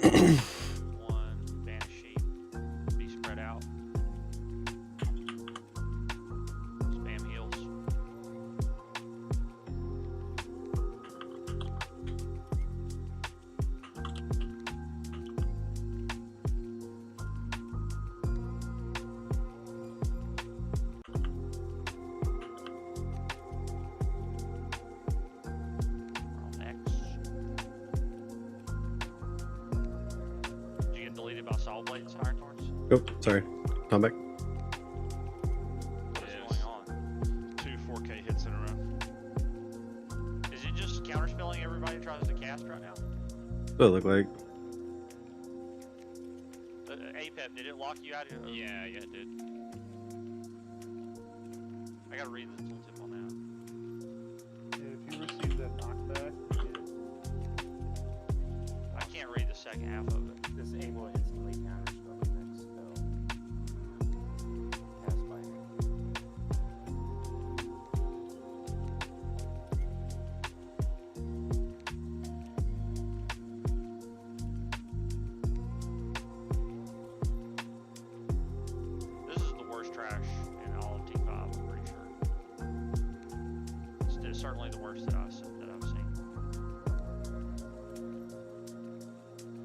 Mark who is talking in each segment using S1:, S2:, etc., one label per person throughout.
S1: One vanish sheet. Be spread out. Spam heals. Deleted by Saw Blade and Siren Thorns?
S2: Oh, sorry. Come back.
S1: What is going on?
S3: 2 4K hits in a row.
S1: Is it just counterspelling everybody who tries to cast right now?
S2: What it look like?
S1: APEP, did it lock you out?
S3: Yeah, it did.
S1: I gotta read the tooltip on
S4: Yeah, if you receive that knockback,
S1: that. I can't read the second half of it.
S5: Disable instantly counterspell the next spell. Cast by hand.
S1: This is the worst trash in all of T5, I'm pretty sure. It's certainly the worst that I've seen.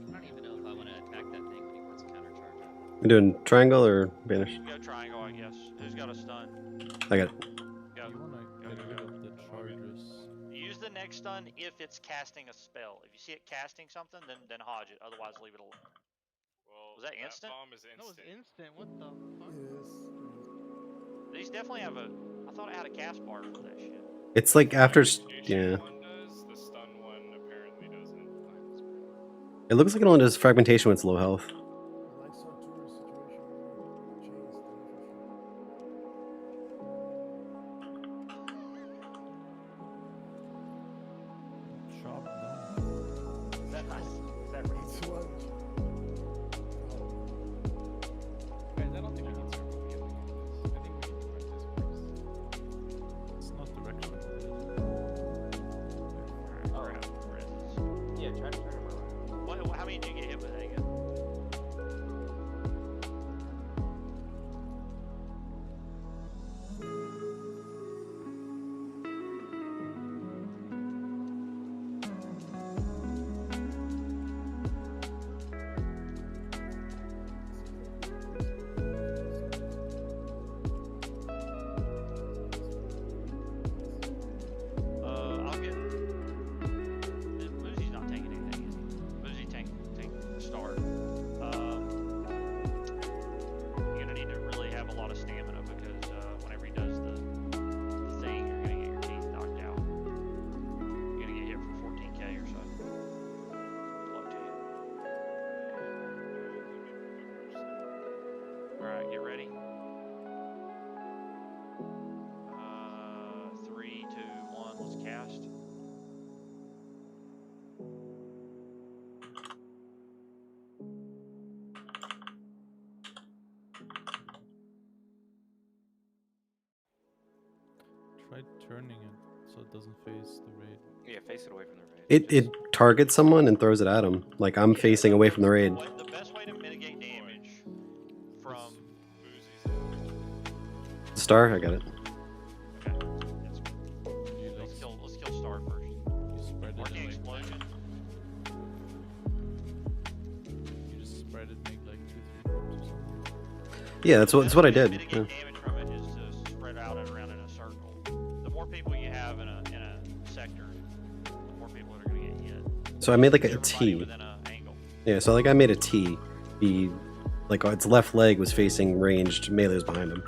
S6: I don't even know if I want to attack that thing when he puts a counter charge out.
S2: You doing triangle or banish?
S1: Go triangle, I guess. Who's got a stun?
S2: I got it.
S1: Go.
S4: you want to get rid of the charges.
S1: Use the next stun if it's casting a spell. If you see it casting something, then hodge it. Otherwise, leave it alone.
S3: Well,
S1: Was that instant?
S3: bomb is instant.
S4: No, it's instant. What the fuck?
S1: These definitely have a. I thought it had a cast bar for that shit.
S2: It's like after,
S3: Fragmentation
S2: yeah.
S3: one does, the stun one apparently doesn't.
S2: It looks like it only does fragmentation when it's low health.
S4: Chop down.
S5: Is that nice? Is that Reaver?
S4: Guys, I don't think we need circle healing. I think we need to practice first. It's not directional.
S1: Alright.
S5: Yeah, try to turn him around.
S1: How many did you get hit with that again? I'll get. Lucy's not taking anything, is he? Lucy take the star. You're gonna need to really have a lot of stamina because whenever he does the thing, you're gonna get your teeth knocked out. You're gonna get hit for 14k or so. Good luck to you. Alright, get ready. 3, 2, 1, let's cast.
S4: Try turning it so it doesn't face the raid.
S5: Yeah, face it away from the raid.
S2: It targets someone and throws it at them. Like I'm facing away from the raid.
S1: The best way to mitigate damage from
S2: Star, I got it.
S4: You like
S1: let's kill Star first.
S4: you spread it
S1: Working
S4: and
S1: explosion.
S4: you just spread it, make like 2-3 drops or something.
S2: Yeah, that's what I did.
S1: Mitigate
S2: Yeah.
S1: damage from it is to spread out and around in a circle. The more people you have in a sector, the more people that are gonna get hit.
S2: So I made like a
S1: Everybody
S2: T.
S1: within a angle.
S2: Yeah, so like I made a T. He, like its left leg was facing ranged, melee was behind him.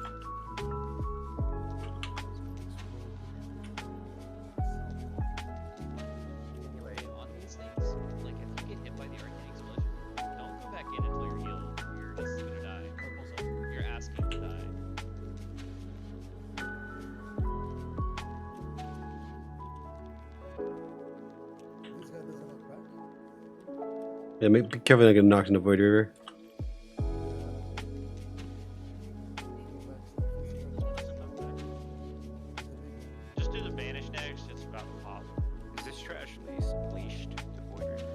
S6: Anyway, on these things, like if you get hit by the arcane explosion, don't come back in until you're healed. You're just gonna die. You're asking to die.
S2: Yeah, be careful not getting knocked into Void Reaver.
S1: Just do the vanish next. It's about to pop.
S5: Is this trash leashed to Void Reaver?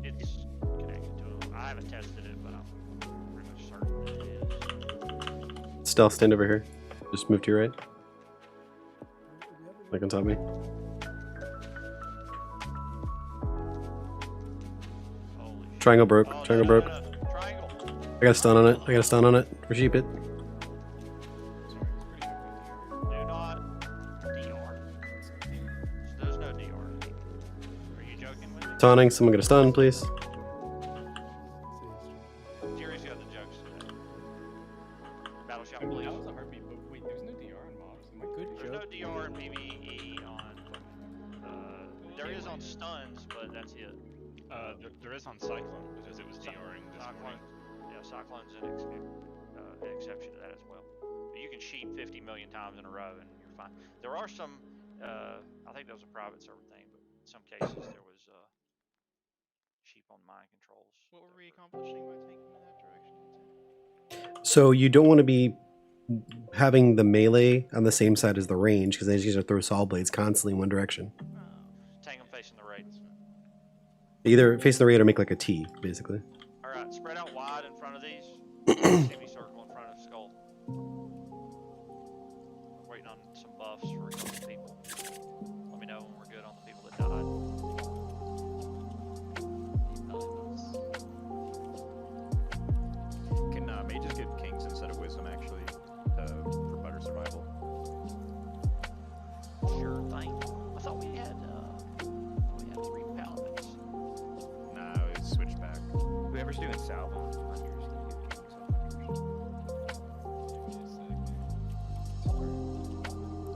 S1: It's
S2: stealth stand over here. Just move to your right. Like on top of me.
S1: Holy shit.
S2: Triangle broke.
S1: Oh,
S2: Triangle
S1: no,
S2: broke.
S1: no, no. Triangle.
S2: I got a stun on it. I got a stun on it. Resheep it.
S4: Sorry, it's pretty good.
S1: Do not DR. There's no DR. Are you joking with me?
S2: Taunting. Someone get a stun, please.
S1: Jerry's got the jokes today. Battle shot,
S4: I mean,
S1: please.
S4: that was a heartbeat, but wait, there's no DR on mobs. Am I good?
S1: There's no DR and PvE on. There is on stuns, but that's it.
S3: There is on Cyclone because it was DRing this morning.
S1: Yeah, Cyclone's an exception to that as well. But you can sheep 50 million times in a row and you're fine. There are some, I think that was a private server thing, but in some cases there was sheep on mind controls.
S6: What were we accomplishing by taking in that direction?
S2: So you don't want to be having the melee on the same side as the range because they just throw saw blades constantly in one direction.
S1: Tank them facing the raids.
S2: Either face the raid or make like a T, basically.
S1: Alright, spread out wide in front of these. Semicircle in front of Skull. I'm waiting on some buffs for a couple people. Let me know when we're good on the people that died.
S5: Can mages get kings instead of wisdom actually for better survival?
S1: Sure thing. I thought we had 3 paladins.
S5: Nah, it's switched back. Whoever's doing salvo on yours can get kings on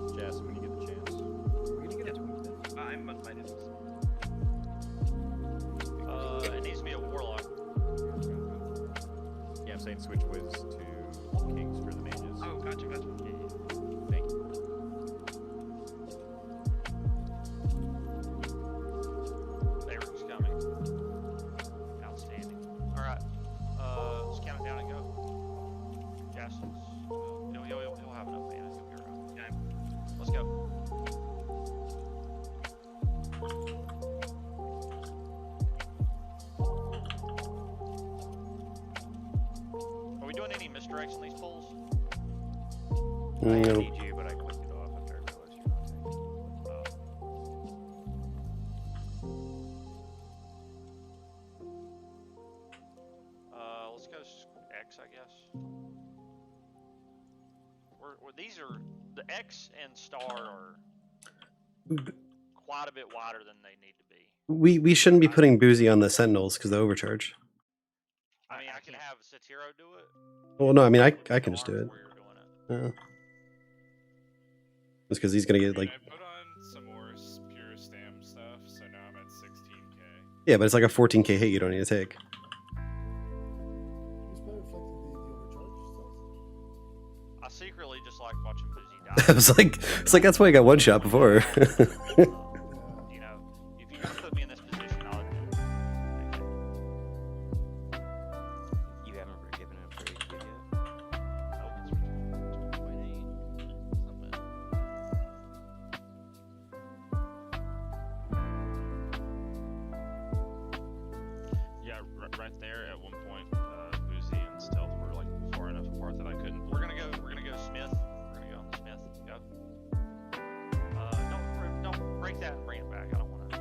S5: yours. Jess, when you get the chance.
S4: We're gonna get a twin.
S6: I'm unminus.
S1: It needs to be a warlock.
S5: Yeah, I'm saying switch wiz to kings for the mages.
S6: Oh, gotcha.
S5: Thank you.
S1: Favorite's coming. Outstanding. Alright. Let's count it down and go. Jason's. He'll have enough mana. He'll be around. Yeah. Let's go. Are we doing any misdirects on these pulls?
S5: I
S2: No.
S5: need you, but I clicked it off after I realized you're not taking
S1: Let's go X, I guess. These are the X and Star are quite a bit wider than they need to be.
S2: We shouldn't be putting Boozy on the Sentinels because they overcharge.
S1: I mean, I can have Satiro do it.
S2: Well, no, I mean, I
S1: With the
S2: can just do it.
S1: arms where you're doing it.
S2: Just because he's gonna get like,
S3: I put on some more pure stam stuff, so now I'm at 16k.
S2: yeah, but it's like a 14k hit you don't need to take.
S1: I secretly just like watching Boozy
S2: I was like, it's like that's why I got one shot before.
S1: You know, if you're gonna put me in this position, I'll do it.
S5: You haven't given it a break yet.
S6: Oh, it's 2.8. It's not bad.
S3: Yeah, right there at one point, Boozy and Stealth were like far enough apart that I couldn't.
S1: We're gonna go Smith. We're gonna go on Smith. Go. Don't break that and bring it back. I don't want to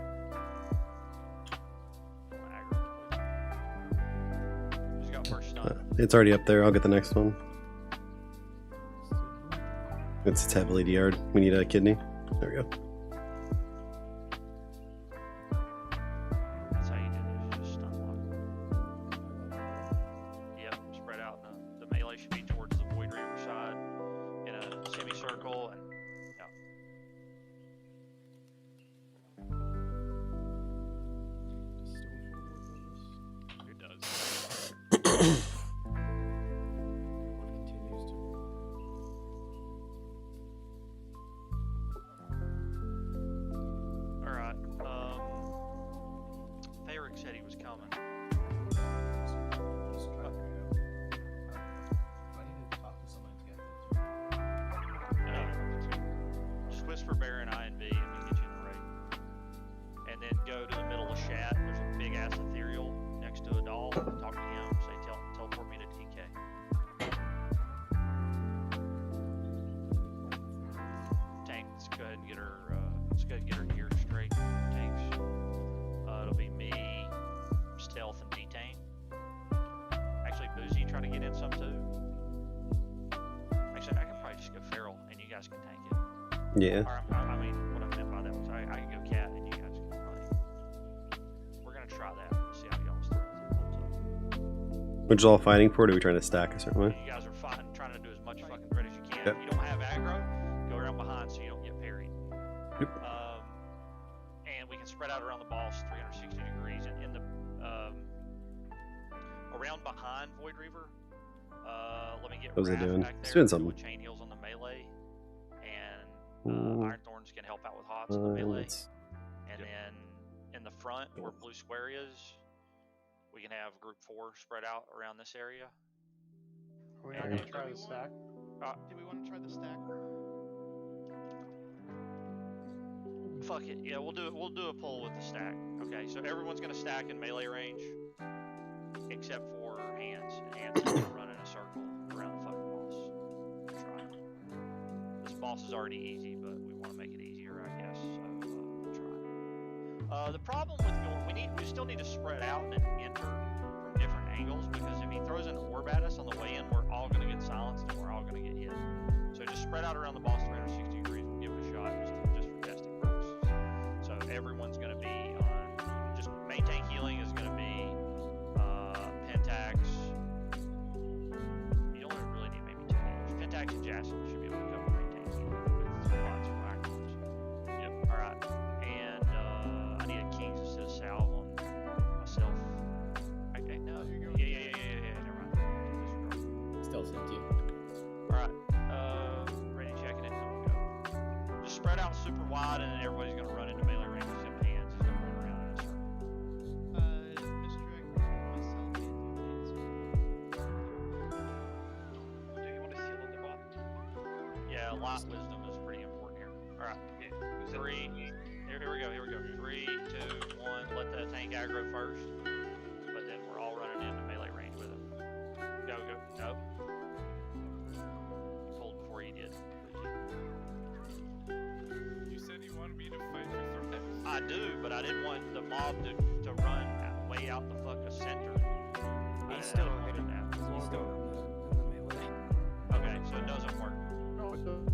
S1: aggro. Who's got first stun?
S2: It's already up there. I'll get the next one. It's heavily DR'd. We need a kidney. There we go.
S1: That's how you do it. Just stun lock. Yep, spread out. The melee should be towards the Void Reaver side in a semicircle, and yeah.
S3: It does.
S1: All right. Theric said he was coming. Just whisper Baron I and B, and we get you in the raid. And then go to the middle of Shat. There's a big ass ethereal next to a doll. Talk to him. Say, teleport me to TK. guys can tank it.
S2: Yeah.
S1: Or, I mean, what I meant by that was I can go cat and you guys can play. We're gonna try that. See how y'all's threats holds up.
S2: Which is all fighting for? Or are we trying to stack a certain way?
S1: You guys are fighting, trying to do as much fucking threat as you can.
S2: Yep.
S1: If you don't have aggro, go around behind so you don't get parried.
S2: Yep.
S1: And we can spread out around the boss 360 degrees. And in the around behind Void Reaver, let me get
S2: How's it
S1: Raph
S2: doing?
S1: back
S2: It's
S1: there
S2: doing something.
S1: with chain heals on the melee, and
S2: Ooh.
S1: Iron Thorns can help out with hots on the melee.
S2: Let's-
S1: And then in the front, where blue square is, we can have group 4 spread out around this area.
S7: Are we not gonna try the stack?
S8: Do we want to try the stack?
S1: Fuck it, yeah, we'll do a pull with the stack. Okay, so everyone's gonna stack in melee range, except for hands. And hands is gonna run in a circle around the fucking boss. Try it. This boss is already easy, but we want to make it easier, I guess. So we'll try. The problem with going, we still need to spread out and enter from different angles, because if he throws an orb at us on the way in, we're all gonna get silenced and we're all gonna get hit. So just spread out around the boss 360 degrees. We'll give it a shot just for testing purposes. So everyone's gonna be on just main tank healing is gonna be Pentax. You only really need maybe 2 healers. Pentax and Jason should be able to cover main tank healing with 3 pots from Iron Thorns. Yep. All right. And I need a Kings instead of salve on myself. Okay. No. Yeah. Never mind. Disregard.
S9: Still sent you.
S1: Alright, ready checking it, then we'll go. Just spread out super wide and then everybody's gonna run into melee range except hands. He's gonna run around in a circle.
S8: Misdirect myself and do you want to seal on the bottom?
S1: Yeah, light wisdom is pretty important here. Alright, three. Here we go. 3, 2, 1. Let the tank aggro first. But then we're all running into melee range with him. Go. Nope. You pulled before you did.
S4: You said you wanted me to fight for threats.
S1: I do, but I didn't want the mob to run way out the fucking center.
S9: He's still
S1: I wanted
S9: hitting
S1: that.
S9: He's still in the melee.
S1: Okay, so it doesn't work.
S7: No, it doesn't.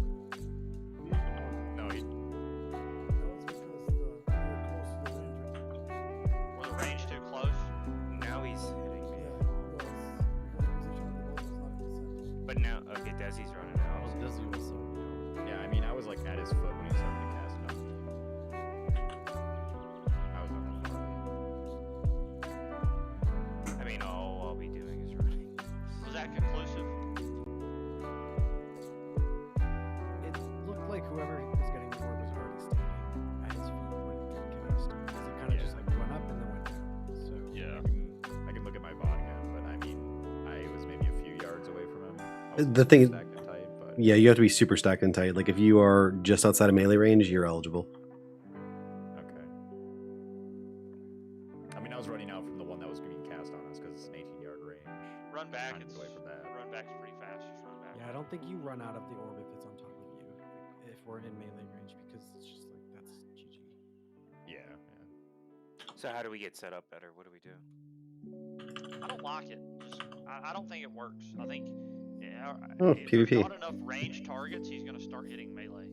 S5: No, he,
S1: Were the range too close?
S9: Now he's hitting me. But now, okay, Desi's running out.
S4: Desi was so.
S5: yeah, I mean, I was like at his foot when he started to cast it. I was not that far.
S9: I mean, all I'll be doing is running.
S1: Was that conclusive?
S10: It looked like whoever was getting the orb was already standing at his feet when it got cast. Because it kind of just like went up and then went down. So
S5: Yeah, I can look at my bot again, but I mean, I was maybe a few yards away from him. I wasn't
S2: The thing-
S5: stacked and tight, but
S2: Yeah, you have to be super stacked and tight. Like if you are just outside of melee range, you're eligible.
S5: okay. I mean, I was running out from the one that was being cast on us because it's an 18-yard range.
S1: Run back.
S5: Trying to
S1: It's
S5: get away from that.
S1: run back's pretty fast. Just run back.
S10: yeah, I don't think you run out of the orb if it's on top of you. If we're in melee range, because it's just like that's GG.
S5: Yeah.
S9: So how do we get set up better? What do we do?
S1: I don't like it. I don't think it works. I think
S2: Oh,
S1: if there's
S2: PvP.
S1: not enough range targets, he's gonna start hitting melee.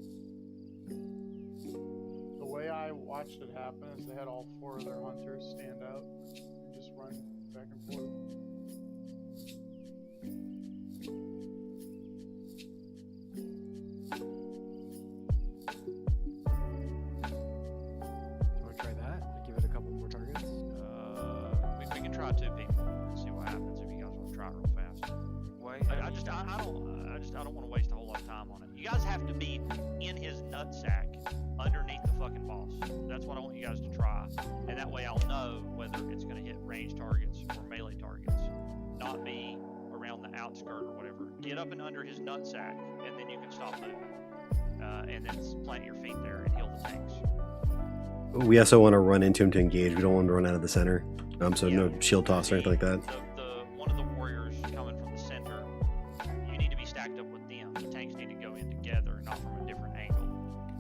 S7: The way I watched it happen is they had all 4 of their hunters stand out and just run back and forth.
S10: Do you want to try that? Give it a couple more targets.
S1: We can try 2 people and see what happens if you guys want to try it real fast.
S9: Why?
S1: I don't want to waste a whole lot of time on it. You guys have to be in his nutsack underneath the fucking boss. That's what I want you guys to try, and that way I'll know whether it's going to hit range targets or melee targets. Not be around the outskirt or whatever. Get up and under his nutsack, and then you can stop moving. And then plant your feet there and heal the tanks.
S2: We also want to run into him to engage. We don't want him to run out of the center. So
S1: Yeah.
S2: no shield toss or anything like that.
S1: One of the warriors coming from the center, you need to be stacked up with them. The tanks need to go in together, not from a different angle.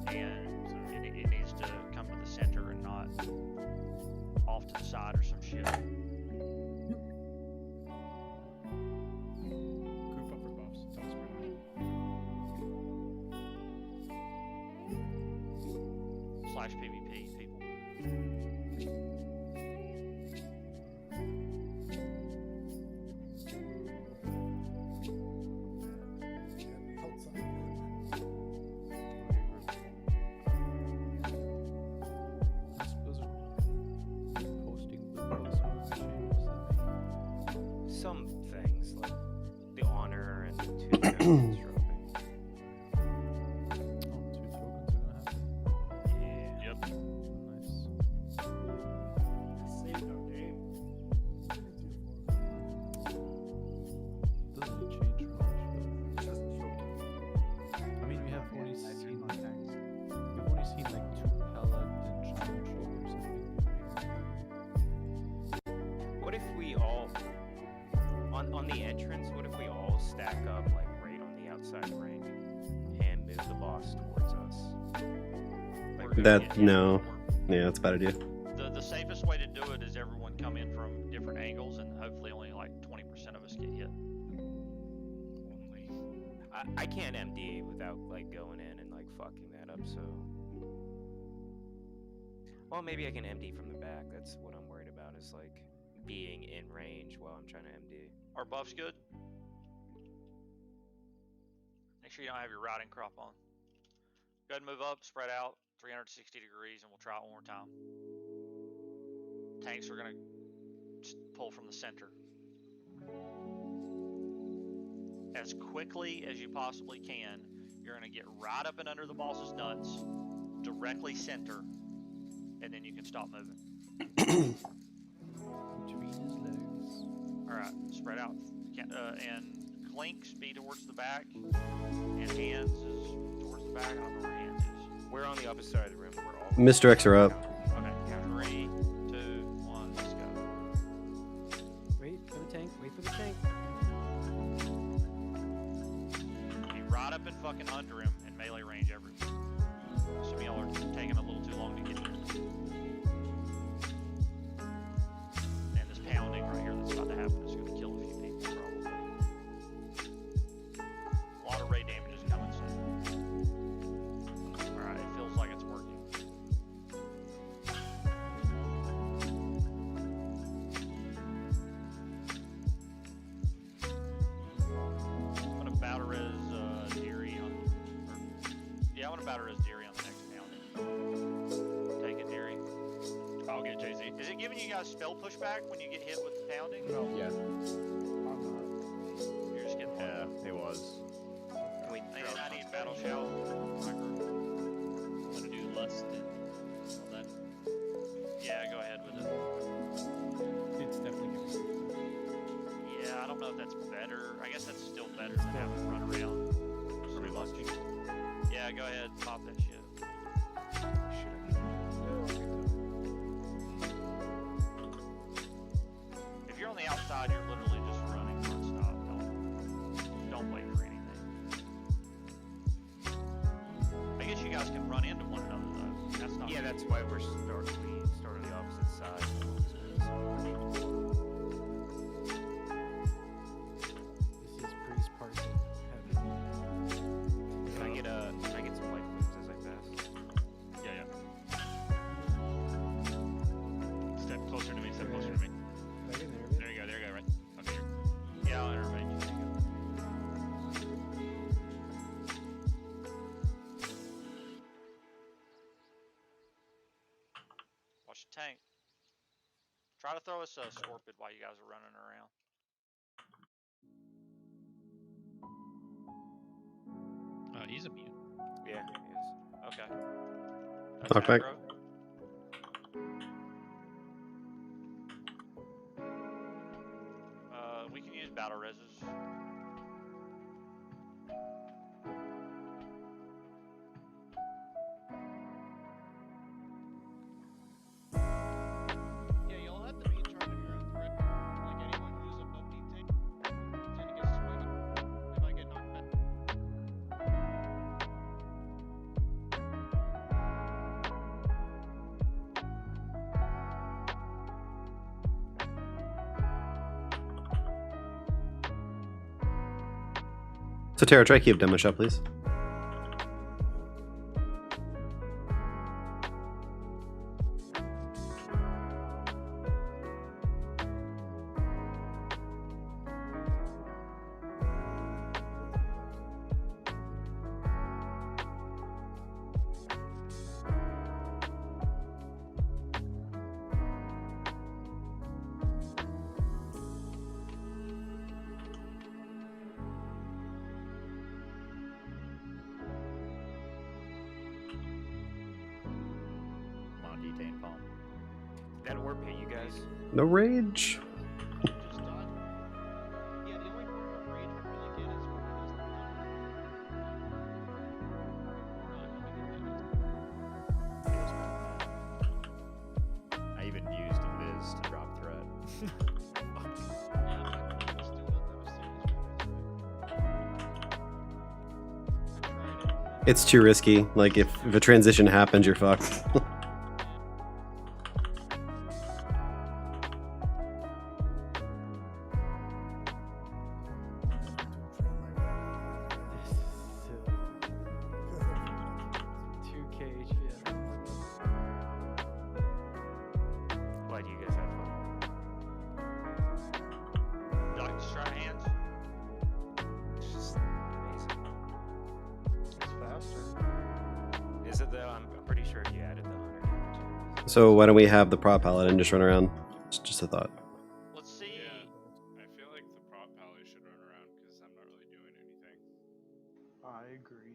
S1: And it needs to come to the center and not off to the side or some shit.
S4: Coop upper buffs. Don't spread out.
S1: slash PvP people.
S4: I suppose posting the books or changes that
S9: Some things like the honor and the 2 tokens dropping.
S4: they... Oh, 2 tokens are gonna happen.
S9: Yeah.
S3: Yep.
S4: Nice.
S10: Saved our game.
S4: Doesn't really change much, but I mean, we have only seen like 2 pellet and challenge shoulders. I think.
S9: What if we all on the entrance? What if we all stack up like right on the outside ring and move the boss towards us? Like,
S2: That no, yeah, that's a bad idea.
S1: The safest way to do it is everyone come in from different angles, and hopefully only like 20% of us get hit.
S9: I can't MD without like going in and like fucking that up. So, well, maybe I can MD from the back. That's what I'm worried about. Is like being in range while I'm trying to MD.
S1: Our buff's good. Make sure you don't have your riding crop on. Go ahead and move up, spread out 360 degrees, and we'll try it one more time. Tanks are gonna just pull from the center. As quickly as you possibly can, you're gonna get right up and under the boss's nuts, directly center, and then you can stop moving.
S4: Between his legs.
S1: Alright, spread out. And Clink's be towards the back, and Hands is towards the back. I don't know where Hands is.
S9: We're on the opposite side of the room. We're all
S2: Misdirects are up.
S1: Okay, 3, 2, 1, let's go.
S10: Wait for the tank. Wait for the tank.
S1: Be right up and fucking under him and melee range everything. Some of y'all are taking a little too long to get here. And this pounding right here that's about to happen is going to kill a few people probably. A lot of ray damage is coming soon. Alright, it feels like it's working. I'm gonna battle res Deary on, yeah, I'm gonna battle res Deary on the next pounding. Take it, Deary.
S3: I'll get JZ.
S1: Is it giving you guys spell pushback when you get hit with the pounding?
S7: No,
S5: Yeah.
S7: I'm not.
S1: You're just getting
S5: Yeah, it was.
S9: Can we
S1: I need battle shout.
S6: I'm gonna do lust and all that.
S1: Yeah, go ahead with it.
S4: It's definitely giving me
S1: Yeah, I don't know if that's better. I guess that's still better than having to run around.
S3: Pretty much.
S1: Yeah, go ahead, pop that shit. If you're on the outside, you're literally just running non-stop. Don't wait for anything. I guess you guys can run into one another though. That's not.
S9: Yeah, that's why we start on the opposite side.
S10: This is priest part of heaven.
S9: Can I get some life moves as I pass?
S3: Yeah. Step closer to me. Step closer to me.
S10: Back in there a bit.
S3: There you go. Right. Okay.
S1: Yeah, I'll intervention. There you go. Watch the tank. Try to throw us a scorpion while you guys are running around.
S3: He's immune.
S9: Yeah, he is.
S1: Okay.
S2: Knock back.
S1: aggro. We can use battle reses.
S8: Yeah, you'll have to be in charge of your own threat. Like anyone who's above me tank, tend to get swinging if I get knocked back.
S2: So Tara, try keep demo shot, please.
S9: That orb hit you guys.
S2: No rage.
S8: Just dodge. Yeah, the only form of rage we really get is when we use the thunder.
S5: I even used a Viz to drop threat.
S2: It's too risky. Like if a transition happens, you're fucked.
S9: Why do you guys have fun?
S1: Like to try hands?
S9: It's just amazing.
S7: It's faster.
S9: Is it though? I'm pretty sure you added the 100 damage.
S2: So why don't we have the prop paladin just run around? It's just a thought.
S1: Let's see.
S3: I feel like the prop pally should run around because I'm not really doing anything.
S7: I agree.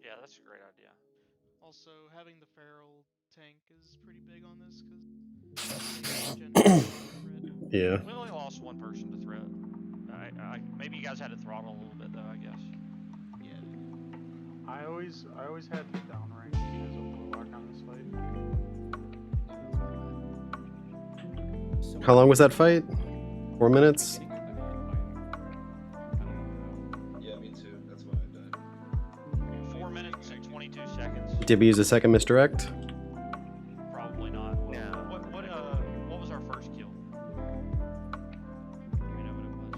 S1: Yeah, that's a great idea.
S8: Also, having the feral tank is pretty big on this because
S2: Yeah.
S1: We only lost one person to threat. Maybe you guys had to throttle a little bit though, I guess.
S8: Yeah.
S7: I always had the downrange as a warlock on this fight.
S2: How long was that fight? 4 minutes?
S11: Yeah, me too. That's when I died.
S1: 4 minutes and 22 seconds.
S2: Did we use a second misdirect?
S1: Probably not.
S9: No.
S1: What was our first kill? Do we know what it was?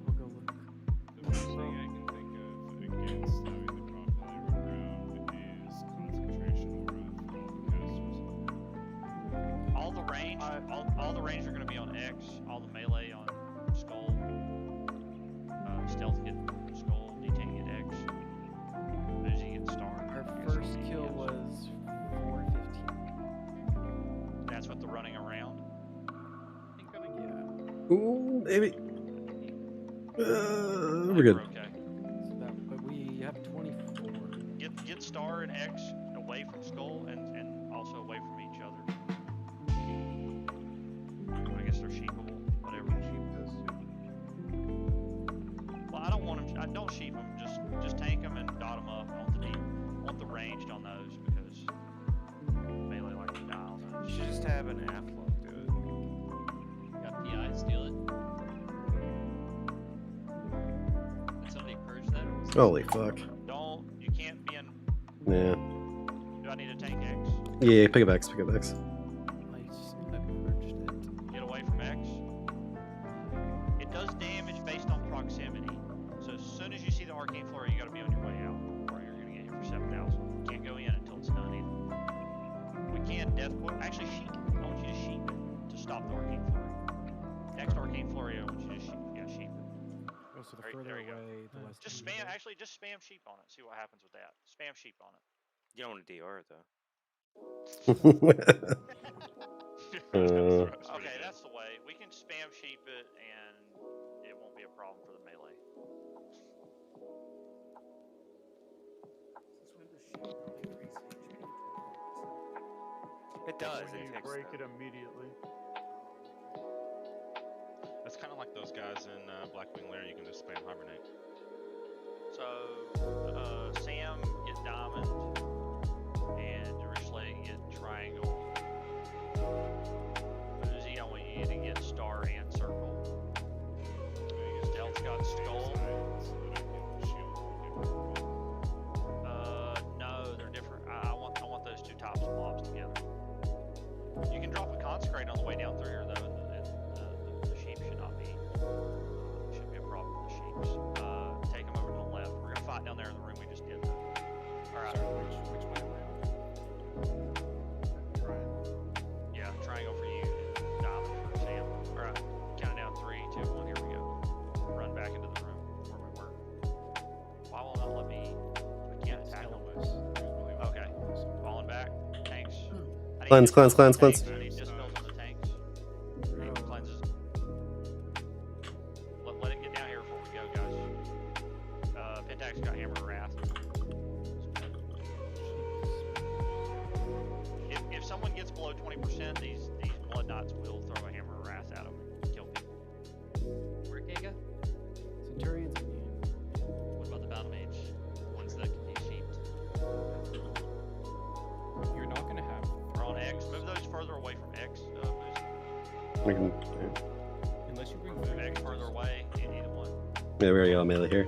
S10: We'll go look.
S3: The worst thing I can think of against having the prop pally run around is concentration aura for all the casters.
S1: All the range are going to be on X. All the melee on Skull. Stealth get Skull. Detain get X. Boozy get Star.
S10: Our
S1: I guess
S10: first
S1: we'll see
S10: kill
S1: X.
S10: was 415.
S1: That's what the running around.
S10: Yeah.
S2: Ooh, maybe. We're good.
S1: We're okay.
S10: So that, but we have 24.
S1: Get Star and X away from Skull and also away from each other. I guess they're sheepable, whatever. Well, I don't want them. I don't sheep them. Just tank them and dot them up. I want the ranged on those because melee like to die on
S9: You
S1: those.
S9: should just have an Affluent do it.
S6: Got PI, steal it. Did somebody purge that? Or was it
S2: Holy fuck.
S1: You can't be in.
S2: Yeah.
S1: Do I need a tank X?
S2: Yeah, pick up X, pick up X.
S10: I purged it.
S1: Get away from X. It does damage based on proximity. So as soon as you see the arcane flurry, you gotta be on your way out, or you're gonna get hit for 7,000. You can't go in until it's done either. We can death actually sheep. I want you to sheep it to stop the arcane flurry. Next arcane flurry, I want you to sheep. Yeah, sheep it.
S10: Oh, so the
S1: Right,
S10: further
S1: there you go.
S10: away, the less.
S1: Just
S10: damage
S1: spam.
S10: it
S1: Actually, just spam sheep on it. See what happens with that. Spam sheep on it.
S9: You don't want to DR it though.
S1: Okay, that's the way. We can spam sheep it, and it won't be a problem for the melee.
S9: It does.
S7: When
S9: It
S7: you
S9: takes
S7: break
S9: the-
S7: it immediately.
S3: That's kind of like those guys in Blackwing Lair. You can just spam hibernate.
S1: So, Sam get diamond, and Jerusalem get triangle. Uzi, I want you to get star and circle. Stealth's got skull. No, they're different. I want those two tops and blobs together. You can drop a consecrate on the way down through here though, and the sheep should not be. Shouldn't be a problem with the sheeps. Take them over to the left. We're gonna fight down there in the room we just did. All right.
S5: Which way around?
S1: Yeah, triangle for you, and diamond for Sam. All right. Count it down. 3, 2, 1. Here we go. Run back into the room where we were. Why won't it let me? I can't attack them. Okay. Falling back. Tanks. I need
S2: Cleanse,
S1: dispels
S2: cleanse,
S1: on the
S2: cleanse,
S1: tanks. I need dispels on the tanks. I need cleanses. Let it get down here before we go, guys. Pentax got Hammer of Wrath. If someone gets below 20%, these
S2: We can,
S4: Unless you bring
S1: Back further away, you need one.
S2: yeah, we already got melee here.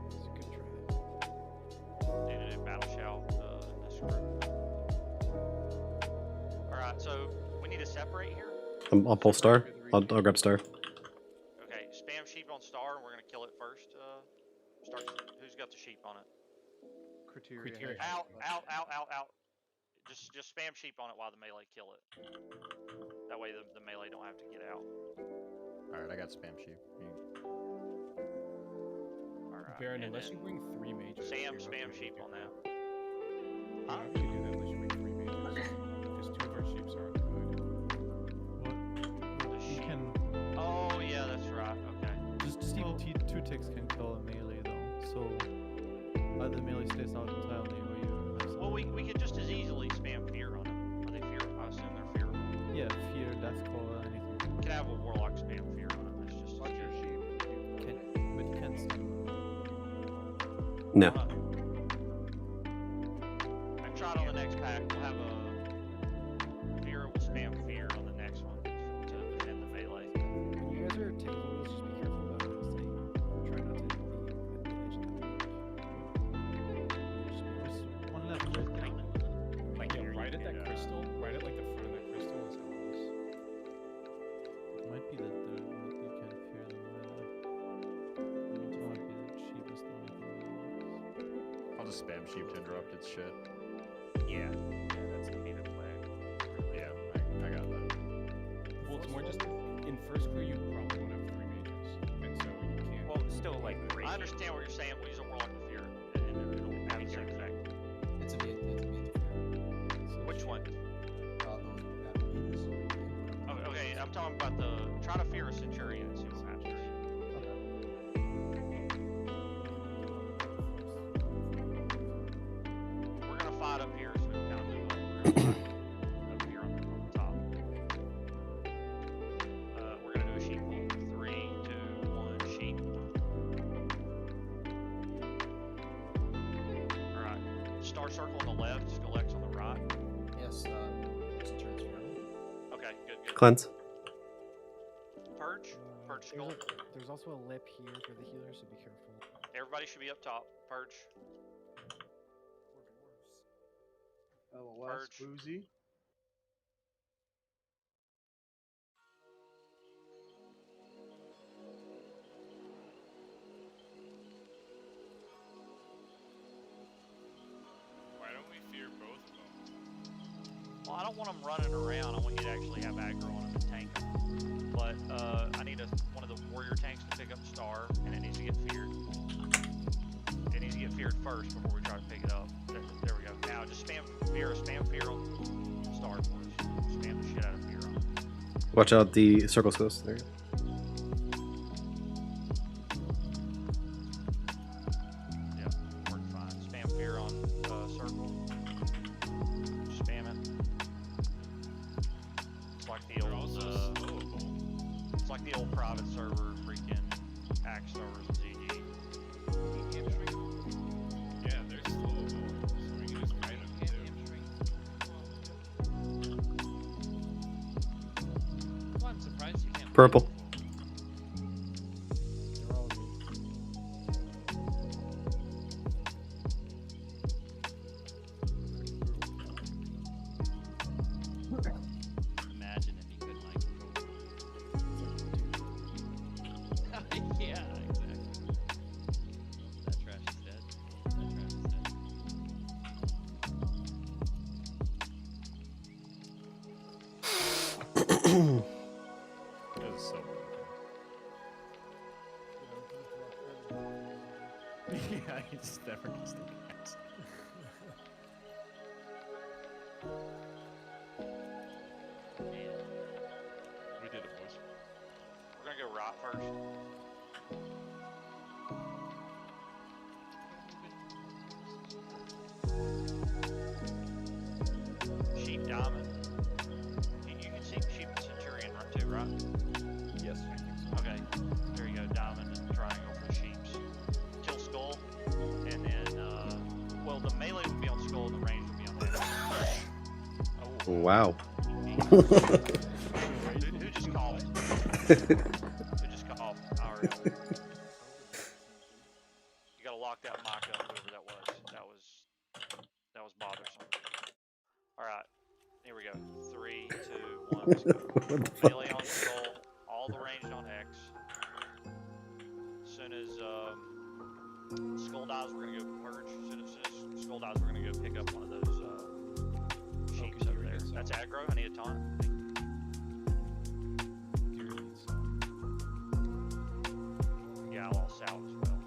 S10: It's a good try.
S1: Need to do battle shout this group. Alright, so we need to separate here.
S2: I'll pull star. I'll grab star.
S1: Okay, spam sheep on star, and we're gonna kill it first. Start. Who's got the sheep on it?
S4: Criteria.
S1: Out, out, out, out, out. Just spam sheep on it while the melee kill it. That way the melee don't have to get out.
S5: Alright, I got spam sheep.
S1: Alright.
S4: Baron,
S1: and
S4: unless you
S1: then
S4: bring 3 mages.
S1: Sam
S4: you're not
S1: spam
S4: gonna
S1: sheep
S4: get
S1: on
S4: that.
S1: that.
S4: How do you do that unless you bring 3 mages? Because 2 of our sheeps are divided.
S1: The
S7: You
S1: sheep.
S7: can
S1: Oh yeah, that's right. Okay.
S7: just even two ticks can kill a melee though. So the melee stays out entirely. Or you
S1: Well, we could just as easily spam fear on it. Are they fear? I assume they're fearful.
S7: yeah, fear, death call, anything.
S1: We could have a warlock spam fear on it. That's just.
S8: Watch your sheep.
S7: But you can't stun them.
S2: No.
S1: I tried on the next pack. We'll have a fear. Will spam fear on the next one to defend the melee.
S10: When you guys are taking these, just be careful about it. Try not to be at the edge of the map.
S7: There's one left.
S4: Like, yeah, right at that crystal, right at like the front of that crystal is Elvis.
S7: It might be that you can't fear them either. It might be that sheep is the only thing that works.
S5: I'll just spam sheep to interrupt its shit.
S9: Yeah, that's gonna be the play.
S5: Yeah, I got that.
S4: Well, it's more just in first crew you probably won't have 3 mages, and so you can't.
S9: Well, still like
S1: I understand what you're saying. We'll use a warlock to fear, and it'll have the same effect.
S11: It's a bit.
S1: Which one? Oh, okay, I'm talking about the try to fear a centurion and see what happens. We're gonna fight up here, so we can kind of move up. We're gonna fight up here on the top. We're gonna do a sheep pull. 3, 2, 1, sheep. All right, star circle on the left, skull X on the right.
S11: Yes,
S1: Okay, good.
S2: Cleanse.
S1: Purge skull.
S10: There's also a lip here for the healer, so be careful.
S1: Everybody should be up top. Purge.
S7: LOS,
S1: Purge.
S7: Boozy.
S3: Why don't we fear both of them?
S1: Well, I don't want them running around. I want you to actually have aggro on them and tank them. But I need one of the warrior tanks to pick up star, and it needs to get feared. It needs to get feared first before we try to pick it up. There we go. Now just spam fear on star for us. Spam the shit out of fear on it.
S2: Watch out, the circle's close. There.
S1: Yeah, worked fine. Spam fear on circle. Spam it. It's like the
S3: They're
S1: old.
S3: also slowable.
S1: It's like the old private server freaking axe servers and ZG.
S3: Yeah, they're slowable, so we can just kite them too.
S6: Well, I'm surprised you can't.
S2: Purple.
S10: They're all good.
S6: Imagine if he could like. Yeah, exactly. That trash is dead. That trash is dead.
S5: That was so yeah, he just never gets the gas.
S3: We did it, boys.
S1: We're gonna go right first. Sheep diamond. You can see sheep and centurion right too, right?
S5: Yes.
S1: Okay. There you go. Diamond and triangle for sheeps. Kill skull, and then well the melee would be on skull and the range would be on the
S2: Wow.
S1: Who just coughed? Who just coughed? Alright. You gotta lock that mic up, whoever that was. That was bothersome. Alright, here we go. 3, 2, 1, let's go.
S2: What the
S1: Melee
S2: fuck?
S1: on skull, all the ranged on X. As soon as skull dies, we're gonna go purge. As soon as skull dies, we're gonna go pick up one of those sheeps over there. That's aggro. I need a taunt. Yeah, I lost Sal as well.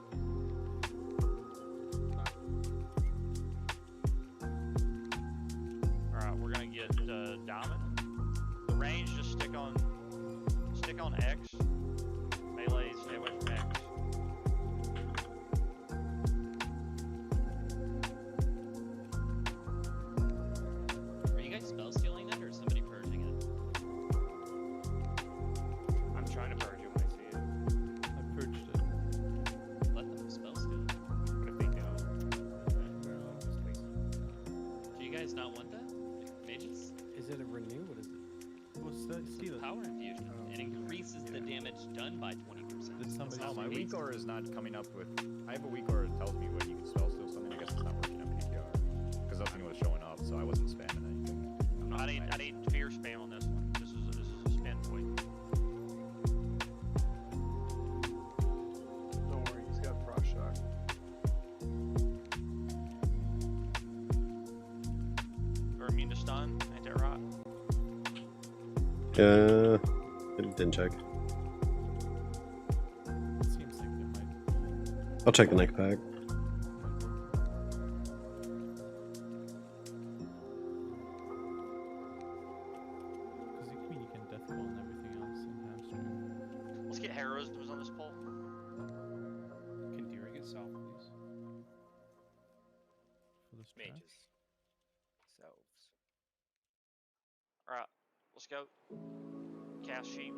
S1: Alright, we're gonna get Diamond. The range, just stick on X. Melee, stay away from X.
S6: Are you guys spell stealing it or is somebody purging it?
S9: I'm trying to purge it when I see it.
S7: I purged it.
S6: Let them spell steal it.
S9: What if they don't?
S6: Do you guys not want that? Mages?
S10: Is it a renew? What is it?
S7: Well, steal it.
S6: Power infusion. It increases the damage done by 20%.
S7: Did somebody
S5: No, my
S7: steal it?
S5: weak aura is not coming up with. I have a weak aura that tells me when you can spell steal something. I guess it's not working on PTR because nothing was showing up, so I wasn't spamming anything.
S1: I need fear spam on this one. This is a spin point.
S11: Don't worry, he's got frost shock.
S1: Or immune to stun, ain't that right?
S2: I didn't check.
S7: It seems like it might.
S2: I'll check the neck pack.
S7: Because you can death ball and everything else in hamstring.
S1: Let's get heroisms on this poll.
S4: Can Deer get south, please?
S7: For this track.
S9: Mages. Selves.
S1: Alright, let's go. Cast sheep.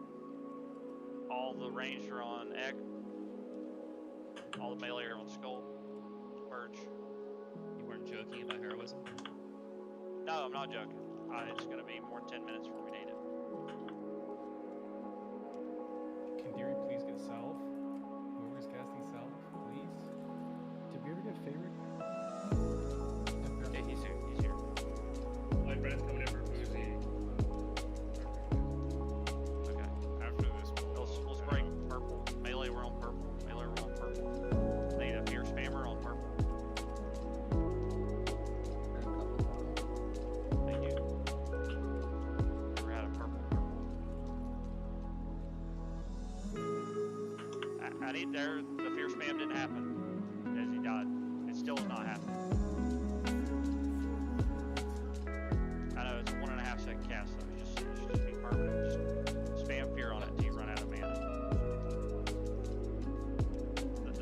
S1: All the ranged are on Egg. All the melee are on skull. Purge.
S6: You weren't joking about heroism?
S1: No, I'm not joking. It's gonna be more than 10 minutes before we need it.
S4: Can Deer please get south? Whoever's casting south, please.
S10: Did we ever get favorite?
S9: Yeah, he's here. He's here.
S12: Like Brent's coming in for Boozy.
S1: Okay.
S3: After this,
S1: Let's break purple. Melee, we're on purple. Melee, we're on purple. Need a fear spammer on purple. Thank you. We're out of purple. I need there. The fear spam didn't happen as he died. It still is not happening. I know it's a 1.5 second cast, so it's just be permanent. Just spam fear on it until you run out of mana.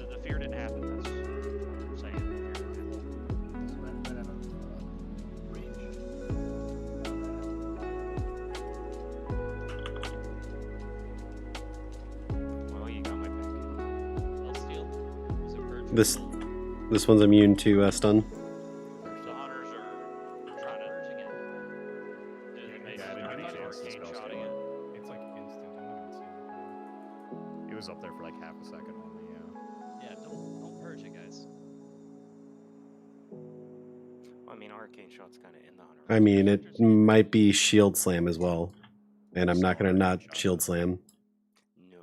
S1: The fear didn't happen. That's what I'm saying. The fear didn't happen.
S9: Well, you got my back.
S6: Spell steal? Was it purge?
S2: This one's immune to stun.
S1: The hunters are trying to
S6: Purging it.
S1: do the
S5: Yeah, I
S1: maybe
S5: didn't get a chance to
S1: arcane
S5: spell
S1: shotting
S5: steal
S1: it.
S4: It's like instant. I'm not even seeing it.
S5: It was up there for like half a second only. Yeah.
S6: Yeah, don't purge it, guys.
S9: Well, I mean, arcane shot's kind of in the hunter.
S2: I mean, it might be shield slam as well. And I'm not gonna not shield slam.
S9: No.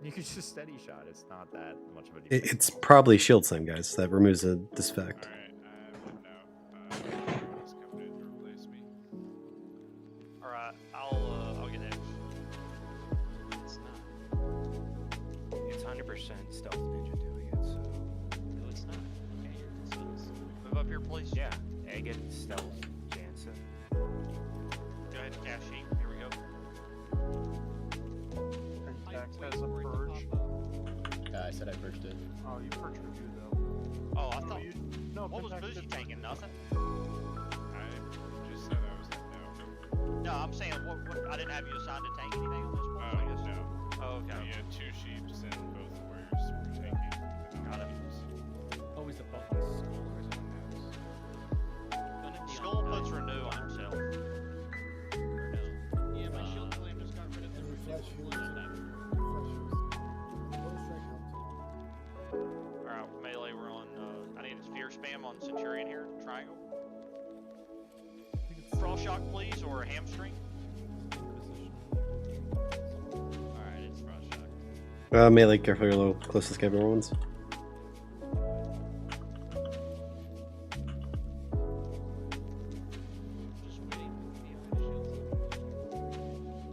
S5: You could just steady shot. It's not that much of a.
S2: It's probably shield slam, guys. That removes this effect.
S3: Alright, but no. It's coming in to replace me.
S1: Alright, I'll get X.
S6: It's not.
S9: It's 100% stealth ninja doing it, so.
S6: No, it's not. Okay, it sucks.
S1: Move up here, please.
S9: Yeah, Agate, stealth, Jansen.
S1: Go ahead and cast sheep. Here we go.
S11: Dax has a purge.
S4: Yeah, I said I purged it.
S11: Oh, you purged review though.
S1: Oh, I thought.
S11: No,
S1: What was
S11: Pentax
S1: Boozy
S11: did
S1: tanking? Nothing?
S3: I just said I was no.
S1: No, I'm saying what I didn't have you assigned to tank anything on this point.
S3: Oh,
S1: I guess.
S3: no.
S1: Oh, okay.
S3: We had 2 sheeps and both warriors were taking.
S1: Got it.
S4: Oh, is the button skull or is it on nose?
S6: Gonna be
S1: Skull
S6: on
S1: puts
S6: nine.
S1: on Centurion here. Triangle. Frost shock, please, or a hamstring.
S6: Alright, it's frost shock.
S2: Melee, careful your low, closest capital ones.
S6: Just waiting for the shield.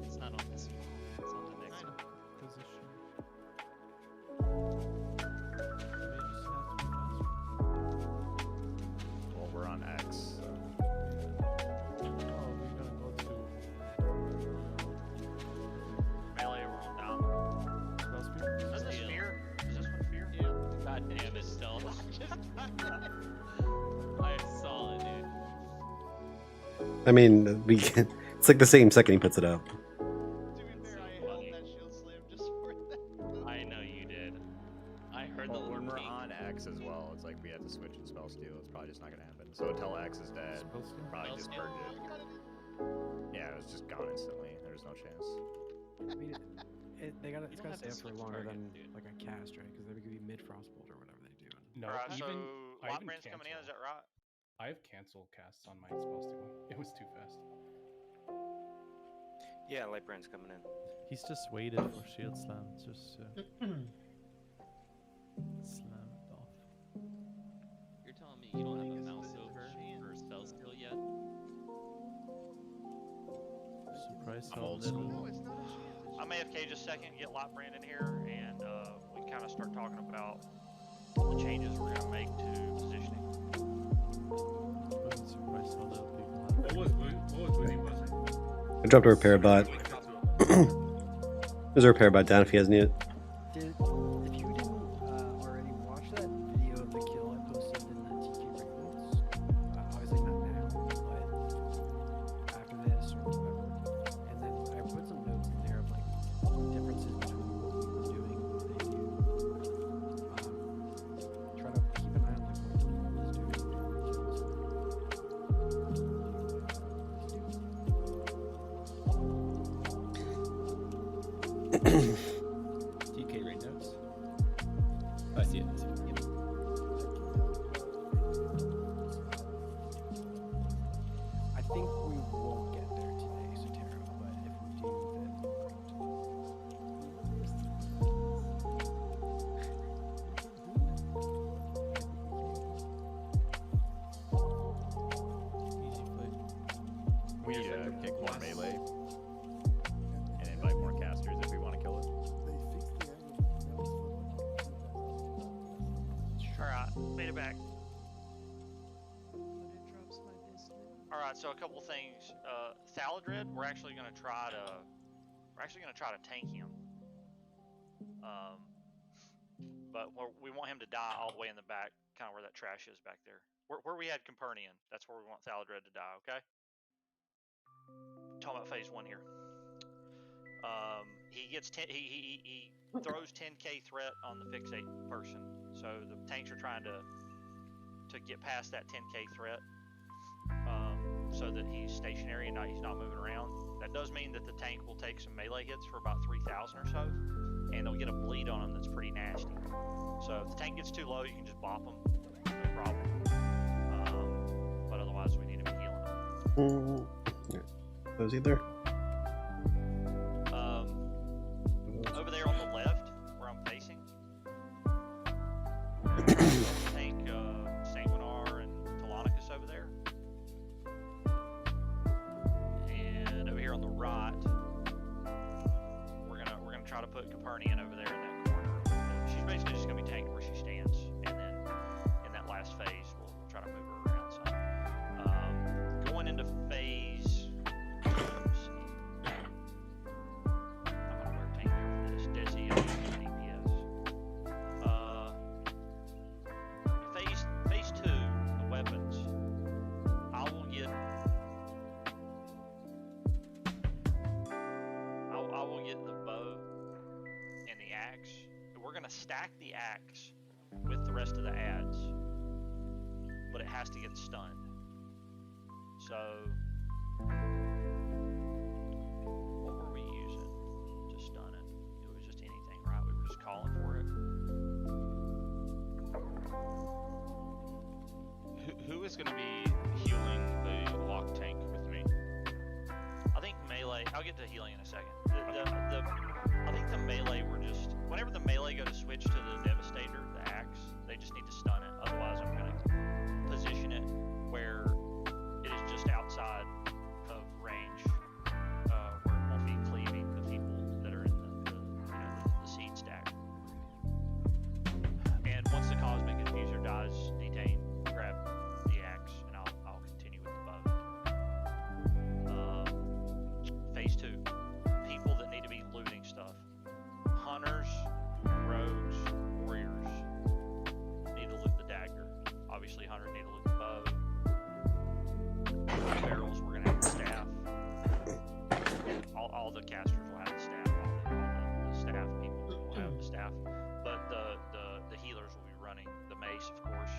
S6: It's not on this one. It's on the next one.
S7: Position. Maybe just have to be faster.
S5: Well, we're on X. So.
S7: Oh, we're gonna go to
S1: Melee, we're on down.
S7: spell speed.
S1: Is this
S6: Steal.
S1: fear? Is this one fear?
S8: Yeah.
S6: God damn it, stealth. I saw it, dude.
S2: I mean, we can, it's like the same second he puts it up.
S8: To be fair, I held
S6: funny.
S8: that shield slam just for that.
S6: I know you did. I heard
S5: Well,
S6: the
S5: when we're
S6: ping.
S5: on X as well, it's like we have to switch to spell steal. It's probably just not gonna happen. So until X is dead,
S7: Spell steal?
S5: probably
S6: Spell
S5: just
S6: steal.
S5: purge it. Yeah, it was just gone instantly. There's no chance.
S10: I mean, they gotta,
S6: You
S10: it's
S6: don't
S10: gotta
S6: have to
S10: stay up for
S6: switch
S10: longer
S6: target,
S10: than
S6: dude.
S10: like a cast, right? Because they would give you mid frostbolt or whatever they do.
S12: No,
S1: Alright, so
S12: even I even
S1: Lockbrand's coming in, is
S12: cancel.
S1: that right?
S12: I have cancel casts on my spell steal. It was too fast.
S9: Yeah, Lightbrand's coming in.
S7: He's just waited for shield slam. Just slam it off.
S6: You're telling me you don't have a mouse over for spell steal yet?
S7: Surprise
S5: I'm
S7: how
S5: old
S7: little.
S5: school.
S8: No, it's not a shield. It's
S1: I'm AFK just a second, get Lockbrand in here, and we can kind of start talking about the changes we're going to make to positioning.
S7: Wasn't surprised how little people have.
S12: What was Woody buzzing?
S2: I dropped a repair bot. There's a repair bot down if he has need.
S10: If you didn't already watch that video of the kill I posted in the TK Break notes, obviously not now, but after this or whatever, and then I put some notes in there of like differences between what we were doing and you. Try to keep an eye on like what the was doing during the kills.
S4: TK raid notes. I see it. I see it.
S10: I think we won't get there today, Sotero, but if we do, then
S7: Easy play.
S5: We need to kick more melee and invite more casters if we want to kill it.
S1: Alright, made it back. Alright, so a couple things. Thaladred, we're actually gonna try to tank him. But we want him to die all the way in the back, kind of where that trash is back there. Where we had Compernian, that's where we want Thaladred to die, okay? Talking about phase 1 here. He gets he throws 10k threat on the fixate person. So the tanks are trying to get past that 10k threat, so that he's stationary and he's not moving around. That does mean that the tank will take some melee hits for about 3,000 or so, and they'll get a bleed on him that's pretty nasty. So if the tank gets too low, you can just bop him, no problem. But otherwise, we need to be healing him.
S2: Those either.
S1: Over there on the left, where I'm facing, tank Sanguinar and Telonicus over there. And over here on the right, we're gonna try to put Copernican over there in that corner. She's basically just gonna be tanked where she stands, and then in that last phase, we'll try to move her around some. Going into phase. Let's see. I'm gonna wear tank here for this. Desi and DPS. Phase 2, the weapons. I will get the bow and the axe. We're gonna stack the axe with the rest of the adds, but it has to get stunned. So what were we using to stun it? It was just anything, right? We were just calling for it.
S3: gonna be healing the lock tank with me?
S1: I think melee. I'll get to healing in a second. I think the melee were just whenever the melee go to switch to the devastator, the axe, they just need to stun it. Otherwise, I'm gonna position it where it is just outside of range, where it won't be cleaving the people that are in the seed stack. And once the cosmic infuser dies, detain, grab the axe, and I'll continue with the bow. Phase 2. People that need to be looting stuff. Hunters, rogues, warriors need to loot the dagger. Obviously, hunters need to loot the bow. Barrels, we're gonna have the staff. All the casters will have the staff. All the staff people will have the staff. But the healers will be running the mace, of course.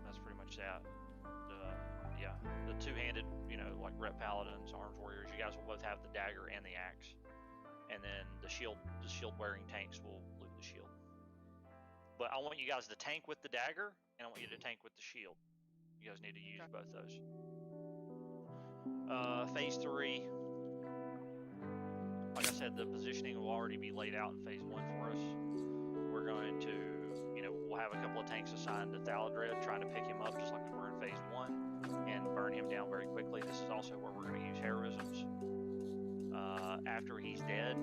S1: That's pretty much that. The two-handed, like rep paladins, arms warriors, you guys will both have the dagger and the axe. And then the shield-wearing tanks will loot the shield. But I want you guys to tank with the dagger, and I want you to tank with the shield. You guys need to use both those. Phase 3. Like I said, the positioning will already be laid out in phase 1 for us. We're going to, we'll have a couple of tanks assigned to Thaladred, trying to pick him up just like we were in phase 1, and burn him down very quickly. This is also where we're going to use heroisms. After he's dead,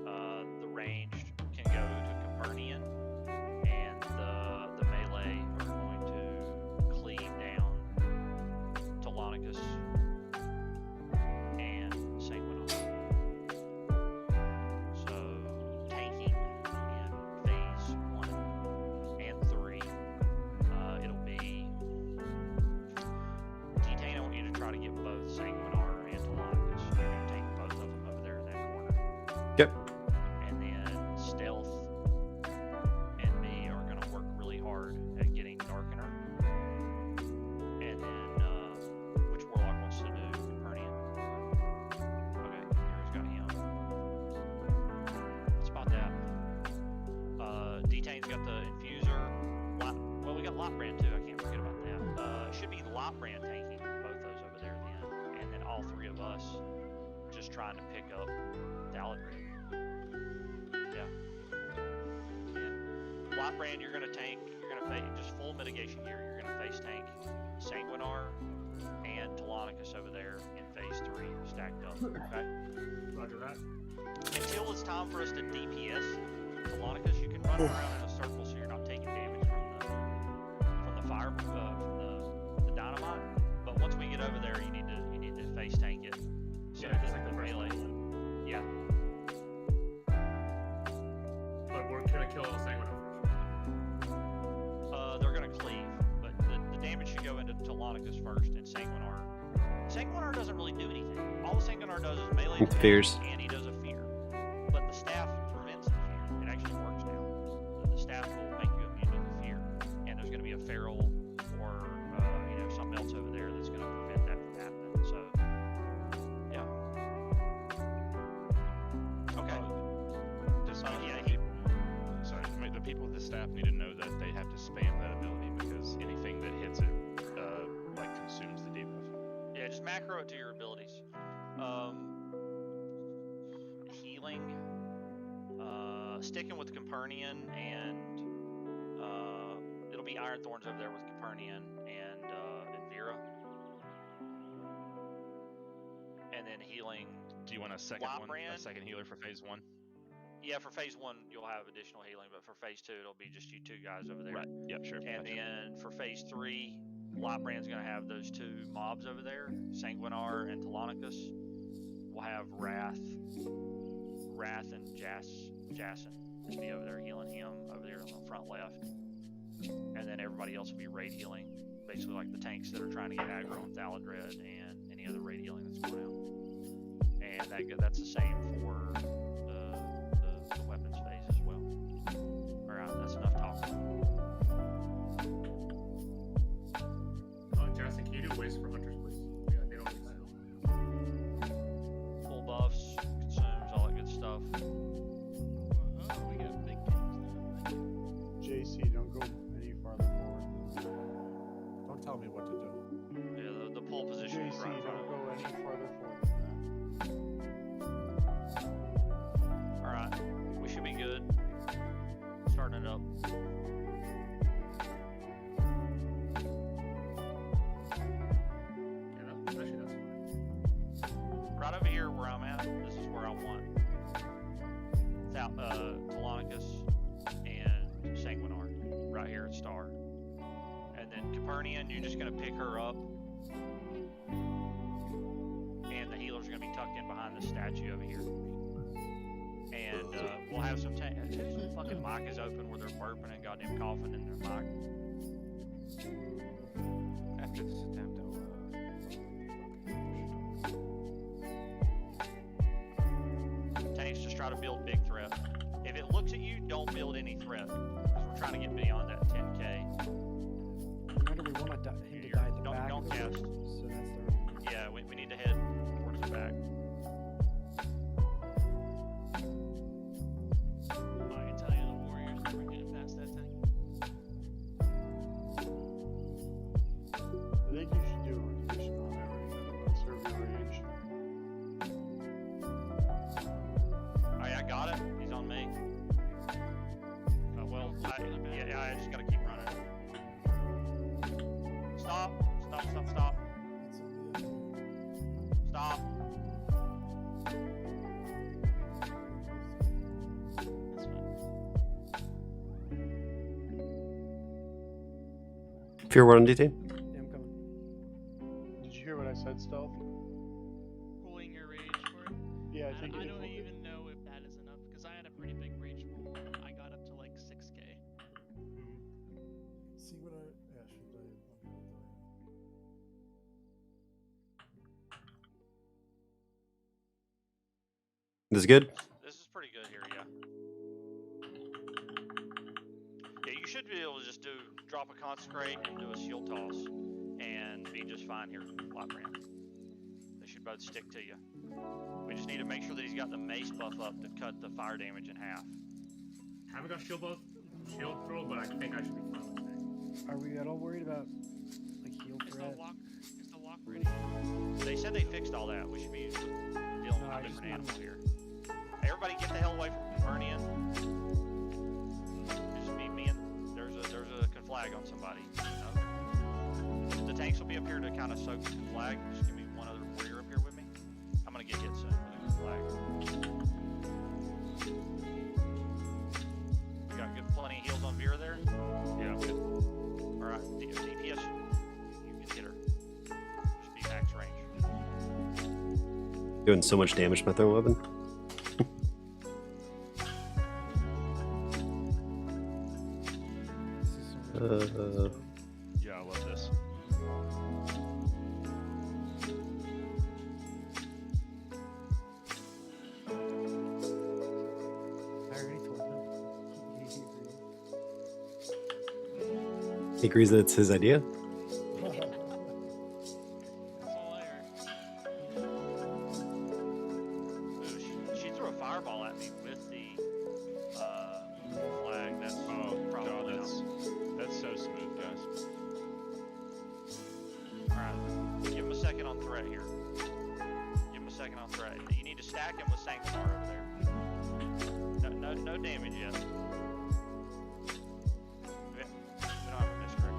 S1: the ranged can go to Capernian, and the melee are going to cleave down Telonicus and Sanguinar. So, tanking in phase 1 and 3, it'll be T-Tain, I want you to try to get both Sanguinar and Telonicus. You're going to take both of them over there in that corner.
S2: Yep.
S1: And then Stealth and me are going to work really hard at getting Darkener. And then, which Warlock wants to do? Capernian? Okay, Hero's got him. That's about that. D-Tain's got the Infuser. Well, we got Lotbrand too, I can't forget about that. It should be Lotbrand tanking both those over there then. And then all three of us just trying to pick up Thaladred. Yeah. And Lotbrand, you're going to tank, you're going to face, just full mitigation gear, you're going to face tank Sanguinar and Telonicus over there in phase 3, stacked up, okay?
S13: Roger that.
S1: Until it's time for us to DPS Telonicus, you can run around in a circle so you're not taking damage from the fire, from the dynamite. But once we get over there, you need to face tank it. So
S13: Yeah, just
S1: that
S13: like the
S1: the
S13: first
S1: melee. Yeah.
S13: But we're gonna kill all Sanguinar first.
S1: They're gonna cleave, but the damage should go into Telonicus first and Sanguinar. Sanguinar doesn't really do anything. All the Sanguinar does is melee damage,
S2: Fears.
S1: and he does a fear. But the staff prevents the fear. It actually works now. The staff will make you immune to the fear, and there's gonna be a feral or something else over there that's gonna prevent that from happening. So, yeah. Okay.
S3: The people with the staff need to know that they have to spam that ability because anything that hits it, consumes the debuff.
S1: Yeah, just macro it to your abilities. Healing. Sticking with Capernian, and it'll be Iron Thorns over there with Capernian and Vera. And then healing.
S3: Do you want a second one?
S1: Lotbrand?
S3: A second healer for phase 1?
S1: Yeah, for phase 1 you'll have additional healing, but for phase 2 it'll be just you two guys over there.
S3: Right. Yep. Sure.
S1: And
S3: Gotcha.
S1: then for phase 3, Lotbrand's gonna have those two mobs over there, Sanguinar and Telonicus. We'll have Wrath and Jason will be over there healing him over there on the front left. And then everybody else will be raid healing, basically like the tanks that are trying to get aggro on Thaladred and any other raid healing that's going out. And that's the same for the weapons phase as well. Alright, that's enough talking.
S13: Jason, can you do waste for hunters, please? Yeah, they don't need that.
S1: Full buffs, consumes, all that good stuff.
S6: We got big tanks now.
S8: up.
S13: Yeah, actually that's fine.
S1: Right over here where I'm at, this is where I want Telonicus and Sanguinar. Right here at Star. And then Capernian, you're just going to pick her up. And the healers are going to be tucked in behind the statue over here. And we'll have some tank. Whose fucking mic is open where they're burping and goddamn coughing in their mic?
S9: After this attempt,
S1: Tanks just try to build big threat. If it looks at you, don't build any threat. Because we're trying to get beyond that 10k.
S10: Remember, we want him to die at the back.
S1: Don't
S10: of the
S1: cast.
S10: room, so that's the.
S1: Yeah, we need to head towards the back.
S8: I can tell you the warriors never getting past that tank.
S11: I think you should do a rotation on that right now. Conserve your range.
S1: Oh yeah, I got it. He's on me. Well, I just gotta keep running. Stop. Stop. Stop.
S8: That's fine.
S2: Fear one on DT.
S10: Yeah, I'm coming.
S11: Did you hear what I said, Stealth?
S8: Pulling your rage for it.
S11: Yeah, I
S8: I
S11: think you
S8: don't
S11: can-
S8: even know if that is enough because I had a pretty big rage pull. I got up to like 6k.
S7: See what I should I
S2: This is good.
S1: This is pretty good here, yeah. Yeah, you should be able to just drop a consecrate and do a shield toss and be just fine here, Lightbrand. They should both stick to you. We just need to make sure that he's got the mace buff up to cut the fire damage in half.
S13: Haven't got shield throw, but I think I should be fine with that.
S10: Are we at all worried about like heal
S8: Is the
S10: threat?
S8: walk ready?
S1: They said they fixed all that. We should be dealing with
S10: No,
S1: a
S10: I just
S1: different
S10: mean-
S1: animal here. Everybody get the hell away from Capernian. Just me and there's a conflag on somebody. The tanks will be up here to kind of soak the conflag. Just give me one other warrior up here with me. I'm gonna get hit soon with the conflag. We got plenty of heals on Vera there.
S3: Yeah, I'm good.
S1: All right, DPS, you can hit her. Just be max range.
S2: Doing so much damage to my throwing weapon.
S10: This is so much
S3: Yeah, I love this.
S10: I already told him. He agreed.
S2: He agrees that it's his idea.
S8: That's all I heard.
S1: Ooh, she threw a fireball at me with the flag. That's probably
S3: That's so smooth, guys.
S1: Alright, give him a second on threat here. Give him a second on threat. You need to stack him with Sanguinar over there. No damage yet. We don't have a miscorrect.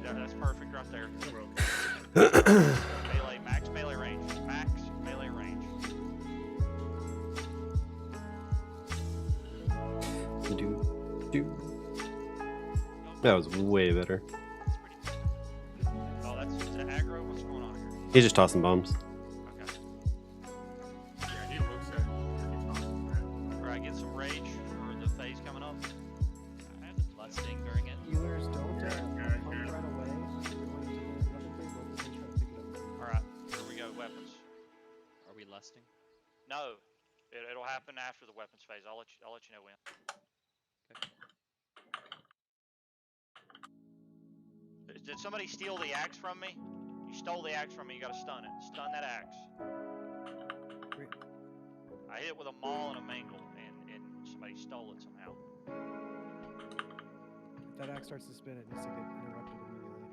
S1: Okay, that's perfect right there. Melee, max melee range. Max melee range.
S2: That was way better.
S1: Oh, that's aggro. What's going on here?
S2: He's just tossing bombs.
S1: Okay.
S13: Yeah, he looks at
S1: Alright, get some rage for the phase coming up.
S6: I have the lusting during it.
S10: Healers don't punch right away. They're going into the weapon phase, but they try to pick it up.
S1: Alright, here we go. Weapons.
S6: Are we lusting?
S1: No, it'll happen after the weapons phase. I'll let you know when. Did somebody steal the axe from me? You stole the axe from me. You gotta stun it. Stun that axe.
S10: Great.
S1: I hit it with a maul and a mangle, and somebody stole it somehow.
S10: If that axe starts to spin, it needs to get interrupted immediately.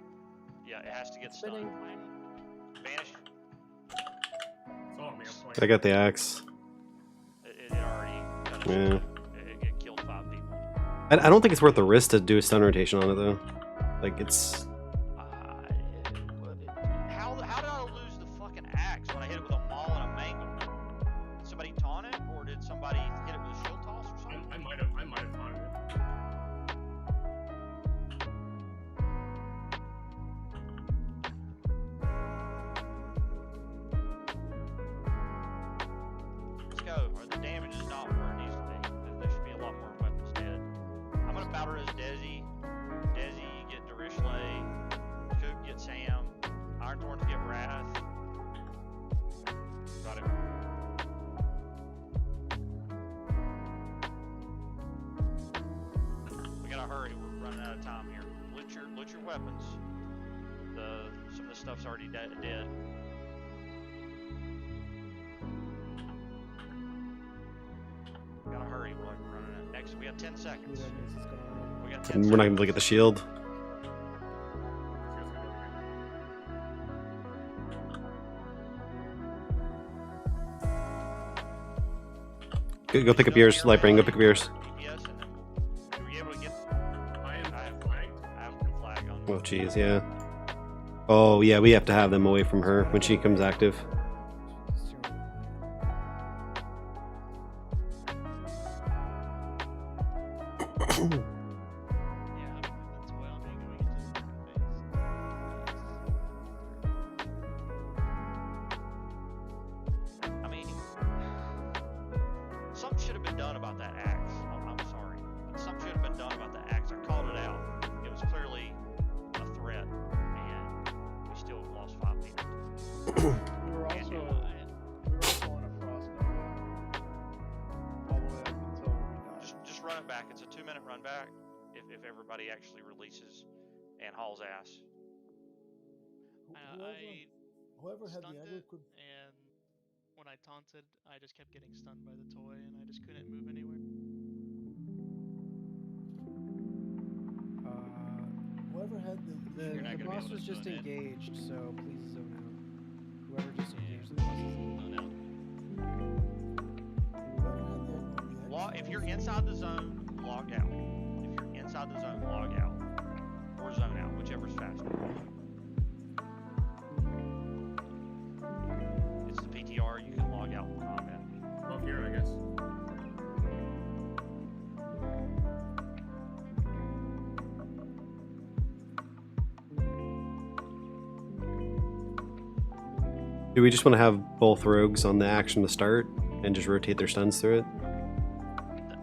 S1: Yeah, it has to get
S10: Spinning.
S1: stunned. Vanish.
S13: It's all me. I'm playing.
S2: I got the axe.
S1: It already done its
S2: Yeah.
S1: It killed
S2: I don't think it's worth the risk to do a stun rotation on it though. Like it's.
S1: How did I lose the fucking axe when I hit it with a maul and a mangle? Did somebody taunt it, or did somebody hit it with a shield toss or something?
S13: I might have taunted it.
S1: Let's go. Or the damage is not where it needs to be. There should be a lot more weapons dead. I'm gonna battle as Desi. Desi, get Darishley. Coop, get Sam. Iron Thorns, get Wrath. Got it. We gotta hurry. We're running out of time here. Loot your weapons. Some of the stuff's already dead. We gotta hurry. We're running out. Next, we got 10 seconds. We got 10
S2: And we're not gonna look at the shield. Go pick up yours, Lightbrain. Go pick up yours.
S1: Were you able to get?
S13: I am
S1: I have the flag on.
S2: Oh jeez, yeah. Oh yeah, we have to have them away from her when she comes active.
S1: I mean, something should have been done about that axe. I'm sorry, but something should have been done about that axe. I called it out. It was clearly a threat, and we still lost 5 people.
S11: We were also on a frost nugget all the way up until we died.
S1: Just run it back. It's a 2-minute run back. If everybody actually releases and hauls ass.
S11: Whoever had
S8: stunned
S11: the
S8: it,
S11: aggro could.
S8: and when I taunted, I just kept getting stunned by the toy, and I just couldn't move anywhere.
S11: Whoever had
S10: The
S6: not gonna be
S10: boss
S6: able to
S10: was just
S6: zone in.
S10: engaged, so please zone out. Whoever just engaged the boss is
S6: Oh no.
S1: If you're inside the zone, log out. If you're inside the zone, log out. Or zone out, whichever's faster. It's the PTR, you can log out from combat.
S13: Well, here, I guess.
S2: Do we just want to have both rogues on the action to start and just rotate their stuns through it?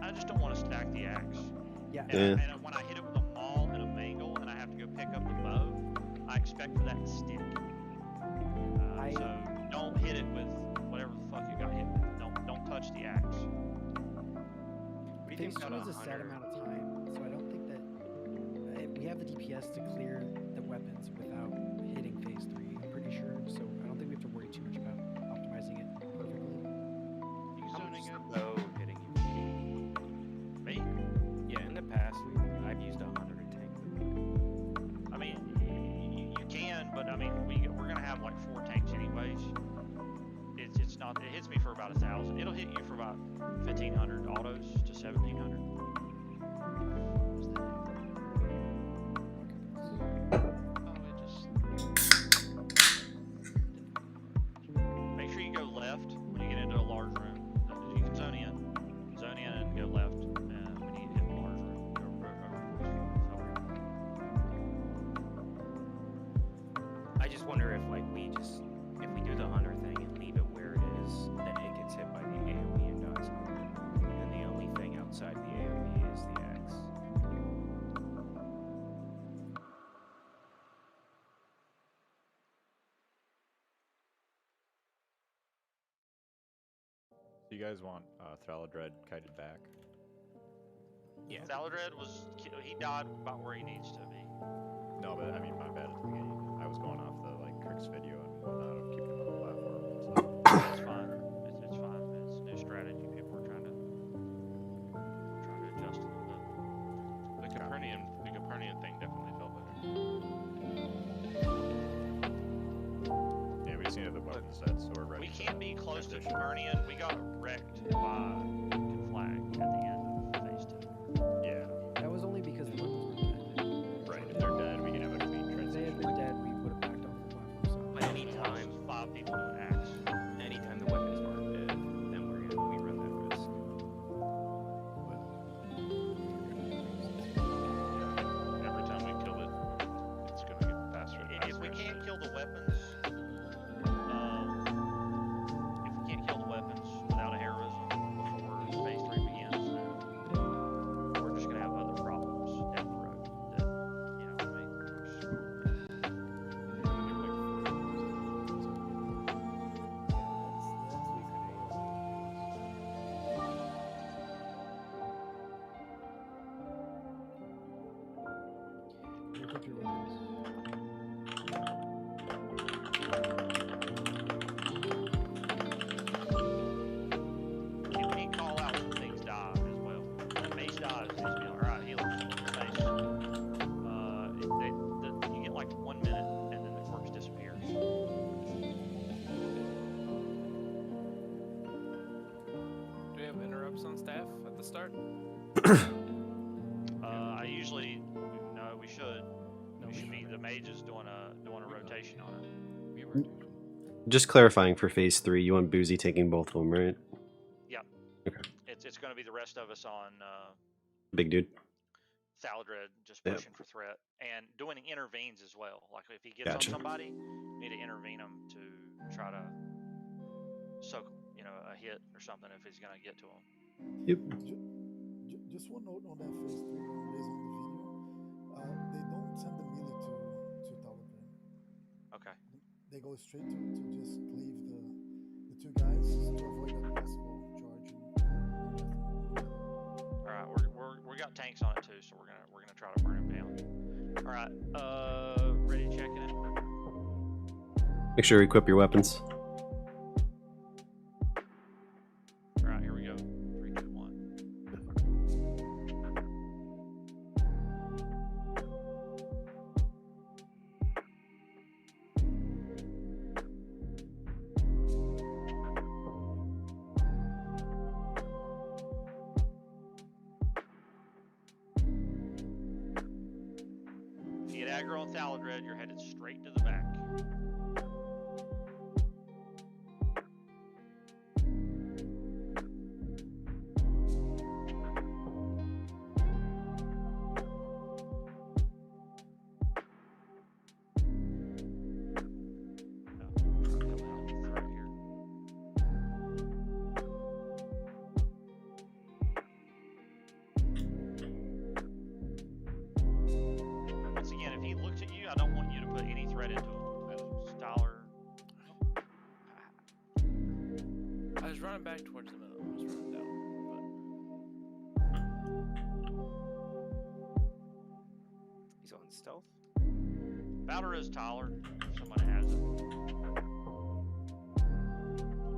S1: I just don't want to stack the axe.
S10: Yeah.
S1: And when I hit it with a maul and a mangle and I have to go pick up the bow, I expect for that to stick. So don't hit it with whatever the fuck you got hit with. Don't touch the axe.
S10: Phase 2 is a set amount of time, so I don't think that we have the DPS to clear the weapons without hitting phase 3. I'm pretty sure, so I don't think we have to worry too much about optimizing it perfectly.
S9: How much is the bow hitting you?
S1: Me?
S9: Yeah, in the past, I've used 100 tank.
S1: I mean, you can, but I mean, we're gonna have like 4 tanks anyways. It's not. It hits me for about 1,000. It'll hit you for about 1,500 autos to 1,700. Make sure you go left when you get into a large room. You can zone in and go left. When you hit the large room, go
S9: I just wonder if like if we do the hunter thing and leave it where it is, then it gets hit by the AoE and dies. And the only thing outside the AoE is the axe.
S5: Do you guys want Thaladred kited back?
S9: Yeah.
S1: Saladred he died about where he needs to be.
S5: No, but I mean, my bad at the beginning. I was going off the Kirk's video and whatnot of keeping him on the platform. So.
S1: It's fine. It's fine. It's a new strategy. People are trying to adjust a little bit.
S3: The Copernican thing definitely felt better.
S5: Yeah, we just needed the button set, so we're ready.
S1: We can't be close to Copernican. We got wrecked by Flag at the end of phase 2.
S5: Yeah.
S10: equip your weapons.
S1: If we call out when things die as well. When Mace dies, it's just be like, alright, heal Mace. You get like 1 minute and then the corpse disappears.
S7: Do we have interrupts on staff at the start?
S1: I usually no, we should. We should be the mages doing a rotation on it.
S7: We were.
S2: Just clarifying for phase 3, you want Boozy taking both of them, right?
S1: Yeah.
S2: Okay.
S1: It's going to be the rest of us on
S2: Big dude.
S1: Thaladred just
S2: Yep.
S1: pushing for threat and doing intervenes as well. Like if he gets
S2: Gotcha.
S1: on somebody, you need to intervene him to try to soak, a hit or something if he's going to get to him.
S2: Yep.
S14: Just one note on that phase 3 based on the video. They don't send the melee to Thaladred.
S1: Okay.
S14: They go straight to just cleave the two guys to avoid that possible charge.
S1: All right, we got tanks on it too, so we're gonna try to burn him down. All right, ready checking it.
S2: Make sure you equip your weapons.
S1: All right, here we go. 3, 2, 1. If you get aggro on Thaladred, you're headed straight to the back. Once again, if he looks at you, I don't want you to put any threat into him. That's Tyler.
S7: I was running back towards the middle. I was running down.
S9: He's on stealth.
S1: Bowder is Tyler. If somebody has it.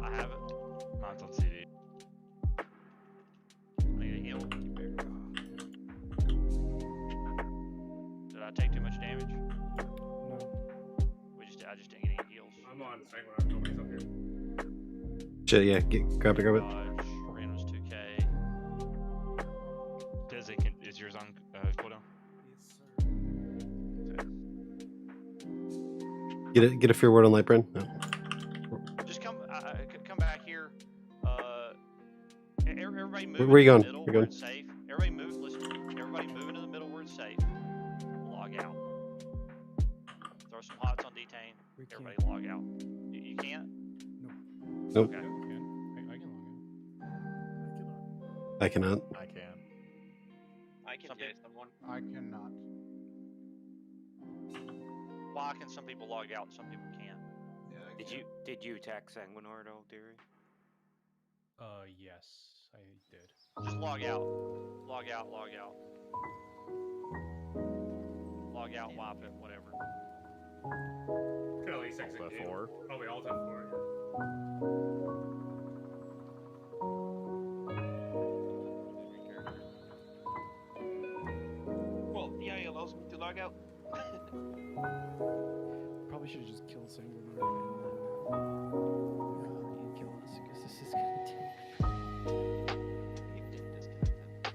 S1: I have it.
S3: Mine's on CD.
S1: I need a heal. Did I take too much damage?
S10: No.
S1: I just didn't get any heals.
S13: I'm on sanguine. Nobody's up here.
S2: Shit, yeah, grab it.
S1: Dodge. Randall's 2K.
S3: Desi, is yours on cooldown?
S2: Get a fear word on Lightbrand? No.
S1: Just come back here. Everybody move.
S2: Where you
S1: into
S2: going?
S1: the middle
S2: Where you
S1: where
S2: going?
S1: it's safe. Everybody move. Listen. Everybody move into the middle where it's safe. Log out. Throw some hots on detain.
S10: We can't.
S1: Everybody log out. You can't?
S2: Nope.
S1: Okay.
S12: I can log
S2: I cannot.
S5: I can.
S8: I can
S1: Some
S8: do
S1: people-
S8: someone.
S11: I cannot.
S1: Why can some people log out and some people can't?
S9: Did you attack Sanguinor at all, Derry?
S12: Yes, I did.
S1: Just log out. Log out. Log out. Log out. Wipe it. Whatever.
S13: Could at least exit
S5: Alt
S13: game.
S5: F4.
S13: Probably Alt F4.
S8: Well, the AI allows me to log out.
S10: Probably should have just killed Sanguinor and then he'd kill us because this is gonna take.
S8: You didn't disconnect that.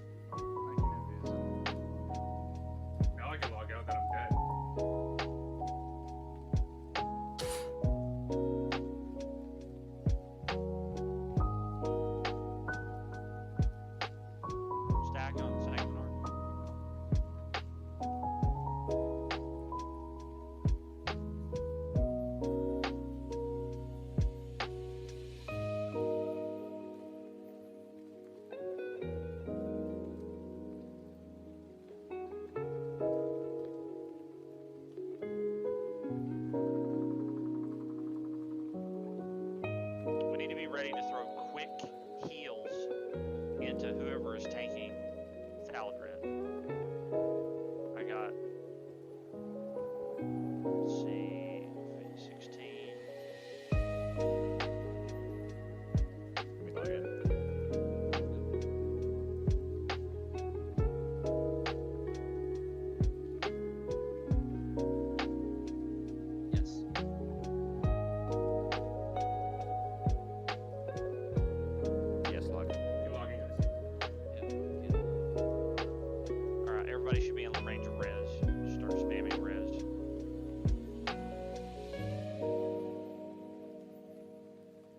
S13: Now I can log out that I'm dead.
S1: Stack on Sanguinor. We need to be ready to throw quick heals into whoever is tanking Thaladred. I got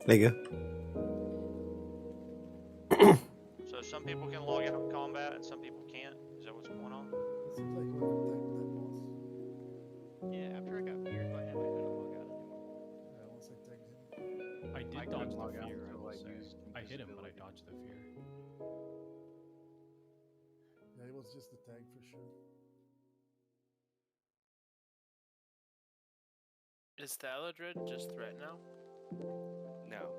S2: There you go.
S1: So some people can log out of combat and some people can't. Is that what's going on?
S14: It seems like whoever tagged that boss.
S6: Yeah, after I got feared by him, I couldn't log out anymore.
S14: Yeah, once I tagged him.
S12: I did
S11: I
S12: dodge
S11: couldn't
S12: the
S11: log out
S12: fear, I
S11: until
S12: will
S11: I
S12: say.
S11: used
S12: I hit him, but I
S11: invisibility.
S12: dodged the fear.
S14: Yeah, it was just the tag for sure.
S15: Is Thaladred just threat now?
S9: No.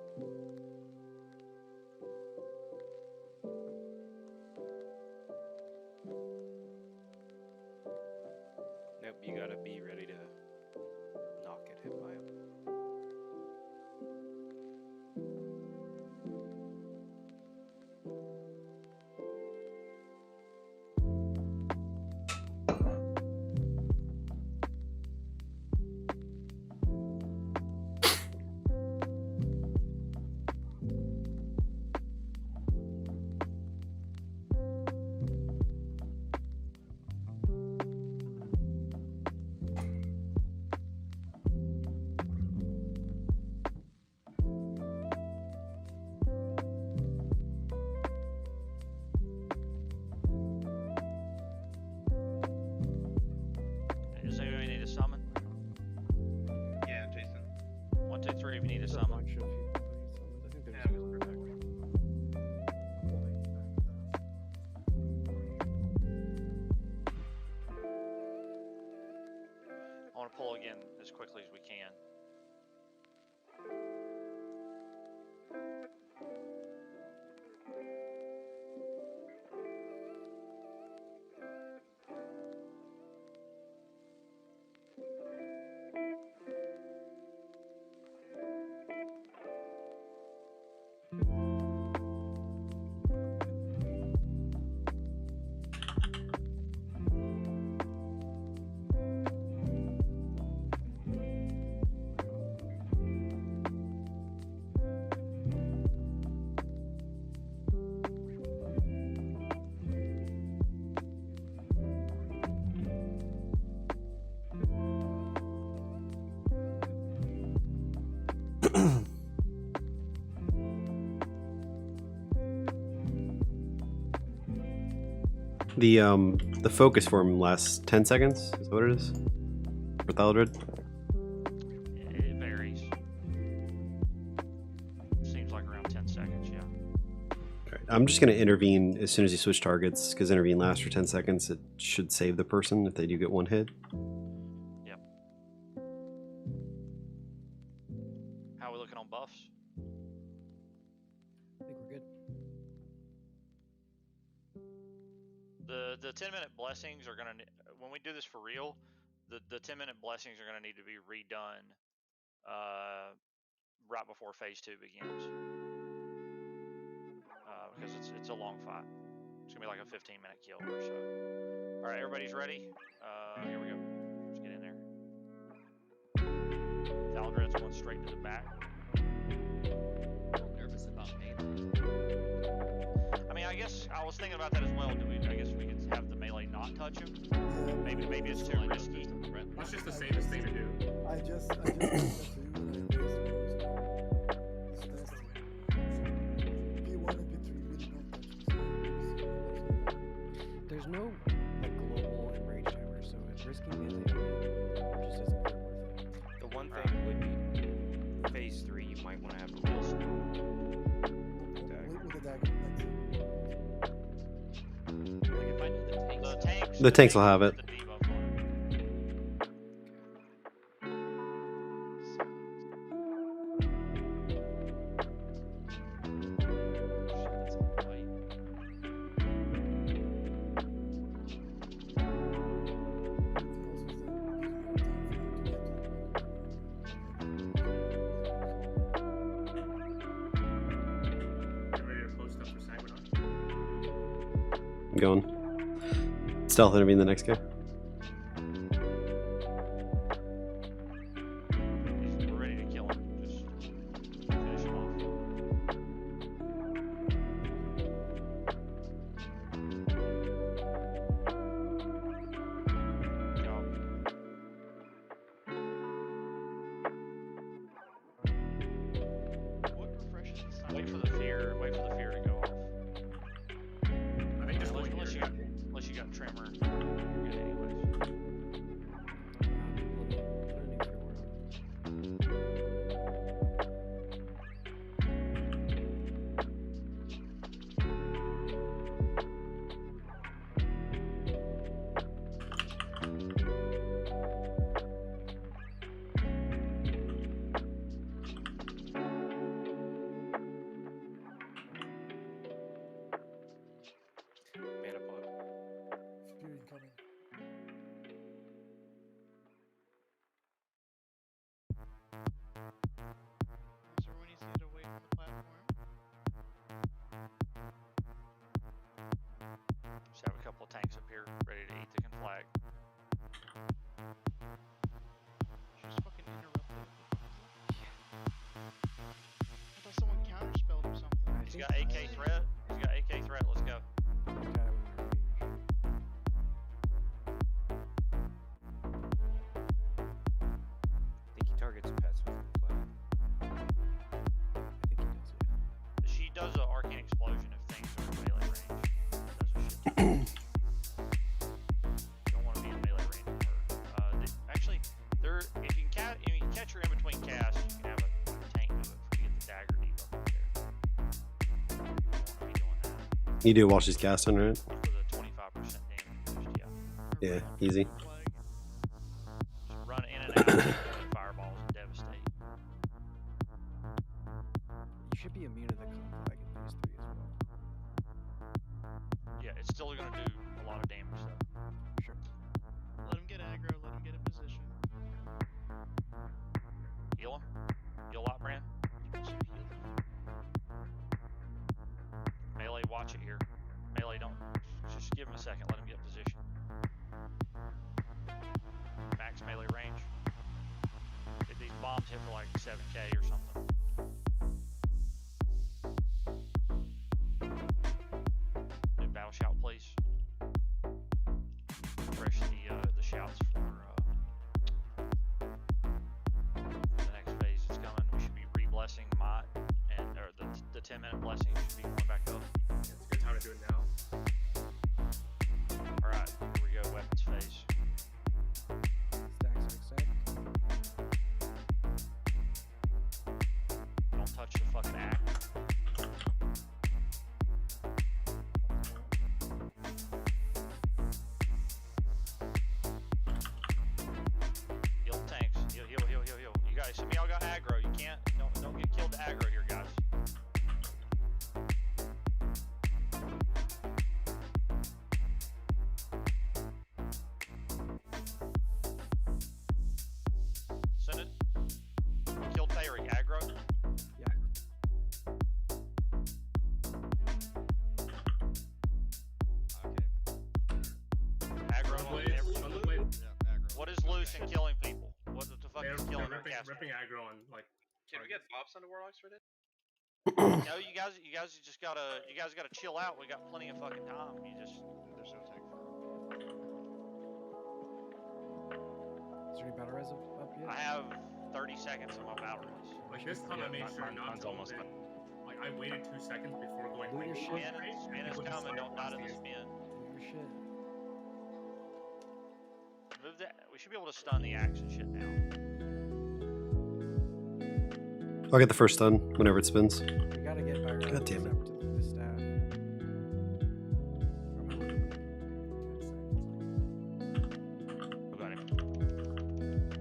S9: Nope, you gotta be ready to not get hit by him.
S1: Does anybody need a summon?
S13: Yeah, Jason.
S1: 1, 2, 3 if you need a
S4: There's a
S1: summon.
S4: bunch of people that need summoned. I think they're
S13: Yeah,
S4: just
S13: it was perfect.
S1: I want to pull again as quickly as we can.
S2: The focus form lasts 10 seconds. Is that what it is? For Thaladred?
S1: It varies. Seems like around 10 seconds, yeah.
S2: Alright, I'm just going to intervene as soon as you switch targets, because intervene lasts for 10 seconds. It should save the person if they do get one hit.
S1: Yep. How are we looking on buffs?
S10: I think we're good.
S1: The 10-minute blessings are gonna when we do this for real, the 10-minute blessings are gonna need to be redone right before phase 2 begins because it's a long fight. It's gonna be like a 15-minute kill or so. All right, everybody's ready. Here we go. Let's get in there. Thaladred's going straight to the back.
S6: I'm nervous about melee.
S1: I mean, I guess I was thinking about that as well. I guess we could have the melee not touch him. Maybe it's too risky.
S13: That's just the safest thing to do.
S14: I just did that to you when I placed this test. P1 and P3 really don't touch this.
S10: There's no like global enrage timer, so it's risking melee just isn't worth it.
S9: The one thing would be phase 3, you might want to have a real strong dagger.
S14: With the dagger, that's it.
S6: Like if I knew the tanks.
S2: The tanks will have it.
S1: The debuff on it.
S13: Get ready to close stuff for Saginaw.
S2: I'm going. Stealth intervene the next guy.
S1: We're ready to kill him. Just finish him off. Good job. Wait for the fear. Wait for the fear to go off.
S13: I think just going
S1: Unless
S13: here.
S1: unless you got trimmer. You're good anyways.
S9: Mana pot.
S14: Fear incoming.
S8: So everyone needs to get away from the platform.
S1: Just have a couple of tanks up here ready to eat the conflag.
S8: Just fucking interrupted. I thought someone counterspelled or something.
S1: He's got AK threat. He's got AK threat. Let's go.
S9: I think he targets pets with the flag.
S4: I think he does, yeah.
S1: She does an arcane explosion if things are in melee range. Does a shit. Don't want to be in melee range with her. Actually, if you can catch her in between casts, you can have a tank do it for you get the dagger debuff up there. You don't want to be doing that
S2: You do while she's casting, right?
S1: for the 25% damage boost. Yeah.
S2: Yeah, easy.
S1: Just run in and out with fireballs and devastate.
S10: You should be immune to the conflag in phase 3 as well.
S1: Yeah, it's still going to do a lot of damage though.
S10: Sure.
S8: Let him get aggro, let him get in position.
S1: Heal him. Heal a lot, Bran.
S8: Also heal them.
S1: Melee, watch it here. Melee, don't. Just give him a second. Let him get in position. Max melee range. If these bombs hit for like 7k or something. Do battle shout, please. Refresh the shouts for the next phase that's coming. We should be re-blessing Mott, and or the 10-minute blessing should be going back up.
S13: It's a good time to do it now.
S1: Alright, here we go, weapons phase.
S10: Stack.
S1: Don't touch the fucking act. Heal the tanks. Heal. You guys, some of y'all got aggro. You can't, don't get killed to aggro here, guys. Send it. Killed Fairy, aggro.
S10: Yeah.
S1: Aggro
S13: On the
S1: on
S13: blade.
S1: every.
S13: On the blade.
S1: What is loose and killing people? What the fuck
S13: They're,
S1: is killing their
S13: ripping,
S1: cast?
S13: ripping aggro on like.
S16: Can we get Bops onto Warlocks for this?
S1: No, you guys just gotta chill out. We got plenty of fucking time. You just.
S8: There's no tank.
S10: Is there any battle res up yet?
S1: I have 30 seconds on my battle res.
S13: Like this time, I made sure not to
S3: almost
S13: open. Like I waited 2 seconds before going.
S10: Loot your shit.
S1: Spin is coming. Don't die to the spin.
S10: Do your shit.
S1: Move that. We should be able to stun the axe and shit now.
S2: I'll get the first stun whenever it spins.
S10: We gotta get by
S2: God damn it.
S10: to the staff.
S1: We got him.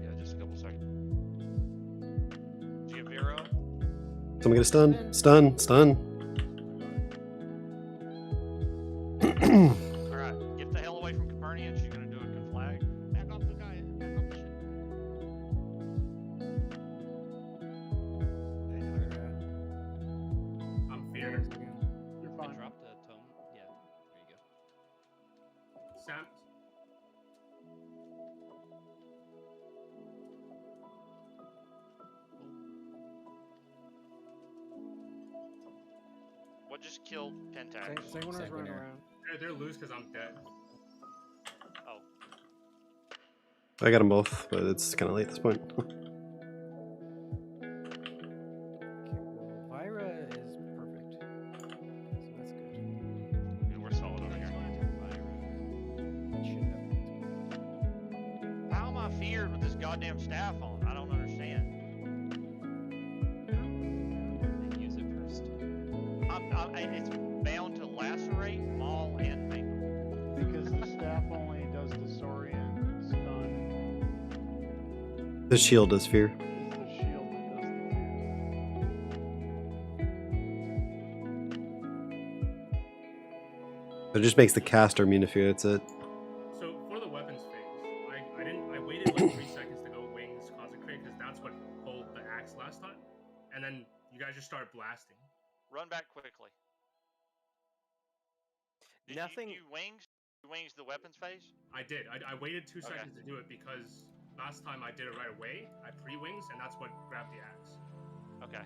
S1: Yeah, just a couple seconds. Did you get Vero?
S2: Someone get a stun. Stun.
S1: Alright, get the hell away from Copernicus. You're gonna do a conflag.
S8: Back off the guy. Back off the ship.
S13: I'm feared.
S11: You're fine.
S6: Drop the tome. Yeah, there you go.
S13: Sam.
S1: What just killed Pentax?
S10: Same one I was running around.
S13: They're loose because I'm dead.
S1: Oh,
S2: I got them both, but it's kind of late at this point.
S10: Okay, well, Vyra is
S1: with this goddamn staff on? I don't understand.
S6: Use it first.
S1: It's bound to lacerate, maul, and mangle.
S11: Because the staff only does disorient, stun.
S2: The shield does fear.
S11: It's the shield that does the fear.
S2: It just makes the caster immune to fear. That's it.
S13: So for the weapons phase, I waited like 3 seconds to go wings consecrate because that's what pulled the axe last time, and then you guys just start blasting.
S1: Run back quickly.
S9: Nothing.
S1: You wings the weapons phase?
S13: I did. I waited 2
S1: Okay.
S13: seconds to do it because last time I did it right away. I pre-wings, and that's what grabbed the axe.
S1: Okay.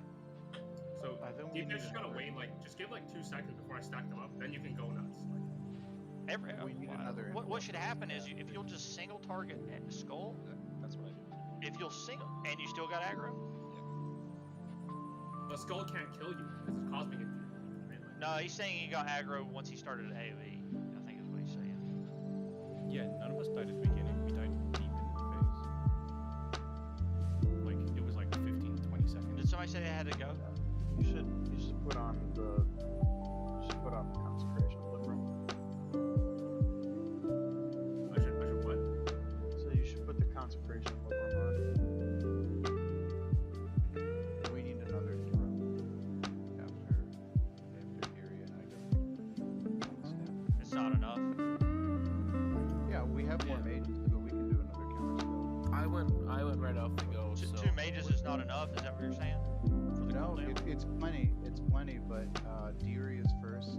S13: So
S11: I think
S13: you
S11: we
S13: guys
S11: need
S13: just gotta
S11: another-
S13: wait, like, just give like 2 seconds before I stack them up. Then you can go nuts.
S11: We need another.
S1: What should happen is if you'll just single target at the skull,
S6: That's what I do.
S1: if you'll single and you still got aggro.
S13: The skull can't kill you because it's cosmic inferior.
S1: No, he's saying he got aggro once he started AoE. I think is what he's saying.
S4: Yeah, none of us died at the beginning. We died deep into the phase. Like, it was like 15, 20 seconds.
S1: Did somebody say they had to go?
S11: You should put on the consecration liberum.
S13: I should what?
S11: So you should put the consecration liberum on. We need another hero after Fury and I go.
S1: It's not enough.
S11: Yeah, we have more mages, but we can do another counter spell.
S15: I went right off the go. So
S1: Two mages is not enough. Is that what you're saying? For the
S11: No,
S1: cooldown?
S11: it's plenty. It's plenty, but Deary is first.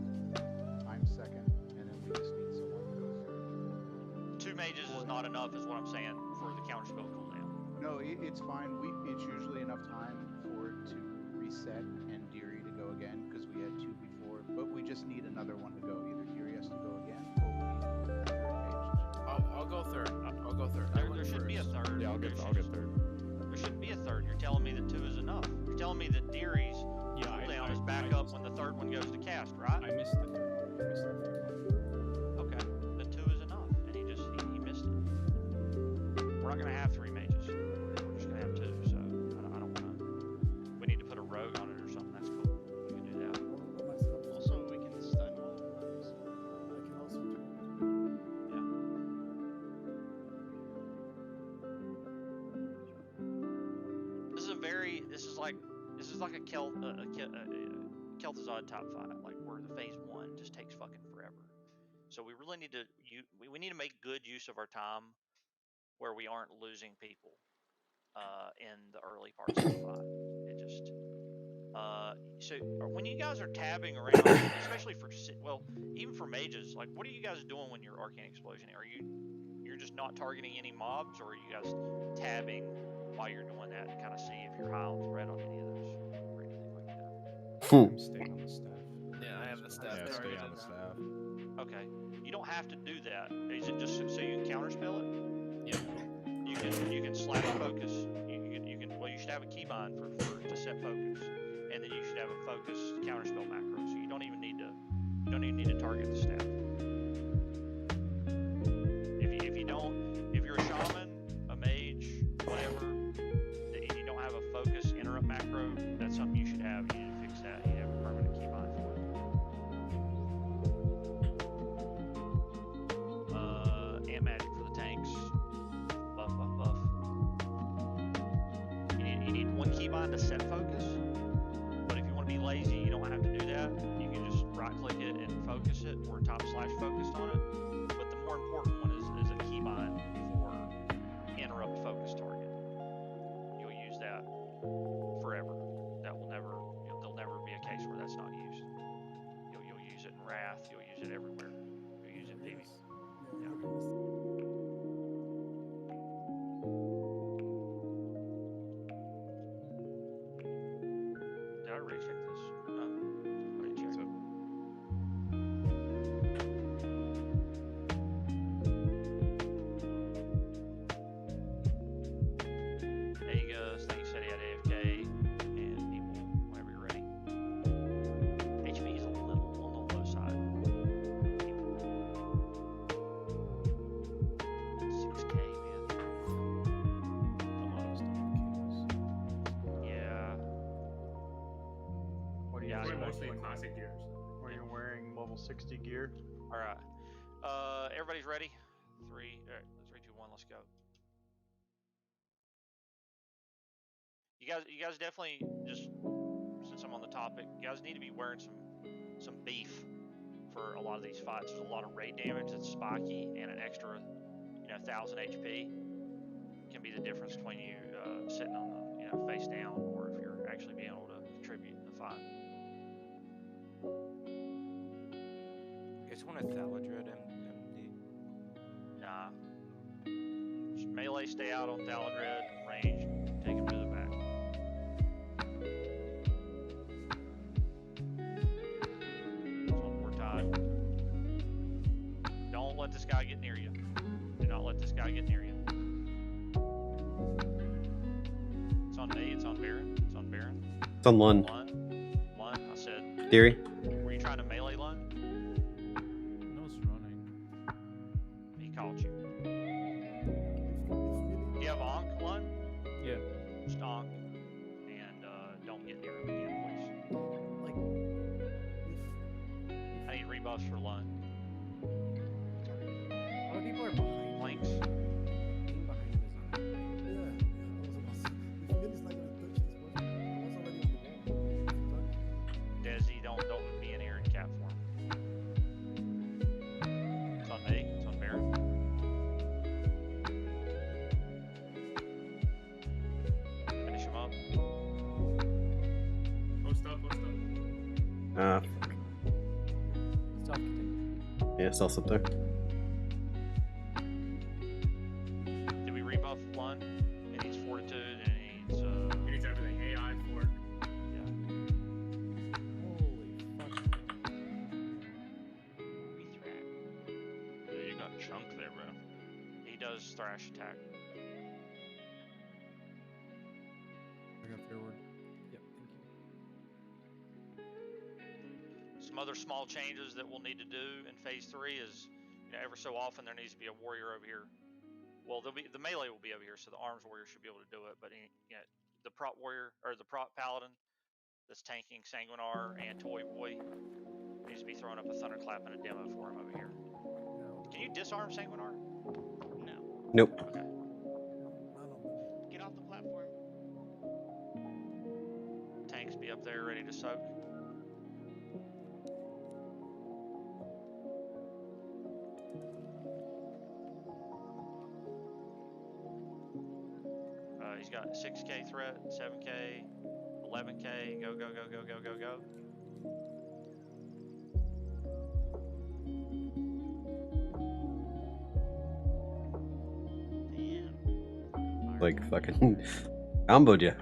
S11: I'm second, and then we just need someone to go third.
S1: 2 mages is not enough, is what I'm saying for the counterspell cooldown.
S11: No, it's fine. It's usually enough time for it to reset and Deary to go again because we had 2 before. But we just need another one to go. Either Deary has to go again, or we need a third mage.
S15: I'll go third. I'll go third.
S1: There should be a third.
S5: Yeah, I'll get third.
S1: There shouldn't be a third. You're telling me that 2 is enough. You're telling me that Deary's cooldown is back up when the third one goes to cast, right?
S4: I missed the third one.
S1: Okay, then 2 is enough, and he missed it. We're not gonna have 3 mages. We're just gonna have 2. So I don't wanna. We need to put a rogue on it or something. That's cool. We can do that.
S8: Also, we can stun all of those.
S1: This is like a Kel'Thuzad top 5, like where the phase 1 just takes fucking forever. So we really need to we need to make good use of our time where we aren't losing people in the early parts of the fight. It just so when you guys are tabbing around, especially for even for mages, like what are you guys doing when you're Arcane Explosion? Are you're just not targeting any mobs, or are you guys tabbing while you're doing that to kind of see if you're high on threat on any of those or anything like that?
S4: I'm staying on the staff.
S15: Yeah, I have the staff.
S5: Yeah, stay on the staff.
S1: Okay, you don't have to do that. Is it just so you can counterspell it?
S15: Yeah.
S1: You can slash focus. You should have a keybind to set focus, and then you should have a focus counterspell macro. So you don't even need to target the staff. If you're a shaman, a mage, whatever, and you don't have a focus interrupt macro, that's something you should have. You need to fix that. You have a permanent keybind for it. Ant magic for the tanks. Buff. You need one keybind to set focus. But if you want to be lazy, you don't have to do that. You can just right click it and focus it, or / focused on it. But the more important one is a keybind for interrupt focus target. You'll use that forever. That will never, there'll never be a case where that's not used. You'll use it in Wrath. You'll use it everywhere. You'll use it in PvP. Did I recheck this? No, I didn't check it. There you go. This thing said he had AFK, and people, whenever you're ready. HP is a little on the low side. yeah.
S13: We're mostly classic gears.
S17: Where you're wearing level 60 gear.
S1: All right. Everybody's ready. 3, 3, 2, 1. Let's go. You guys definitely just since I'm on the topic, you guys need to be wearing some beef for a lot of these fights. There's a lot of raid damage that's spiky, and an extra 1,000 HP can be the difference between you sitting on the face down, or if you're actually being able to contribute in the fight.
S9: You guys want a Thaladred MD?
S1: Nah. Just melee, stay out on Thaladred, range, take him to the back. So we're tied. Don't let this guy get near you. Do not let this guy get near you. It's on me, it's on Baron, it's on Baron.
S2: It's on Lund.
S1: Lund, I said.
S2: Theory.
S1: Were you trying to melee Lund?
S7: No, it's running.
S1: He caught you. Do you have Ankh, Lund?
S7: Yeah.
S1: Just Ankh. And don't get near him again, please. I need rebuffs for Lund.
S10: A lot of people are behind.
S1: Flanks.
S10: Being behind him is not great.
S1: Desi, don't be an Aaron cap for him. It's on me. It's on Baron. Finish him up.
S13: Post up, post up.
S2: Yeah, stealth up there.
S1: Did we rebuff Lund? It needs fortitude and it needs
S13: He needs everything. AI for it.
S1: yeah.
S3: Yeah, you got chunk there, bro.
S1: He does thrash attack.
S4: I got fair word. Yep, thank you.
S1: Some other small changes that we'll need to do in phase 3 is, ever so often there needs to be a warrior over here. Well, the melee will be over here, so the arms warrior should be able to do it. But the prop warrior or the prop paladin that's tanking Sanguinar and Toy Boy needs to be throwing up a thunderclap and a demo for him over here. Can you disarm Sanguinar?
S8: No.
S2: Nope.
S1: Okay.
S8: Get off the platform.
S1: Tanks be up there ready to soak. He's got 6k threat, 7k, 11k. Go, go, go, go, go, go, go.
S2: Like fucking comboed you.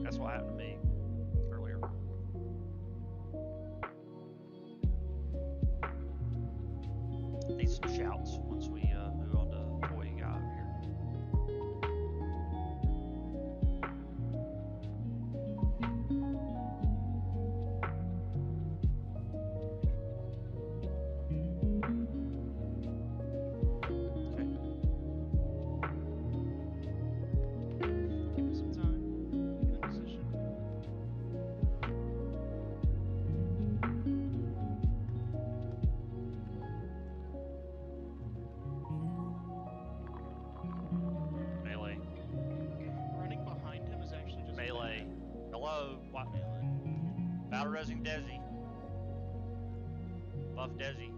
S1: That's what happened to me earlier. Need some shouts once we move on to Toy guy over here.
S8: Give him some time. Get in position.
S1: Melee.
S8: Running behind him is actually just
S1: Melee. Hello. What?
S8: melee.
S1: Battle resing Desi. Buff Desi.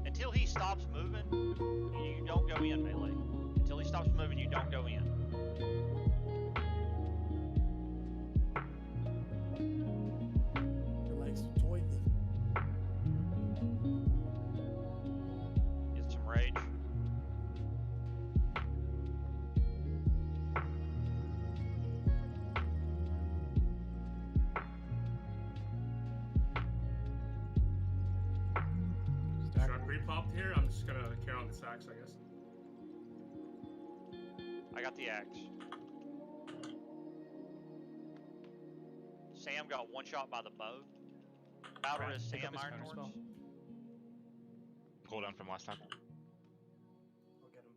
S1: Until he stops moving, you don't go in melee. Until he stops moving, you don't go in. Get some rage.
S13: Shark pre-popped here. I'm just gonna carry on the sacks, I guess.
S1: I got the axe. Sam got one shot by the bow. Battle
S3: Right,
S1: is
S3: pick
S1: Sam
S3: up his
S1: Iron
S3: counter
S1: Torch.
S3: spell. Cooldown from last time.
S10: I'll get him.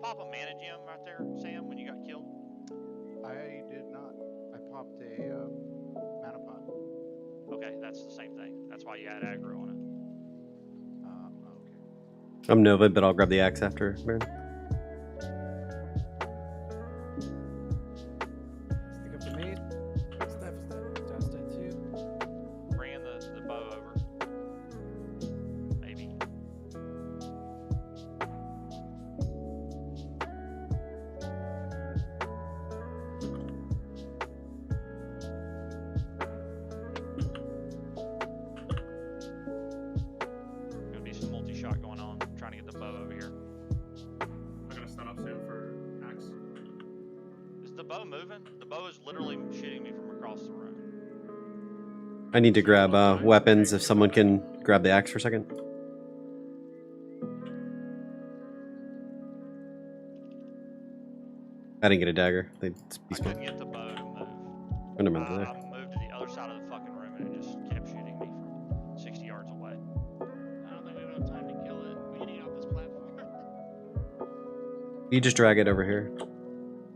S1: pop a mana gem right there, Sam, when you got killed?
S11: I did not. I popped a mana pot.
S1: Okay, that's the same thing. That's why you add aggro on it.
S11: Okay.
S2: I'm Nova, but I'll grab the axe after, Baron.
S10: Stick up the mace.
S14: Staff is dead.
S10: Staff's dead too.
S1: Bring in the bow over. Maybe. Gonna be some multi-shot going on. I'm trying to get the bow over here.
S13: I'm gonna stun up soon for axe.
S1: Is the bow moving? The bow is literally shooting me from across the room.
S2: I need to grab weapons if someone can grab the axe for a second. I didn't get a dagger. They'd be
S1: I couldn't get the bow to move.
S2: Oh, never mind, they're there.
S1: I moved to the other side of the fucking room and it just kept shooting me from 60 yards away.
S8: I don't think we have enough time to kill it. We need it off this platform.
S2: You just drag it over here.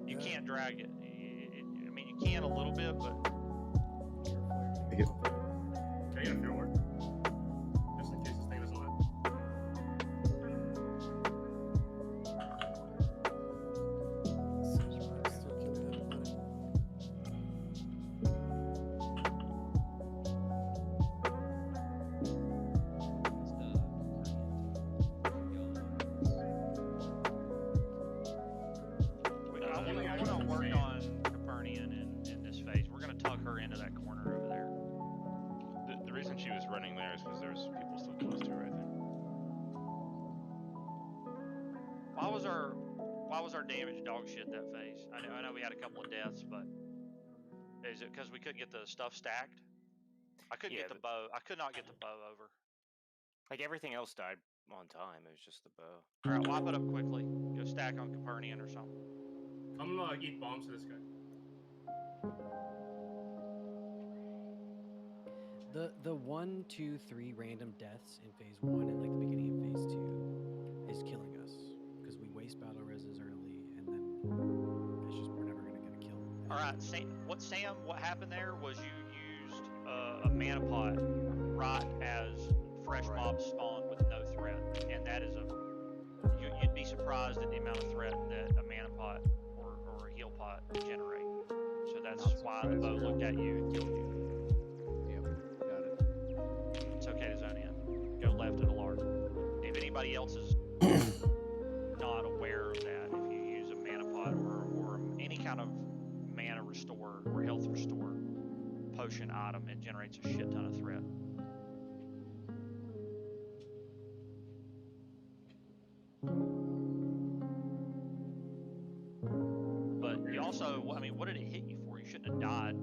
S1: You can't drag it. I mean, you can a little bit, but
S2: Take it.
S13: Can I get a fear word? Just in case this thing doesn't let.
S14: Still killing everybody.
S1: I want to work on Copernican in this phase. We're going to tuck her into that corner over there.
S3: The reason she was running there is because there's people still close to her, I think.
S1: Why was our damage dog shit that phase? I know we had a couple of deaths, but is it because we couldn't get the stuff stacked? I couldn't get the bow. I could not get the bow over.
S9: Like everything else died on time. It was just the bow.
S1: All right, wipe it up quickly. Go stack on Copernican or something.
S13: Come eat bombs to this guy.
S10: The 1, 2, 3 random deaths in phase 1 and like the beginning of phase 2 is killing us because we waste battle reses early and then it's just we're never gonna get a kill.
S1: All right, Sam, what happened there was you used a mana pot right as fresh mobs spawned with no threat, and that is you'd be surprised at the amount of threat that a mana pot or a heal pot generate. So that's why the bow looked at you and killed you.
S11: Yep, got it.
S1: It's okay to zone in. Go left at a large. If anybody else is not aware of that, if you use a mana pot or any kind of mana restore or health restore potion item, it generates a shit ton of threat. But you also, I mean, what did it hit you for? You shouldn't have died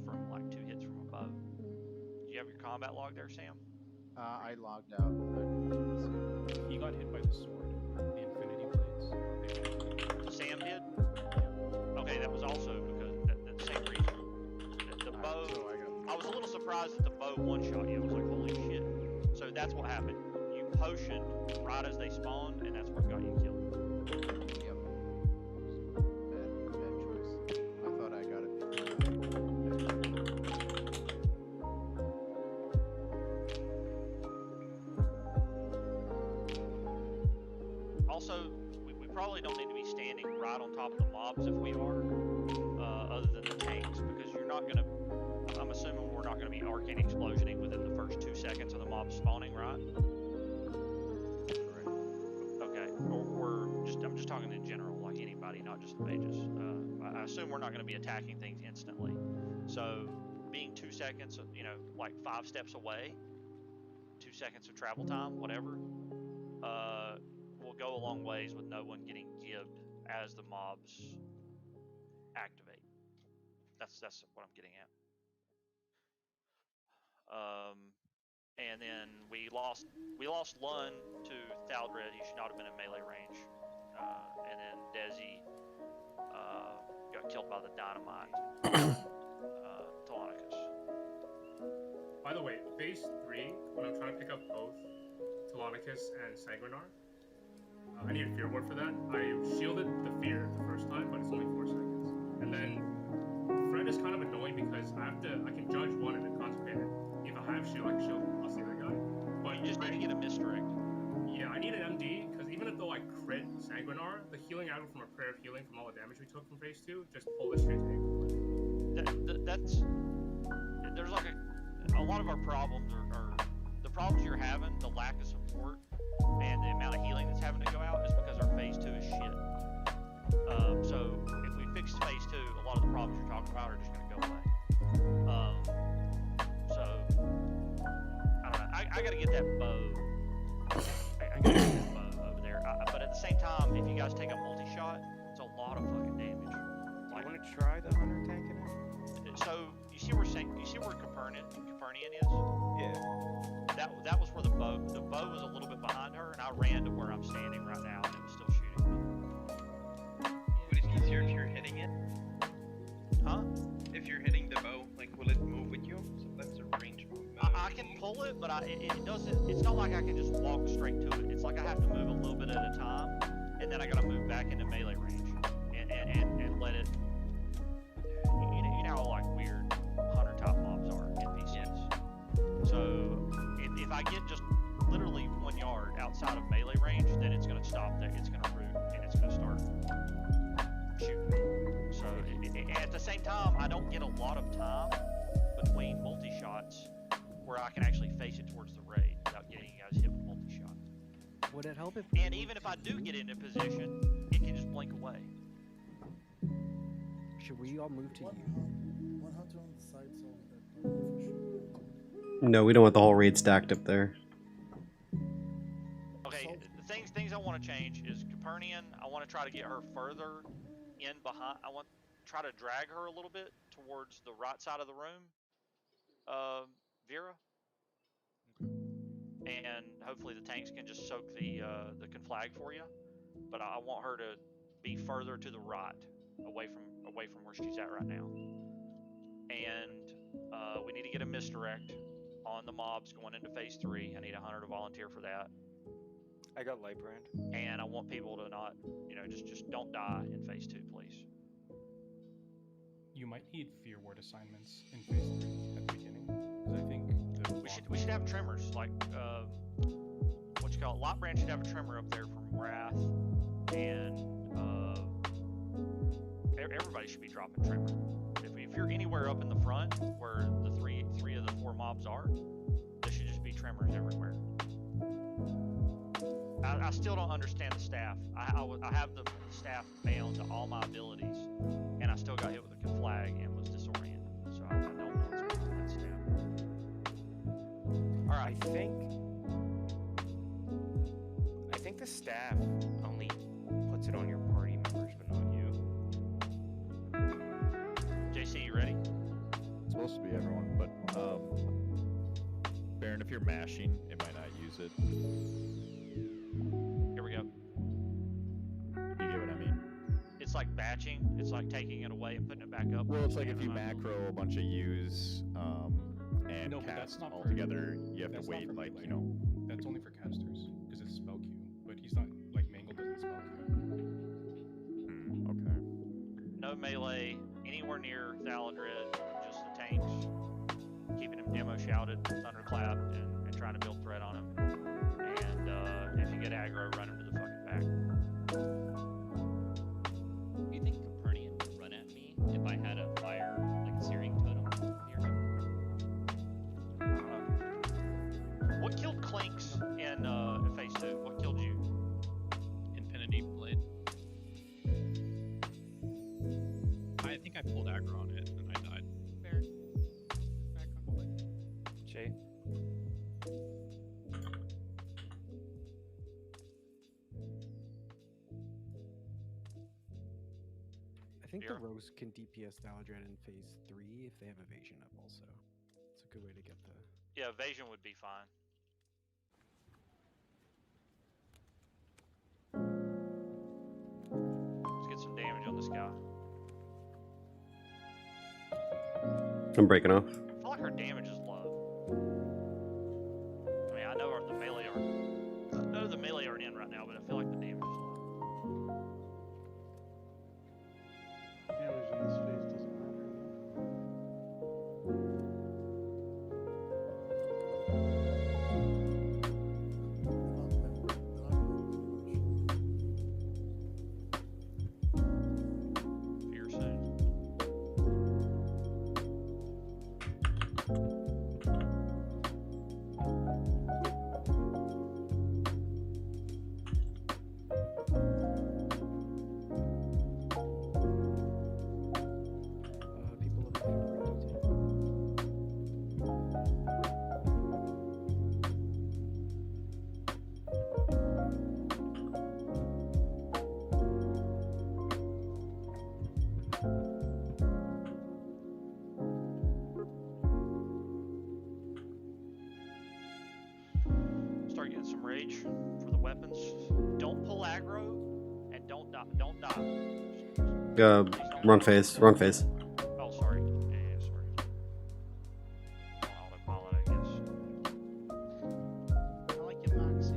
S1: from like 2 hits from a bow. Do you have your combat log there, Sam?
S11: I logged out.
S12: He got hit by the sword, the Infinity Blades.
S1: Sam did? Okay, that was also because that same reason. The bow, I was a little surprised that the bow one-shot you. I was like, holy shit. So that's what happened. You potioned right as they spawned, and that's what got you killed.
S11: Yep. Bad choice. I thought I got it.
S1: Also, we probably don't need to be standing right on top of the mobs if we are, other than the tanks, because you're not going to, I'm assuming we're not going to be arcane explosioning within the first 2 seconds of the mob spawning, right?
S11: Correct.
S1: Okay, I'm just talking in general, like anybody, not just the mages. I assume we're not going to be attacking things instantly. So, being 2 seconds, like 5 steps away, 2 seconds of travel time, whatever, will go a long ways with no one getting gibbed as the mobs activate. That's what I'm getting at. And then we lost Lun to Thaldred. He should not have been in melee range. And then Desi got killed by the dynamite. Telonicus.
S13: By the way, phase 3, when I'm trying to pick up both Telonicus and Sangrenar, I needed Fear Ward for that. I shielded the Fear the first time, but it's only 4 seconds. And then Fred is kind of annoying because I can judge one and then consecrate it. If I have shield, I can shield plus the other guy. But
S1: You just need to get a misdirect.
S13: yeah, I need an MD because even if though I crit Sanguinar, the healing item from a Prayer of Healing from all the damage we took from phase 2, just pull it straight to Ankle.
S1: There's like a lot of our problems are the problems you're having, the lack of support, and the amount of healing that's having to go out is because our phase 2 is shit. So if we fix phase 2, a lot of the problems you're talking about are just going to go away. So I don't know. I got to get that bow. I got to get that bow over there. But at the same time, if you guys take a multi-shot, it's a lot of fucking damage. Like,
S9: You want to try the hunter tanking it?
S1: so you see where Copernican is?
S9: Yeah.
S1: That was where the bow was a little bit behind her, and I ran to where I'm standing right now, and it was still shooting me.
S16: Would it be easier if you're hitting it?
S1: Huh?
S16: If you're hitting the bow, like, will it move with you? So that's a range move.
S1: I can pull it, but it doesn't. It's not like I can just walk straight to it. It's like I have to move a little bit at a time, and then I gotta move back into melee range, and let it. You know how like weird hunter top mobs are NPCs. So if I get just literally 1 yard outside of melee range, then it's gonna stop there. It's gonna root and it's gonna start shooting me. So at the same time, I don't get a lot of time between multi shots where I can actually face it towards the raid without getting you guys hit with multi shot.
S10: Would it help if?
S1: And even if I do get into position, it can just blink away.
S10: Should we all move to you?
S14: One hunter on the side, so that for sure.
S2: No, we don't want the whole raid stacked up there.
S1: Okay, the things I want to change is Copernican. I want to try to get her further in behind. I want to try to drag her a little bit towards the right side of the room. Vera. And hopefully the tanks can just soak the conflag for you. But I want her to be further to the right, away from where she's at right now. And we need to get a misdirect on the mobs going into phase 3. I need a hunter to volunteer for that.
S9: I got light brand.
S1: And I want people to not, just don't die in phase 2, please.
S12: You might need Fear Ward assignments in phase 3 at the beginning, because I think
S1: we should have trimmers, like what you call it. Light brand should have a trimmer up there from Wrath, and everybody should be dropping trimmer. If you're anywhere up in the front where the three of the 4 mobs are, there should just be trimmers everywhere. I still don't understand the staff. I have the staff bound to all my abilities, and I still got hit with a conflag and was disoriented. So I don't know what's going on with that staff. All right.
S9: I think the staff only puts it on your party members, but not you.
S1: JC, you ready?
S5: It's supposed to be everyone, but Baron, if you're mashing, it might not use it.
S1: Here we go.
S5: You get what I mean?
S1: It's like batching. It's like taking it away and putting it back up.
S5: Well, it's like if you macro a bunch of U's and
S12: No, but that's
S5: cast
S12: not
S5: all
S12: for-
S5: together, you have to
S12: that's not
S5: wait
S12: for
S5: like,
S12: melee. That's only for casters, because it's spell queue. But he's not, like, Mangle doesn't spell queue.
S5: Okay.
S1: No melee anywhere near Thaladred, just the tanks. Keeping him demo shouted, thunderclap, and trying to build threat on him. And if you get aggro, run him to the fucking back.
S6: Do you think Copernican would run at me if I had a fire, like a searing totem near him?
S1: What killed Clinks in phase 2? What killed you?
S6: Infinity Blade. I think I pulled aggro on it and I died.
S8: Baron. Back on point.
S9: Jay?
S10: I think
S1: Vera?
S10: the rogues can DPS Thaladred in phase 3 if they have evasion up also. It's a good way to get the...
S1: Yeah, evasion would be fine. Let's get some damage on this guy.
S2: I'm breaking off.
S1: I feel like her damage is low. I mean, I know the melee aren't in right now, but I feel like the damage is some rage for the weapons. Don't pull aggro, and don't die. Don't die.
S2: Run phase. Run phase.
S1: Oh, sorry. Yeah, sorry. On autopilot, I guess.
S8: I like your moxie.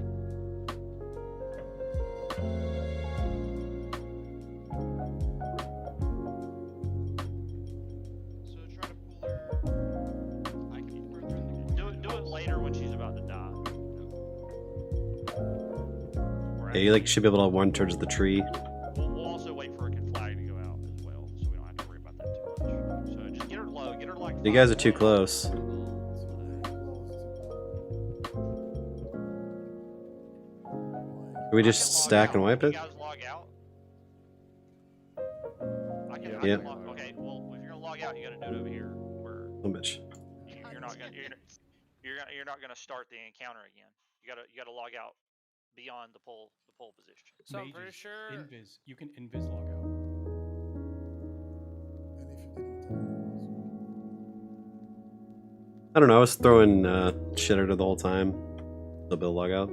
S8: So try to pull her. I can get further in the
S1: Do it later when she's about to die.
S2: Yeah, you like should be able to run towards the tree.
S1: We'll also wait for a flag to go out as well, so we don't have to worry about that too much. So just get her low, get her like.
S2: You guys are too close. Can we just stack and wipe it?
S1: You guys log out. I can
S2: Yeah.
S1: log. Okay, well if you're gonna log out, you gotta do it over here, where
S2: Oh, bitch.
S1: you're not gonna you're not gonna start the encounter again. You gotta log out beyond the pole position.
S15: So I'm pretty sure.
S12: Invis. You can invis log out.
S2: I don't know. I was throwing shit at her the whole time. A little bit of log out.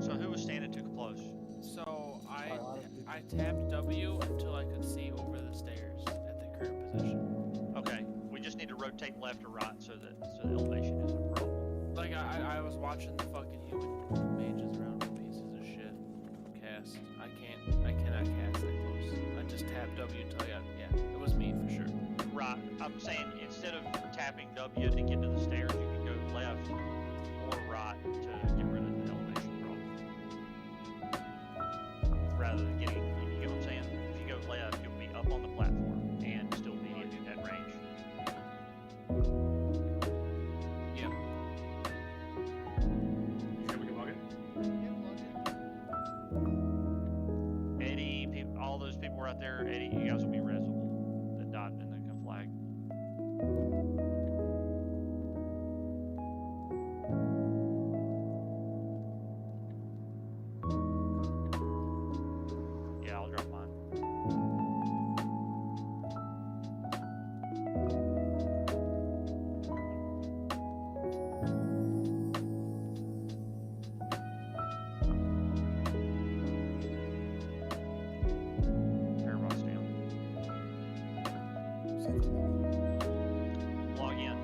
S1: So who was standing too close?
S15: So I tapped W until I could see over the stairs at the current position.
S1: Okay, we just need to rotate left or right so the elevation isn't a problem.
S15: Like I was watching the fucking human mages around with pieces of shit cast. I cannot cast that close. I just tapped W until I got it was me for sure.
S1: Right. I'm saying instead of tapping W to get to the stairs, you can go left or right to get rid of the elevation problem. Rather than getting, you get what I'm saying? If you go left, you'll be up on the platform and still be in that range.
S15: Yep.
S13: You sure we can log in?
S1: Eddie, all those people right there, Eddie, you guys will be resible that died in the flag. Yeah, I'll drop mine. Everybody's down. Log in.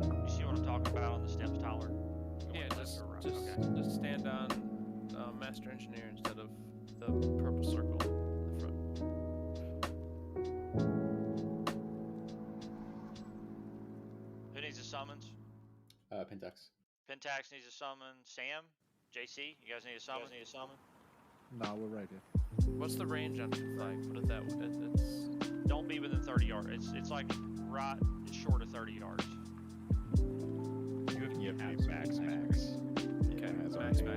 S1: You see what I'm talking about on the steps, Tyler?
S15: Yeah,
S1: Going left or right?
S15: just stand on Master Engineer instead of the purple circle in the front.
S1: Who needs a summons?
S5: Pentax.
S1: Pentax needs a summon. Sam? JC? You guys need a summon?
S4: Nah, we're right here.
S15: What's the range on flag? Put it that way. It's
S1: Don't be within 30 yards. It's like right short of 30 yards.
S13: You have to be max.
S15: okay. Max.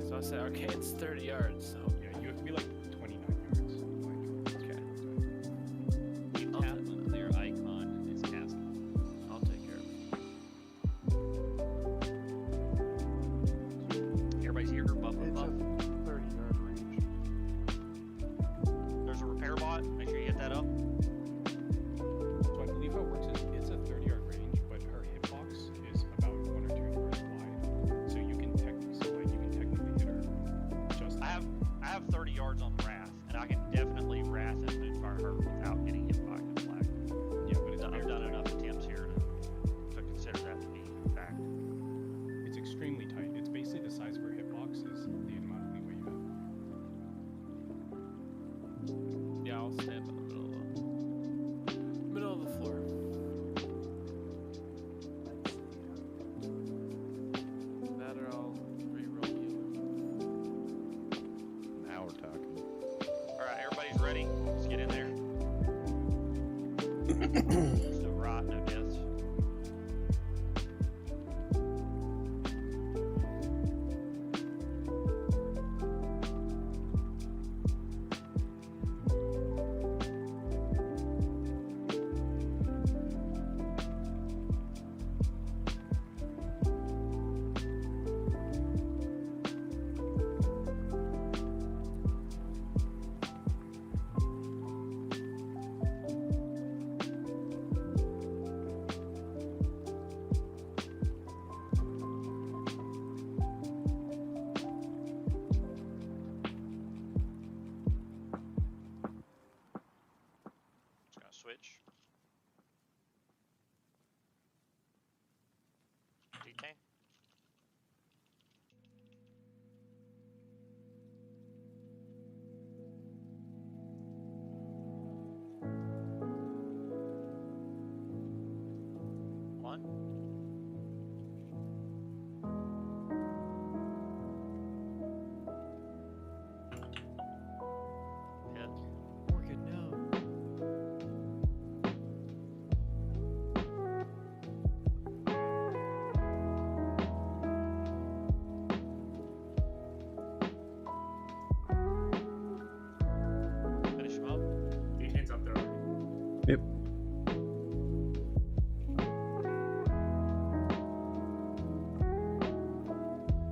S15: So I say okay, it's 30 yards. So
S12: Yeah, you have to be like 29 yards.
S15: okay.
S6: You tap on their icon, it's castable.
S15: I'll take care of it.
S1: Everybody's here. Buff.
S17: It's a 30-yard range.
S1: There's a repair bot. Make sure you hit that up.
S12: So I believe how it works is it's a 30-yard range, but her hitbox is about 1 or 2 yards wide. So you can technically hit her just.
S1: I have 30 yards on Wrath, and I can definitely Wrath and Moonfire her without getting hit by a flag.
S12: Yeah, but it's
S1: I've done enough attempts here to consider that to be fact.
S12: It's extremely tight. It's basically the size of her hitbox is the amount of leeway you have.
S15: Yeah, I'll stand in the middle of the floor. That or I'll re-roll you.
S5: Now we're talking.
S1: Alright, everybody's ready? Let's get in there. There's no rot, no deaths.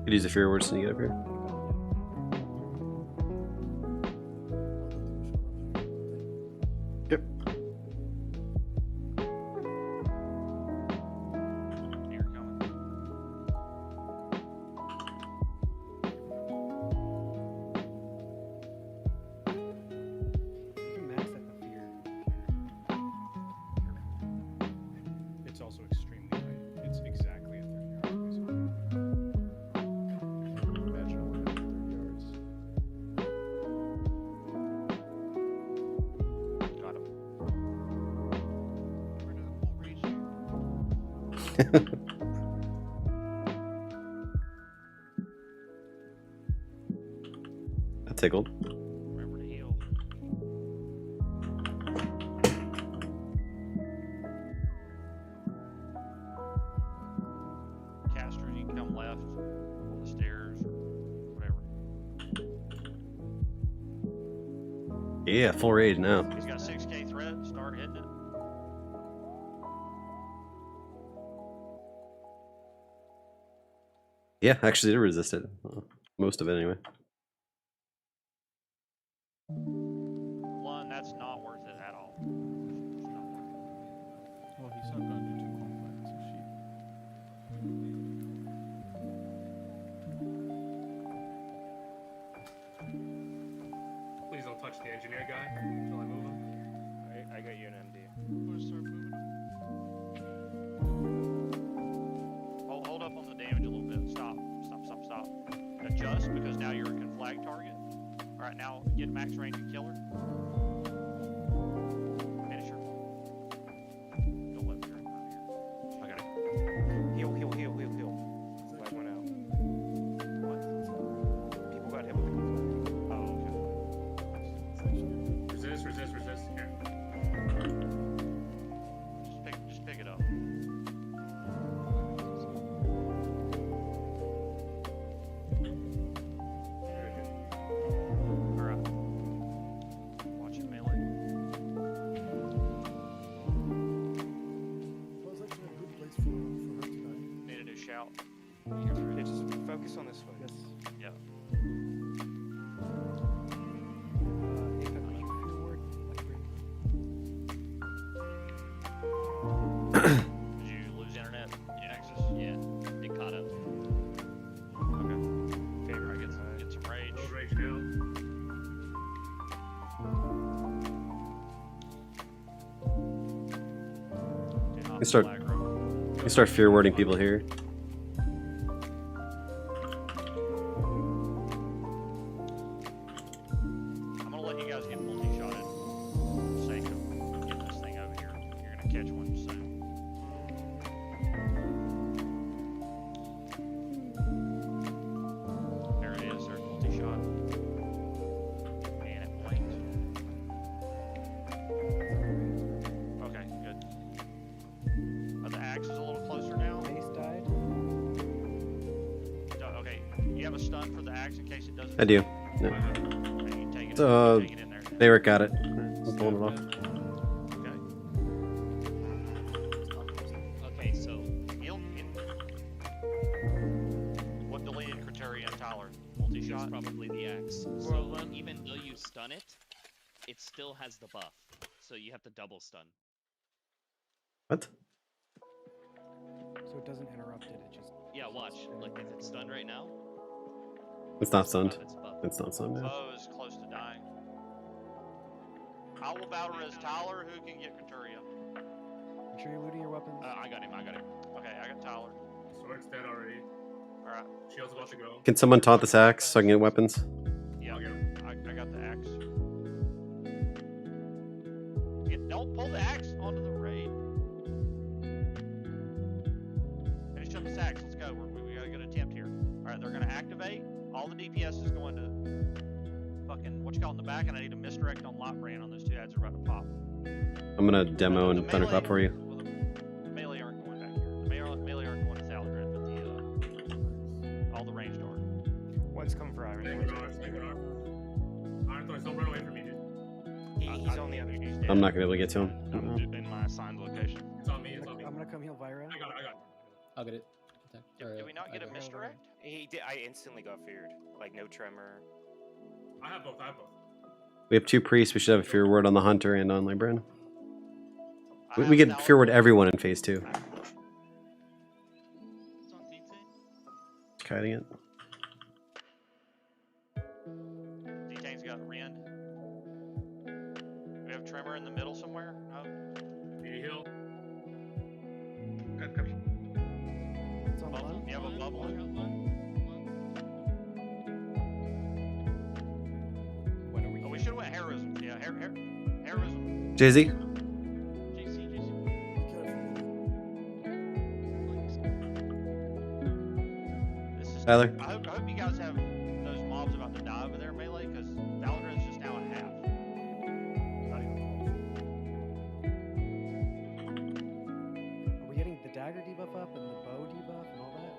S2: Could use a fear word to get up here. Yep.
S1: Here coming.
S10: You can max at the fear.
S12: It's also extremely light. It's exactly at 30 yards.
S5: Imagine only having 30 yards.
S1: Got him.
S8: We're doing full reach here.
S2: That tickled.
S1: Remember to heal. Casters, you can come left on the stairs or whatever.
S2: Yeah, full rage now.
S1: He's got a 6K threat. Start hitting it.
S2: Yeah, actually did resist it. Most of it anyway.
S1: One, that's not worth it at all. It's not worth it.
S7: Well, he's not gonna do too complex a sheep.
S13: Please don't touch the engineer guy until I move him.
S3: I got you an MD.
S8: Wanna start moving them?
S1: Hold up on the damage a little bit. Stop. Adjust, because now you're a conflag target. Alright, now get max range and killer. Finisher. Don't let me hurt out here.
S9: I got it. Heal. Flag went out.
S1: What?
S9: People got hit with the conflag.
S1: Oh, okay.
S13: Resist. Here.
S1: Just pick it up. Alright. Watch it melee.
S14: Was actually a good place for her to die.
S1: Need a new shout.
S9: Yeah, just focus on this way.
S10: Yes.
S1: Yep.
S10: Fear word, like break.
S1: Did you lose internet access?
S6: Yeah, it caught up.
S1: Okay. Alright, get some rage.
S13: Road rage now.
S1: Do not
S2: You start-
S1: flag row.
S2: You can start fear wording people here.
S1: I'm gonna let you guys get multi-shotted for the sake of getting this thing over here. You're gonna catch one soon. There it is, there's multi-shot. And it blinked. Okay, good. The axe is a little closer now.
S10: Base died.
S1: Okay, you have a stun for the axe in case it doesn't.
S2: I do. No.
S1: Okay, you can take it, take it in there.
S2: Eric got it. I'm pulling it off.
S1: Okay.
S6: Okay, so
S1: What deleted criteria, Tyler?
S6: it's
S1: Multi-shot?
S6: probably the axe. So even though you stun it, it still has the buff. So you have to double stun.
S2: What?
S10: So it doesn't interrupt it, it just...
S6: Yeah, watch. Like if it's stunned right now,
S2: It's not stunned.
S6: it's buffed.
S2: It's not stunned now.
S1: Foe is close to dying. I will battle as Tyler. Who can get criteria?
S10: Make sure you're looting your weapons.
S1: I got him. Okay, I got Tyler.
S13: Sword's dead already.
S1: Alright.
S13: Shield's about to go.
S2: Can someone taunt this axe so I can get weapons?
S1: Yeah,
S13: I'll get him.
S1: I got the axe. Don't pull the axe onto the raid. Finish up this axe. Let's go. We got a good attempt here. Alright, they're going to activate. All the DPS is going to fucking, what you call it in the back, and I need a misdirect on Lot Brand on those two ads are about to pop.
S2: I'm gonna demo and thunderclap for you.
S1: Well, the melee aren't going back here. The melee aren't going to Thaldred, but all the ranged are.
S9: One's coming for Iron
S13: Iron Thorns, don't run away from me, dude.
S9: He's on the other.
S2: I'm not gonna be able to get to him.
S3: I'm in my assigned location.
S13: It's on me.
S10: I'm gonna come heal Vyra.
S13: I got it.
S4: I'll get it.
S1: Did we not get a misdirect?
S9: He did. I instantly got feared. Like no tremor.
S13: I have both. I have both.
S2: We have 2 priests. We should have a fear word on the hunter and on Libran. We get fear word everyone in phase 2. Kiting it.
S1: D-Tank's got Rend. We have Tremor in the middle somewhere? No?
S13: Heal.
S16: Good, good.
S10: It's on
S1: Bubble? You have a bubble? Oh, we should have went heroism. Yeah, heroism.
S2: Jay-Z? Tyler?
S1: I hope you guys have those mobs about to die over there, melee, because Valdred's just now at half. Not even
S10: Are we getting the dagger debuff up and the bow debuff and all that?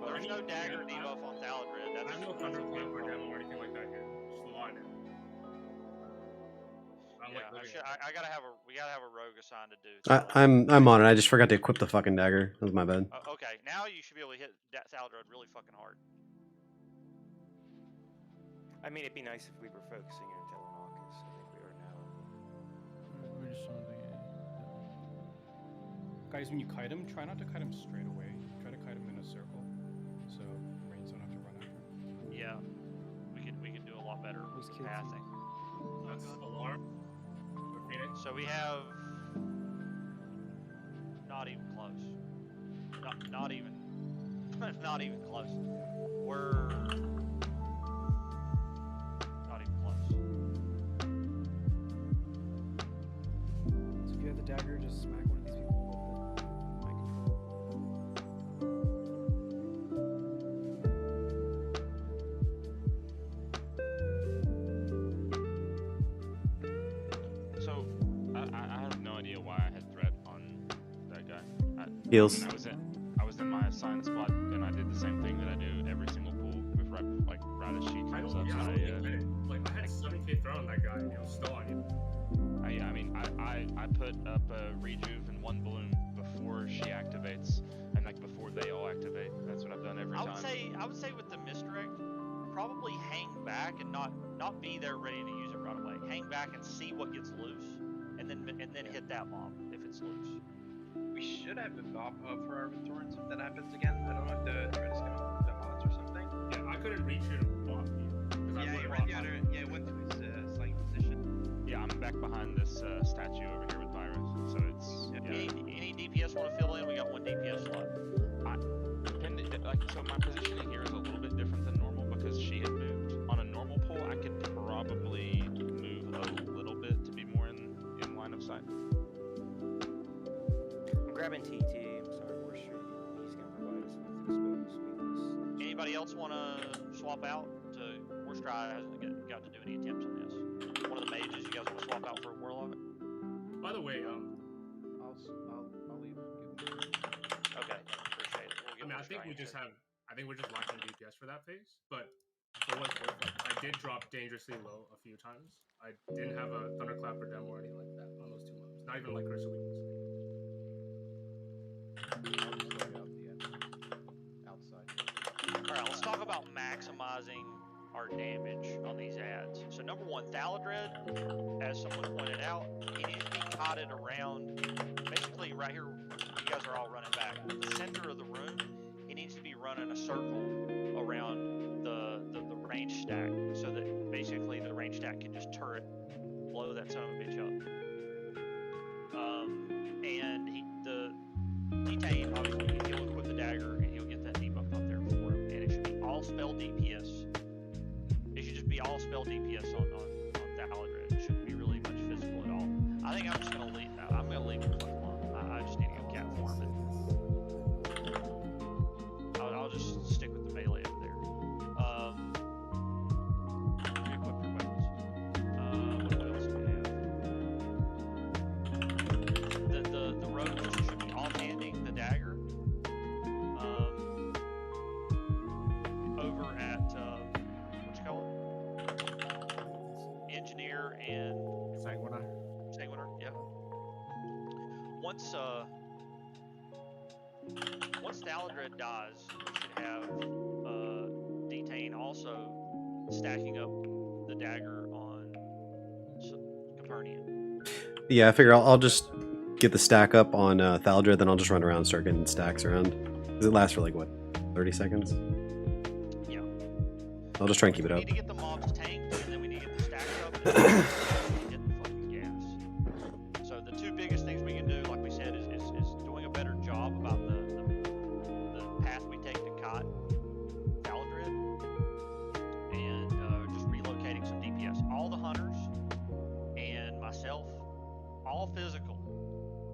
S1: There's no dagger debuff on Valdred.
S13: I have no thunderclap or demo or anything like that here. Just the line in.
S1: I gotta have we gotta have a rogue assigned to do.
S2: I'm on it. I just forgot to equip the fucking dagger. That was my bad.
S1: Okay, now you should be able to hit Valdred really fucking hard.
S9: I mean, it'd be nice if we were focusing on Telemachus. I think we are now.
S7: We're just something.
S12: Guys, when you kite him, try not to kite him straight away. Try to kite him in a circle, so Reigns don't have to run after him.
S1: Yeah, we could do a lot better with passing.
S13: That's alarm.
S1: So we have not even close. Not even not even close. We're not even close.
S10: So if you have the dagger, just smack one of these people with the mind
S3: So, I have no idea why I had threat on that guy.
S2: Heals.
S3: I was in my assigned spot, and I did the same thing that I do every single pool with right as she comes up.
S13: I had 7k thrown on that guy, and he was still on you.
S3: I put up a rejuve and 1 bloom before she activates, and before they all activate. That's what I've done every time.
S1: I would say with the misdirect, probably hang back and not be there ready to use it right away. Hang back and see what gets loose, and then hit that mob if it's loose.
S16: We should have a bop up for our Thorns if that happens again. I don't know if the threat is going to the odds or something.
S13: Yeah, I couldn't reach you to bop you.
S16: Yeah, it went to his slight position.
S3: Yeah, I'm back behind this statue over here with Virus, so it's...
S1: Any DPS want to fill in? We got 1 DPS slot.
S3: So my positioning here is a little bit different than normal because she had moved. On a normal pull, I could probably move a little bit to be more in line of sight.
S9: I'm grabbing TT. I'm sorry, we're straight. He's gonna provide us with exposed weakness.
S1: Anybody else want to swap out to Warstride? Hasn't got to do any attempts on this. One of the mages, you guys want to swap out for a warlock?
S13: By the way,
S11: I'll leave.
S1: Okay, appreciate it. We'll
S13: I think we're just lacking DPS for that phase, but for what's worth, I did drop dangerously low a few times. I didn't have a thunderclap or demo or anything like that on those 2 mobs. Not even like crystal weakness.
S11: Outside.
S1: Alright, let's talk about maximizing our damage on these ads. So number 1, Thaladred, as someone pointed out, he needs to be cotted around, basically right here, you guys are all running back. At the center of the room, he needs to be running a circle around the range stack, so that basically the range stack can just turret blow that son of a bitch up. And the D-Tane, obviously, he'll equip the dagger and he'll get that debuff up there for him. And it should be all spell DPS. It should just be all spell DPS on Thaladred. It shouldn't be really much physical at all. I think I'm just gonna leave. I'm gonna leave it alone. I just need to go cat farm it. I'll just stick with the melee over there. Re-equip your weapons. What else do we have? The rogue should be offhanding the dagger. Over at what you call it? Engineer and Sanguinar, yeah. Once once Thaladred dies, we should have Detain also stacking up the dagger on Capernian.
S2: Yeah, I figure I'll just get the stack up on Thaldred, then I'll just run around and start getting stacks around. Because it lasts for like, what, 30 seconds?
S1: Yeah.
S2: I'll just try and keep it
S1: We
S2: up.
S1: need to get the mobs tanked, and then we need to get the stacks up, and then we need to get the fucking gas. So the two biggest things we can do, like we said, is doing a better job about the path we take to Cot Thaldred, and just relocating some DPS. All the hunters and myself, all physical,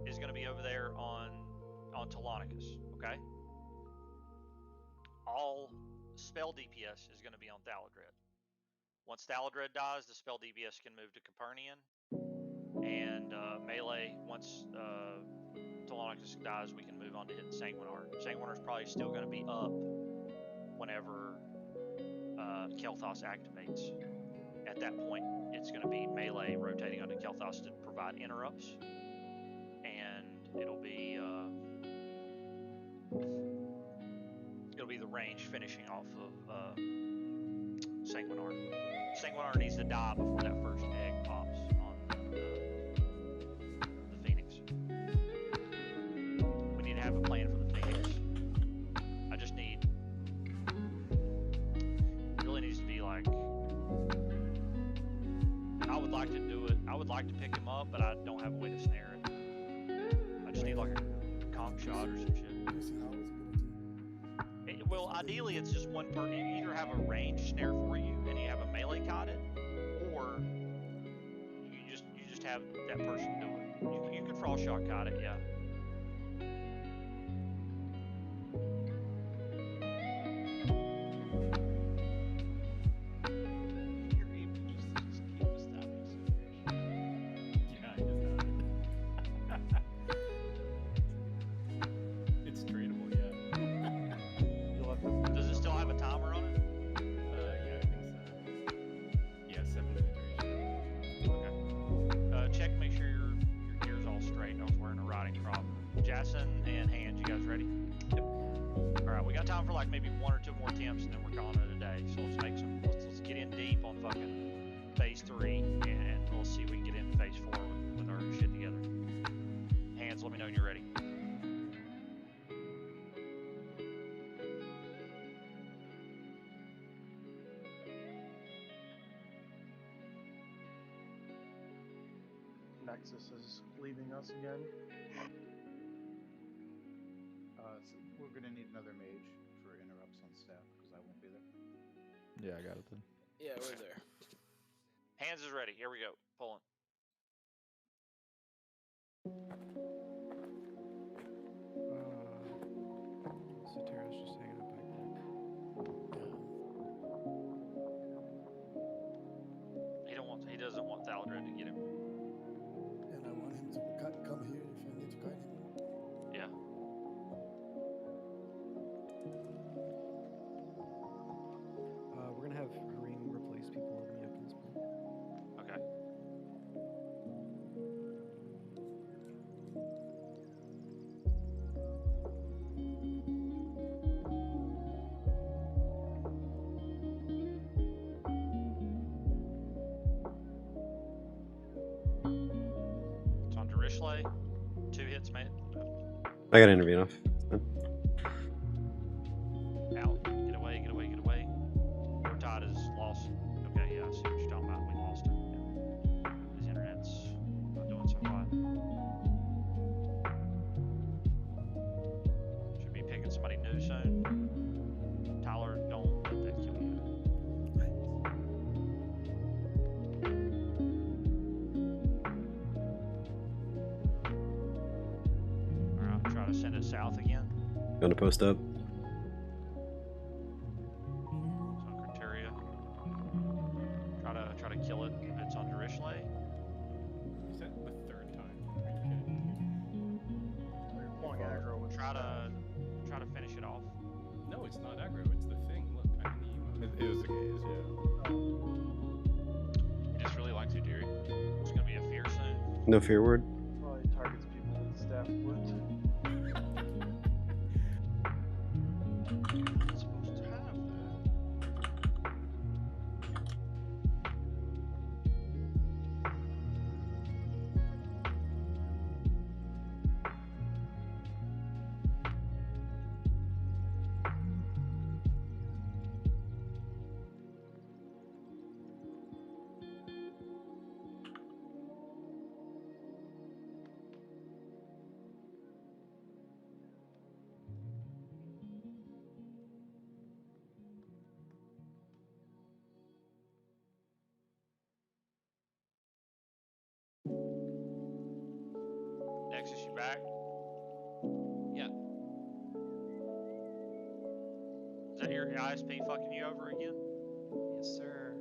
S1: is going to be over there on Telonicus, okay? All spell DPS is going to be on Thaladred. Once Thaladred dies, the spell DPS can move to Capernian, and melee, once Telonicus dies, we can move on to hitting Sanguinar. Sanguinar's probably still going to be up whenever Kel'Thas activates. At that point, it's going to be melee rotating onto Kel'Thas to provide interrupts, and it'll be the range finishing off of Sanguinar. Sanguinar needs to die before that first egg pops on the Phoenix. We need to have a plan for the Phoenix. I just need... It really needs to be like... I would like to do it. I would like to pick him up, but I don't have a way to snare it. I just need like a conch shot or some shit. Well, ideally, it's just one person. You either have a range snare for you, and you have a melee cotted, or you just have that person do it. You can frost shot cot it, yeah.
S12: It's tradable, yeah.
S1: Does it still have a timer on it?
S12: Yeah, I think so. Yeah, 7-minute duration.
S1: Okay. Check, make sure your gear's all straight. I was wearing a riding crop. Jason and Hands, you guys ready? Yep. All right, we got time for like maybe one or two more attempts, and then we're calling it a day. So let's make some. Let's get in deep on fucking phase 3, and we'll see if we can get into phase 4 with our shit together. Hands, let me know when you're ready.
S17: Nexus is leaving us again.
S11: So we're gonna need another mage for interrupts on staff because I won't be there.
S4: Yeah, I got it then.
S15: Yeah, we're there.
S1: Hands is ready. Here we go. Pulling.
S10: Satira's just hanging out back there.
S1: He doesn't want Thaldred to get him.
S14: And I want him to come here if I need to guide him.
S1: Yeah.
S10: We're gonna have Green replace people with me up in this point.
S1: Okay. It's on Derishley. 2 hits, mate.
S2: I got to intervene off.
S1: Out. Get away, get away, get away. Todd is lost. Okay, yeah, I see what you're talking about. We lost him. Yeah. His internet's not doing so hot. Should be picking somebody new soon. Tyler, don't let that kill you. Alright, try to send it south again.
S2: Going to post up.
S1: It's on Criteria. Try to kill it if it's on Derishley.
S12: Is that the 3rd time? Are you kidding?
S17: Pulling aggro with
S1: Try to finish it off.
S12: No, it's not aggro. It's the thing. Look, I can emote.
S5: It was the gaze, yeah.
S1: He just really likes you, Jerry. It's gonna be a fear soon.
S2: No fear word.
S17: probably targets people with staff wounds.
S1: Nexus, you back?
S6: Yeah.
S1: Is that your ISP fucking you over again?
S6: Yes, sir.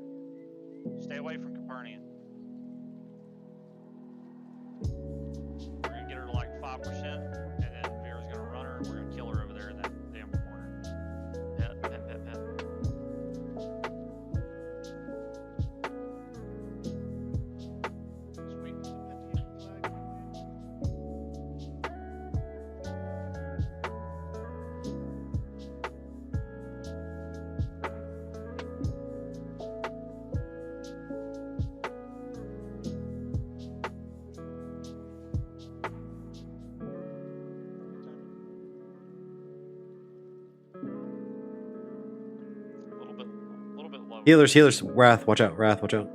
S1: Stay away from Copernican. We're gonna get her to like 5%, and then Vera's gonna run her, and we're gonna kill her over there in that damn corner. Pet, pet, pet, pet.
S8: Sweet with the Pentium flag.
S1: A little bit lower.
S2: Healers, healers. Wrath, watch out. Wrath, watch out.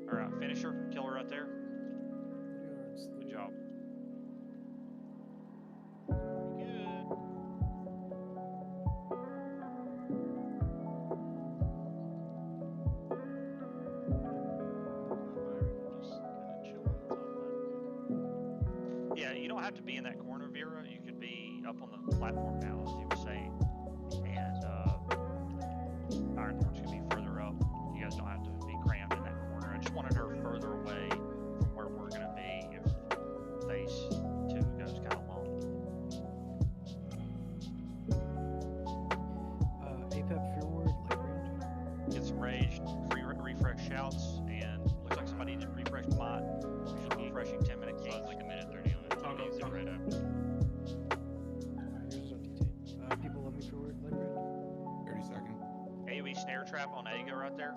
S1: All right, finish her. Kill her right there. Good job. Yeah, you don't have to be in that corner, Vera. You could be up on the platform now, as you were saying. And Ironthorn's gonna be further up. You guys don't have to be crammed in that corner. I just wanted her further away from where we're gonna be if phase 2 goes kind of long.
S10: APEP fear word, light range.
S1: Get some rage, refresh shouts, and looks like somebody did refresh mod. Usually refreshing 10-minute games.
S6: Like a minute 30 on it. Use it right after.
S10: Here's our detain. People let me fear word, light range.
S18: 30 seconds.
S1: AoE snare trap on Ago right there.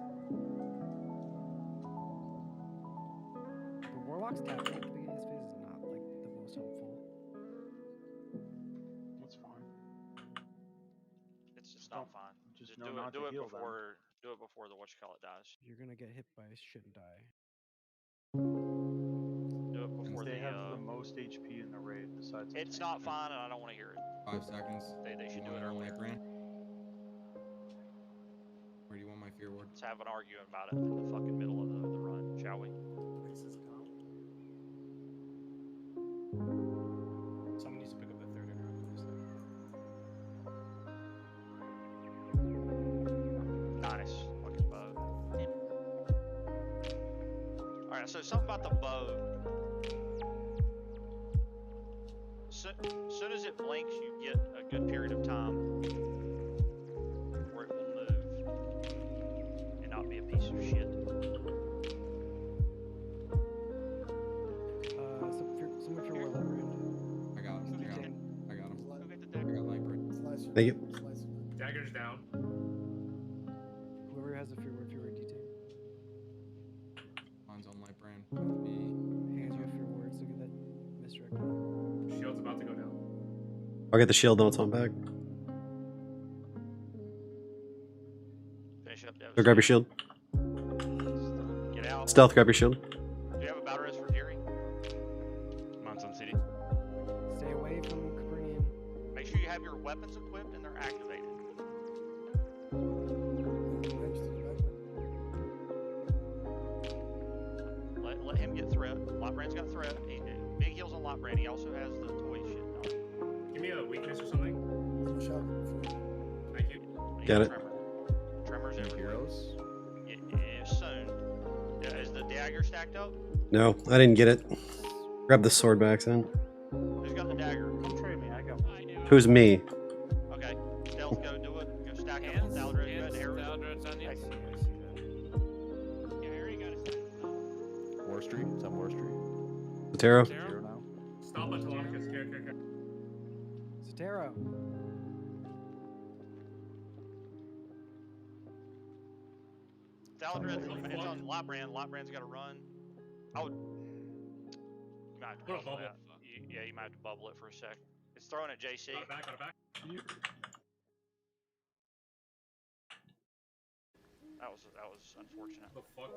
S10: The Warlock's tapping at the beginning of this phase is not like the most helpful.
S11: That's fine.
S1: It's not fine.
S11: Just
S1: do
S11: know not to
S1: it
S11: heal them.
S1: before the whatchamacallit dies.
S10: You're gonna get hit by shit and die.
S1: Do it before
S11: They
S1: the.
S11: have the most HP in the raid besides.
S1: It's not fine, and I don't want to hear it.
S18: 5 seconds.
S1: They should do
S18: You
S1: it
S18: want
S1: earlier.
S18: my brand? Where do you want my fear ward?
S1: Let's have an argument about it in the fucking middle of the run, shall we?
S12: Someone needs to pick up the third arrow for this thing.
S1: Nice. Fucking bow. Alright, so something about the bow. Soon as it blinks, you get a good period of time where it will move and not be a piece of shit.
S10: Someone fear word, light range.
S18: I got him. I got him. I got light brand.
S2: Thank you.
S13: Dagger's down.
S10: Whoever has a fear word detain.
S18: Mine's on light brand.
S10: Hands you have fear words to get that misdirect.
S13: Shield's about to go down.
S2: I'll get the shield, then it's on back.
S1: Finish up, Dev.
S2: So grab your shield.
S1: Get out.
S2: Stealth, grab your shield.
S1: Do you have a battle rest for Fury?
S3: Mine's on city.
S10: Stay away from Copernican.
S1: Make sure you have your weapons equipped and they're activated. Let him get threat. Lightbrand's got threat. Big heals on Lightbrand. He also has the toy shit.
S13: Give me a weakness or something. Thank you.
S2: Got it.
S1: Tremors everywhere. Yeah, soon. Is the dagger stacked up?
S2: No, I didn't get it. Grab the sword by accident.
S1: Who's got the dagger?
S11: Come trade me. I got one.
S2: Who's me?
S1: Okay. Stealth, go do it. Go stack up with Thaldred. You got arrows?
S15: Thaldred's on you.
S5: I see that.
S8: Yeah, I already got it.
S5: War Street? It's on War Street.
S2: Zero.
S5: Zero now.
S13: Stop at Telonicus. Care.
S10: Zatero.
S1: Thaldred, it's on Lightbrand. Lightbrand's got to run. I would. You might have to
S13: What a
S1: bubble
S13: bubble.
S1: it. Yeah, you might have to bubble it for a sec. It's throwing at JC.
S13: Got it back.
S1: That was unfortunate.
S13: The fuck?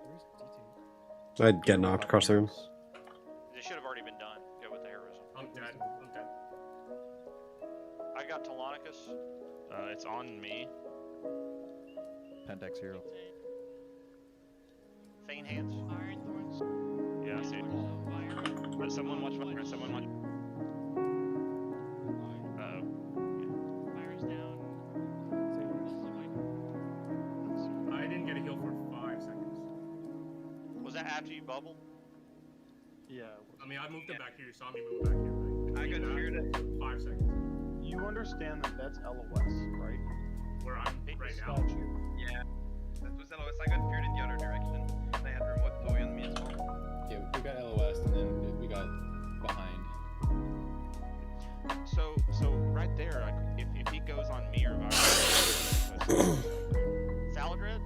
S10: Where's detain?
S2: I'd get knocked across the room.
S1: This should have already been done. Go with the heroism.
S13: I'm dead.
S1: I got Telonicus.
S3: It's on me.
S5: Pentax hero.
S1: Feign hands.
S8: Ironthorns.
S3: Yeah, I see it. But someone watch my someone watch.
S1: Fire's down.
S13: I didn't get a heal for 5 seconds.
S1: Was that after you bubbled?
S12: Yeah.
S13: I mean, I moved it back here. You saw me move it back here, right?
S16: I got feared it.
S13: 5 seconds.
S12: You understand that that's LOS, right?
S13: Where I'm right now.
S16: Yeah. That was LOS. I got feared in the other direction. And I had remote toy on me as well.
S18: Yeah, we got LOS and then we got behind.
S3: So right there, if he goes on me or
S1: Salad red?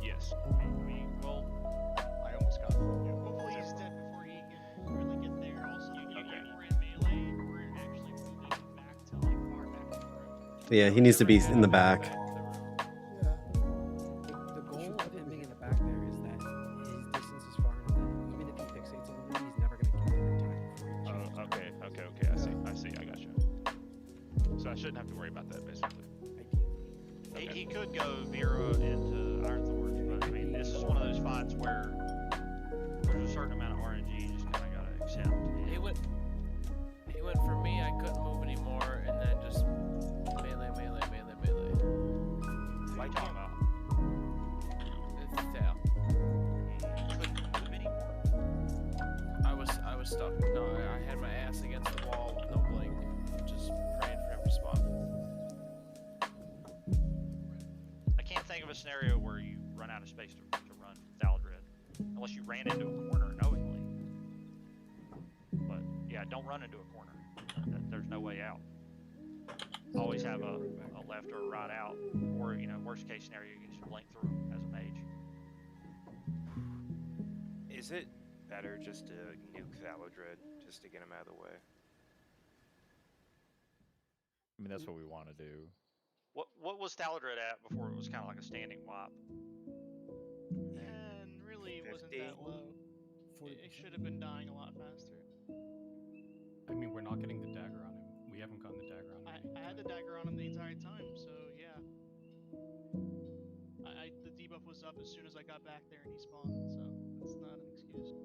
S3: Yes.
S1: Well,
S12: I almost got it.
S8: Hopefully he's dead before he can really get there. Also, you were in melee. We're actually moving back to like far back in the room.
S2: Yeah, he needs to be in the back.
S10: The goal of him being in the back there is that his distance is far enough that even if he fixates on him, he's never going to get there in time before he
S3: Oh, okay. I see. I got you. So I shouldn't have to worry about that, basically.
S1: he could go Vera into Iron Thorns, but I mean, this is one of those fights where there's a certain amount of RNG you just kind of gotta accept.
S15: He went for me. I couldn't move anymore, and then just melee.
S1: What are you talking about?
S15: It's tail.
S1: Couldn't move anymore?
S15: I was stuck. No, I had my ass against the wall with no blink, just praying for him to spawn.
S1: I can't think of a scenario where you run out of space to run Salad Red, unless you ran into a corner knowingly. But yeah, don't run into a corner. There's no way out. Always have a left or a right out, or worst case scenario, you can just blink through as a mage.
S9: Is it better just to nuke Thaladred just to get him out of the way?
S5: I mean, that's what we want to do.
S1: What was Salad Red at before it was kind of like a standing wipe?
S8: And really, it wasn't that low. It should have been dying a lot faster.
S12: I mean, we're not getting the dagger on him. We haven't gotten the dagger on him.
S8: I had the dagger on him the entire time, so yeah. The debuff was up as soon as I got back there and he spawned, so it's not an excuse.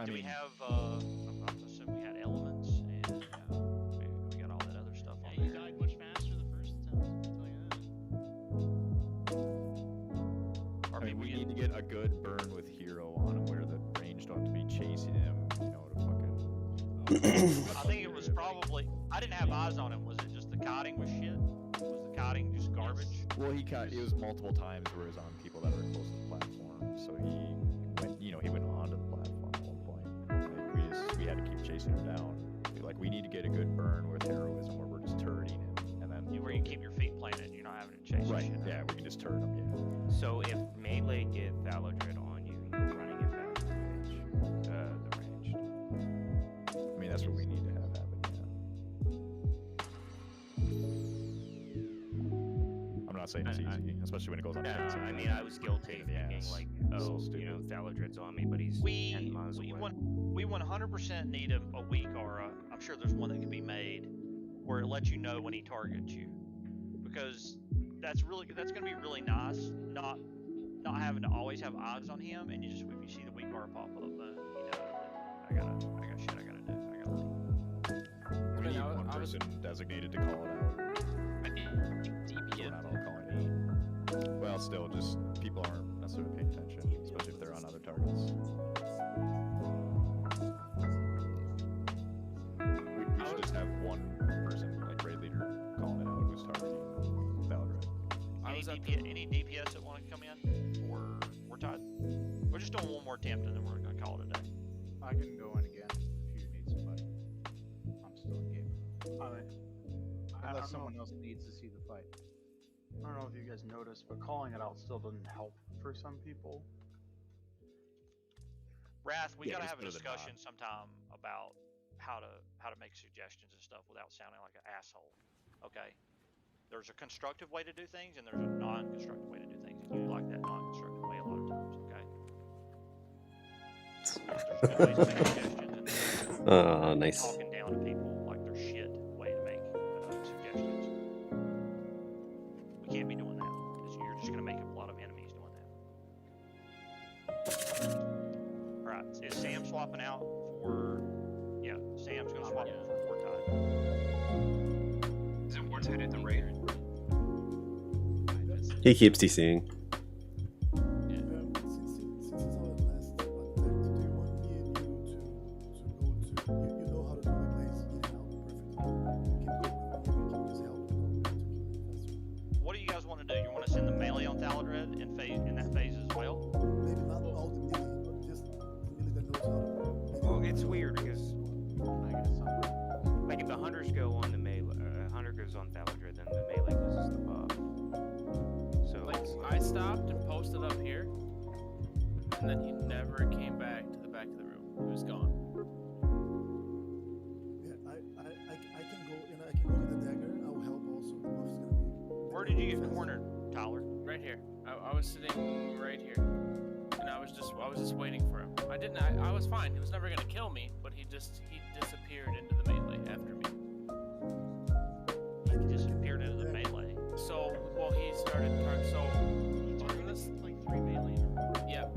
S1: Do we have? I'm assuming we had elements and we got all that other stuff on
S8: Yeah, you
S1: there.
S8: died much faster the first attempt, I'll tell you that.
S5: I mean, we need to get a good burn with Hero on him where the ranged don't have to be chasing him, to fucking...
S1: I think it was probably. I didn't have eyes on him. Was it just the kiting was shit? Was the kiting just garbage?
S5: Well, it was multiple times where it was on people that were close to the platform, so he went onto the platform at one point. Like, we had to keep chasing him down. Like, we need to get a good burn with heroism where we're just turreting him, and then...
S1: Where you keep your feet planted, you're not having to chase
S5: Right,
S1: shit.
S5: yeah, we can just turret him, yeah.
S9: So if melee get Thaladred on you, you're running it back to the ranged.
S5: I mean, that's what we need to have happen, yeah. I'm not saying it's easy, especially when it goes on.
S9: Yeah, I mean, I was guilty thinking like, Thaladred's on me, but he's 10 miles away.
S1: We 100% need a weak aura. I'm sure there's one that can be made where it lets you know when he targets you, because that's going to be really nice. Not having to always have eyes on him, and if you see the weak aura pop up, I got shit I gotta do. I gotta leave.
S5: We need one person designated to call it out. We're not all calling it. Well, still, just people aren't necessarily paying attention, especially if they're on other targets. We should just have one person, like raid leader, calling it out who's targeting Thaladred.
S1: Any DPS that want to come in, or we're tied. We're just doing one more attempt, and then we're gonna call it a day.
S11: I can go in again if you need somebody. I'm still in game. Unless someone else needs to see the fight.
S17: I don't know if you guys noticed, but calling it out still doesn't help for some people.
S1: Wrath, we
S17: Yeah,
S1: gotta
S17: just
S1: have a
S17: better than
S1: discussion sometime about how to make suggestions and stuff without sounding like an asshole. Okay. There's a constructive way to do things, and there's a non-constructive way to do things, and you like that non-constructive way a lot of times. Okay. There's good ways to make suggestions, and
S2: Nice.
S1: talking down to people like they're shit way to make suggestions. We can't be doing that, because you're just gonna make a lot of enemies doing swapping out for. Yeah, Sam's gonna swap for Wartide.
S16: Is it Wartide at the rate?
S2: He keeps DCing.
S1: What do you guys want to do? You want to send the melee on Thaladred in that phase as well?
S9: Well, it's weird because like if the hunters go on the melee, hunter goes on Thaladred, then the melee loses the buff. So
S15: Like, I stopped and posted up here, and then he never came back to the back of the room. He was gone.
S14: Yeah, I can go in. I can go with the dagger. I will help also. The buff is gonna be.
S1: Where did you get cornered, Tyler?
S15: Right here. I was sitting right here, and I was just waiting for him. I was fine. He was never gonna kill me, but he disappeared into the melee after me.
S1: He disappeared into the melee.
S15: So, well, he started. Wasn't this
S8: like 3 melee in a row?
S15: Yeah,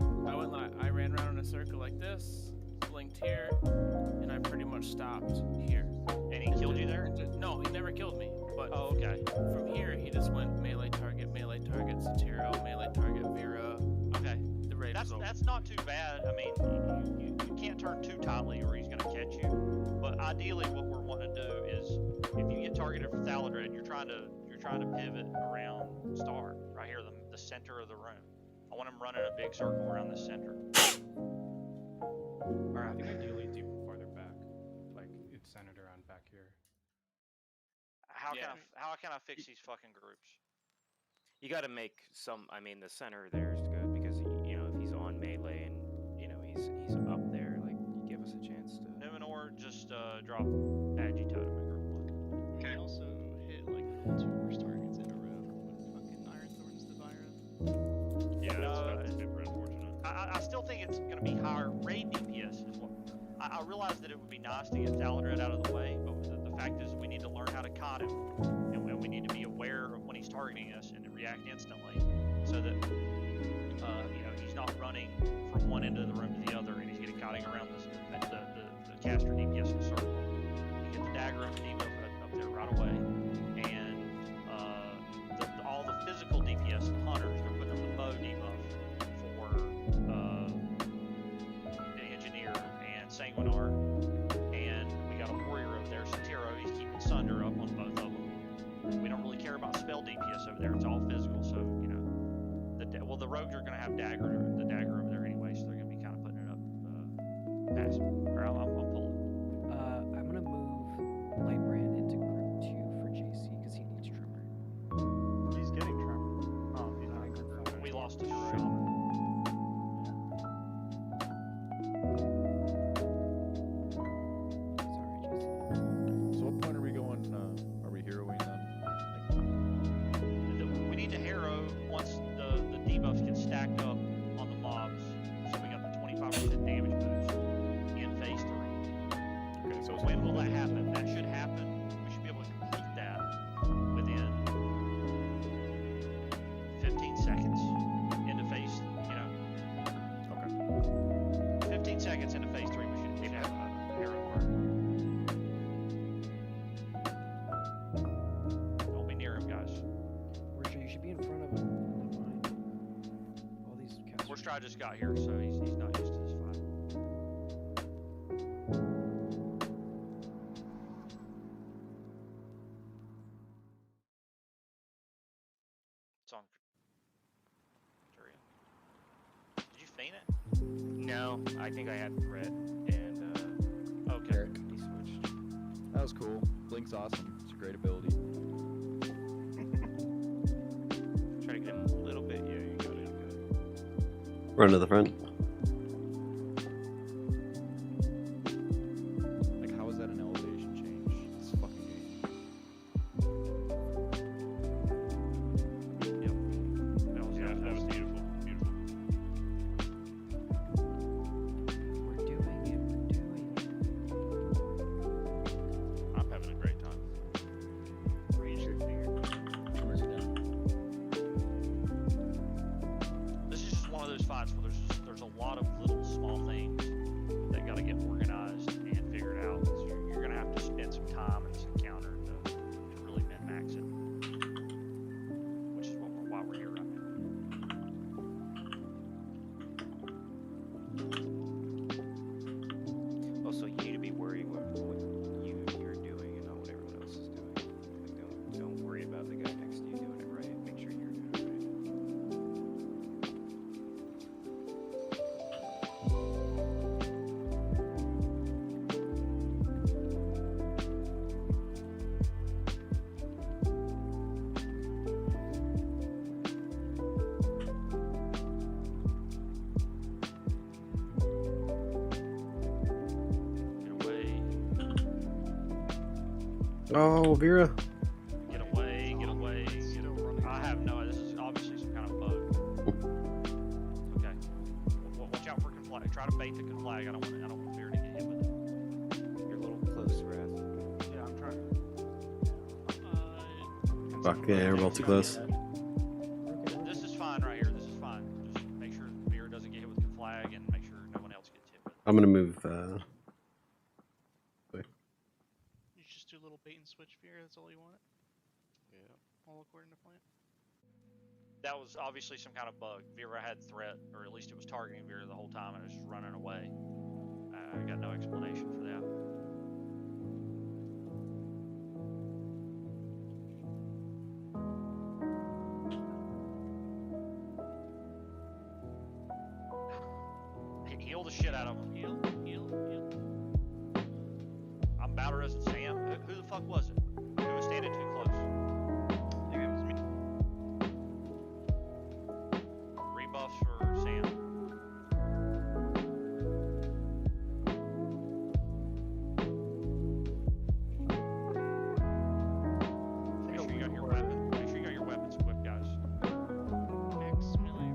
S15: I ran around in a circle like this, blinked here, and I pretty much stopped here.
S1: And he killed you there?
S15: No, he never killed me. But
S1: okay.
S15: From here, he just went melee target, Satiro, melee target, Vera.
S1: Okay.
S15: The raid was over.
S1: That's not too bad. I mean, you can't turn too tightly or he's going to catch you. But ideally, what we're wanting to do is, if you get targeted for Thaladred, you're trying to pivot around Star right here, the center of the room. I want him running a big circle around the center.
S12: All right. I think ideally it's even farther back, like it's centered around back here.
S1: How can I fix these fucking groups?
S9: you got to make some. I mean, the center there is good because you know if he's on melee and you know he's up there, like you give us a chance to.
S1: Numenor, just drop Agi Totem in group 1.
S8: Okay. Also hit like 2 worse targets in a row with fucking Iron Thorns Devira.
S1: Yeah, that's super unfortunate. I still think it's going to be higher raid DPS. Is what I realize that it would be nice to get Thaladred out of the way, but the fact is we need to learn how to caught him, and we need to be aware of when he's targeting us and react instantly, so that you know he's not running from one end of the room to the other and he's getting caught around the caster DPS in a circle. You get the dagger up debuff up there right away, and all the physical DPS hunters, they're putting up the bow debuff for the engineer and Sanguinar, and we got a warrior over there, Satiro. He's keeping Sunder up on both of them. We don't really care about spell DPS over there; it's all physical. So you know, the rogues are going to have the dagger over there anyway, so they're going to be kind of putting it up passive. Or I'm pulling.
S10: I'm gonna move Lightbrand into group 2 for JC because he needs Tremor.
S17: He's getting Tremor. Oh, he's not group 5.
S1: We lost a shaman.
S5: So what point are we going? Are we heroing then?
S1: We need to hero once the debuffs get stacked up on the mobs, so we got the 25% damage boost in phase 3.
S5: Okay, so
S1: when will that happen? That should happen. We should be able to complete that within 15 seconds into phase, you know.
S5: Okay.
S1: 15 seconds into phase 3, we should have a hero mark. Don't be near him, guys.
S10: Richard, you should be in front of him. All these casters.
S1: Warstride just got here, so he's not used to this fight. It's on. Did you feign it?
S9: No, I think I had threat and
S1: okay.
S9: He switched.
S5: That was cool. Blink's awesome. It's a great ability.
S9: Try to get him a little bit. Yeah, you got it.
S2: Run to the front.
S5: Like, how is that an elevation change? It's fucking neat.
S1: That was beautiful. Beautiful.
S10: We're doing it.
S1: I'm having a great time. Raise your finger.
S5: Tremors are down.
S1: This is just one of those fights where there's a
S2: Oh, Vera.
S1: Get away, get away. I have no, this is obviously some kind of bug. Okay. Watch out for conflag. Try to bait the conflag. I don't want Vera to get hit with it.
S9: You're a little close, Wrath.
S17: Yeah, I'm trying.
S2: Fuck, yeah, we're both too close.
S1: This is fine right here. This is fine. Just make sure Vera doesn't get hit with conflag and make sure no one else gets hit with it.
S2: I'm gonna move.
S8: You just do a little bait and switch fear. That's all you want. Yeah. All according to plan.
S1: That was obviously some kind of bug. Vera had threat, or at least it was targeting Vera the whole time and it was just running away. I got no explanation for that. Heal the shit out of him.
S8: Heal.
S1: I'm about to arrest Sam. Who the fuck was it? Who was standing too close?
S16: I think it was me.
S1: Rebuffs for Sam. Make sure you got your weapon. Make sure you got your weapons equipped, guys.
S8: Max melee.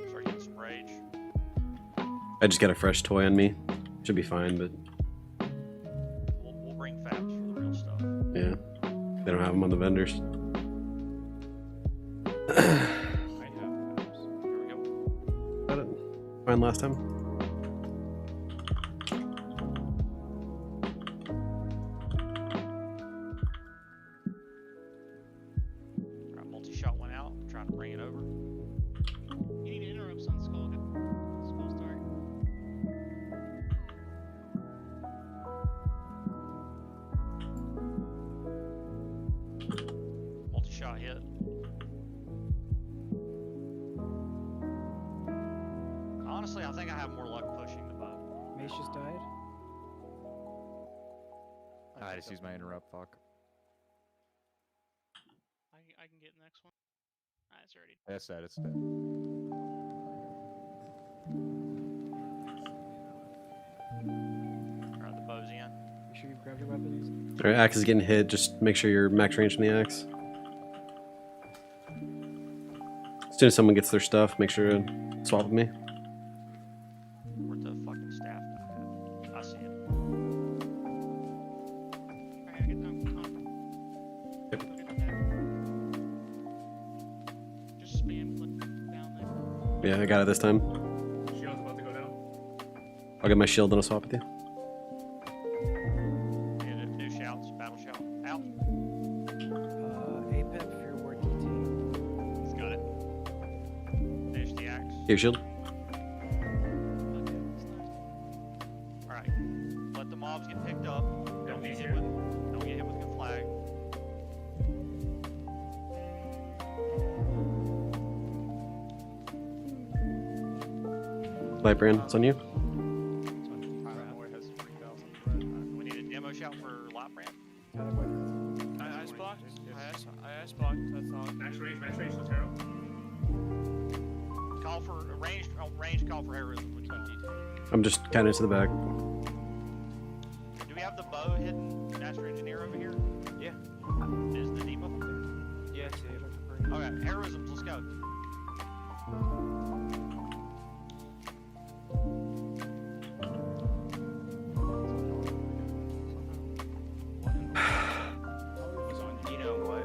S1: Start getting some rage.
S2: I just got a fresh toy on me. Should be fine, but
S1: We'll bring Fabs for the real stuff.
S2: yeah, they don't have them on the vendors.
S3: I have those.
S1: Here we go.
S2: Got it. Fine last time.
S1: Alright, multi-shot went out. Trying to bring it over.
S8: You need interrupts on Skull. Skull start.
S1: Multi-shot hit. Honestly, I think I have more luck pushing the bow.
S10: Mace just died.
S5: I just used my interrupt, fuck.
S8: I can get the next one. It's already.
S5: That's dead, it's dead.
S1: Alright, the bow's in.
S10: Make sure you've grabbed your weapons.
S2: Alright, axe is getting hit. Just make sure you're max range from the axe. As soon as someone gets their stuff, make sure to swap with me.
S1: Where'd the fucking staff die at? I see it.
S8: Alright, I get them.
S2: Yep.
S8: Just spam click down there.
S2: Yeah, I got it this time.
S13: Shield's about to go down.
S2: I'll get my shield and I'll swap with you.
S1: And new shouts, battle shout. Out.
S10: APEP, Fear Ward DT.
S1: He's got it. Finish the axe.
S2: Here, shield.
S1: Alright. Let the mobs get picked up. Don't get hit with conflag.
S2: Light brand, it's on you.
S1: We need a demo shout for Lot Brand.
S15: I ice blocked. I ice blocked. That's all.
S13: Max range, Latero.
S1: Call for a range call for heroism. Which one?
S2: I'm just kind of to the back.
S1: Do we have the bow hidden master engineer over here?
S15: Yeah.
S1: Is the debuff up there?
S15: Yeah, I see it.
S1: Okay, heroisms, let's go.
S9: You know what?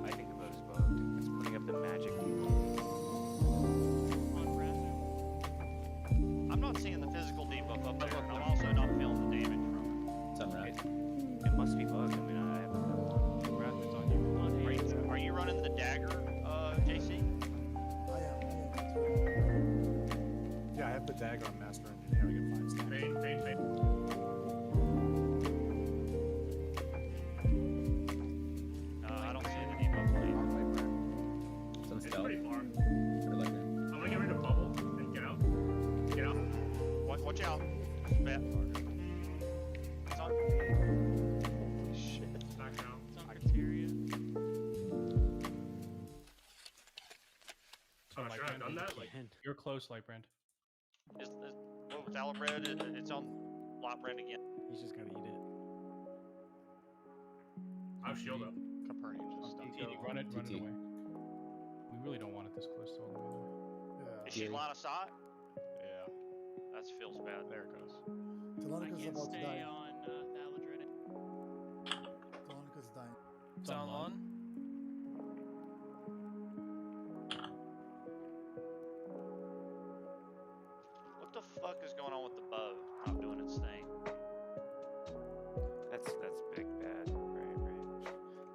S9: I think the bow's bugged. It's putting up the magic.
S1: I'm not seeing the physical debuff up there, and I'm also not feeling the damage from it.
S9: It must be bugged. I mean, I haven't done one. Wrath is on you.
S1: Are you running Bet. It's on. Shit.
S13: Back now.
S15: It's on criteria.
S13: Oh, should I have done that? Like,
S12: You're close, Lightbrand.
S1: What was Aloe bread? It's on lot bread again.
S10: He's just gonna eat it.
S13: I'll shield up.
S8: Capernium just stuck.
S12: Run it away. We really don't want it this close to all the way.
S1: Is she line of sight?
S8: Yeah.
S1: That feels bad.
S8: There it goes.
S15: I
S14: Telonica's
S15: can't
S14: about to
S15: stay
S14: die.
S15: on Thaladred.
S14: Telonica's dying.
S15: It's on lawn.
S1: What the fuck is going on with the bow? Not doing its thing.
S9: That's big bad range.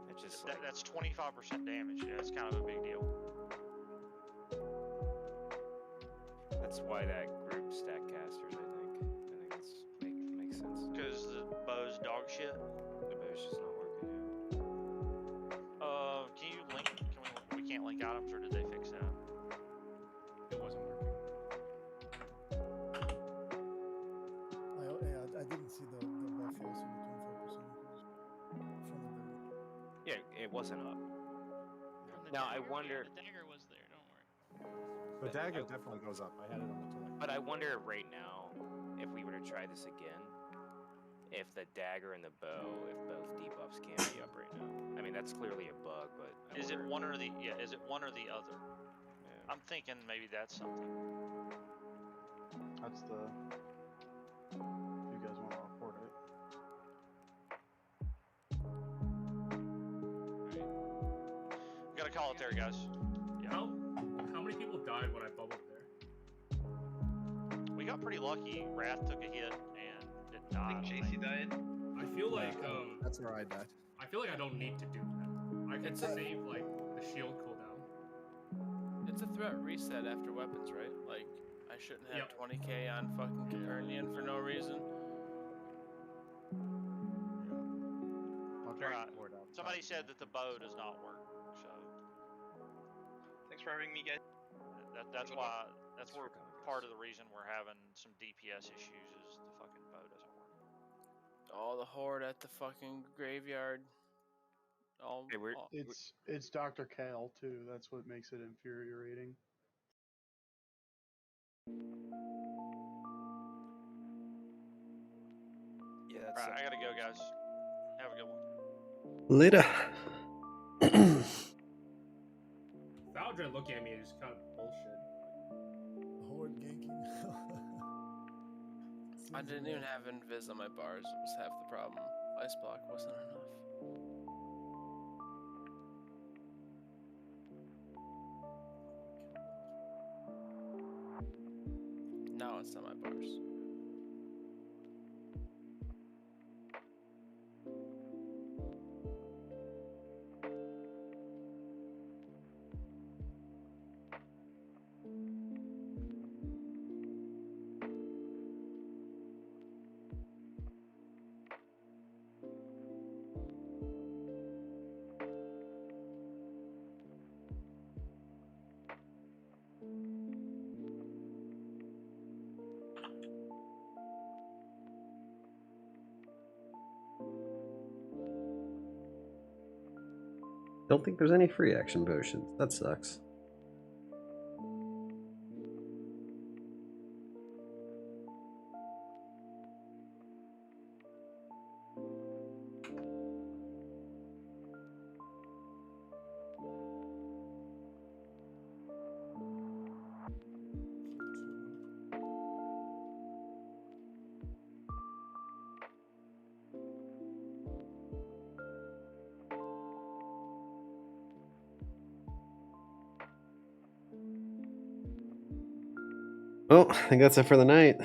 S9: It's just like
S1: That's 25% damage. Yeah, it's kind of a big deal.
S9: that's why that group stack casters. I think it's makes sense.
S1: Because the bow's dog shit.
S9: The bow's just not working.
S1: Can you link? We can't link items, or did they fix that?
S12: It wasn't working.
S14: I didn't see the buff also, the 25% from the
S9: Yeah, it wasn't up.
S15: From the
S9: Now I
S15: dagger?
S9: wonder.
S15: Yeah, the dagger was there. Don't worry.
S5: The dagger definitely goes up. I had it on the tool.
S9: But I wonder right now, if we were to try this again, if the dagger and the bow, if both debuffs can't be up right now. I mean, that's clearly a bug, but I
S1: Is it
S9: wonder-
S1: one or the? Yeah, is it one or the other?
S9: Yeah.
S1: I'm thinking maybe that's something.
S17: That's the. If you guys want to report it.
S1: We gotta call it there, guys.
S13: How many people died when I bubbled there?
S1: We got pretty lucky. Wrath took a hit and it died.
S16: I think JC died.
S13: I feel like
S18: That's where I died.
S13: I feel like I don't need to do that. I can
S15: It's
S13: save like the shield cooldown.
S15: It's a threat reset after weapons, right? Like, I shouldn't have 20k on fucking Capernium for no reason.
S1: Alright. Somebody said that the bow does not work, so
S16: Thanks for having me, guys.
S1: that's why where part of the reason we're having some DPS issues is the fucking bow doesn't work.
S15: Oh, the horde at the fucking graveyard. All, all
S17: It's Dr. Kale too. That's what makes it infuriating.
S9: Yeah,
S1: Alright, I gotta go, guys. Have a good one.
S2: Later.
S13: Valdred looking at me is kind of bullshit.
S14: Horde ganking.
S15: I didn't even have invis on my bars. It was half the problem. Ice block wasn't enough. Now it's on my bars.
S2: Don't think there's any free action potions. That sucks. Well, I think that's it for the night.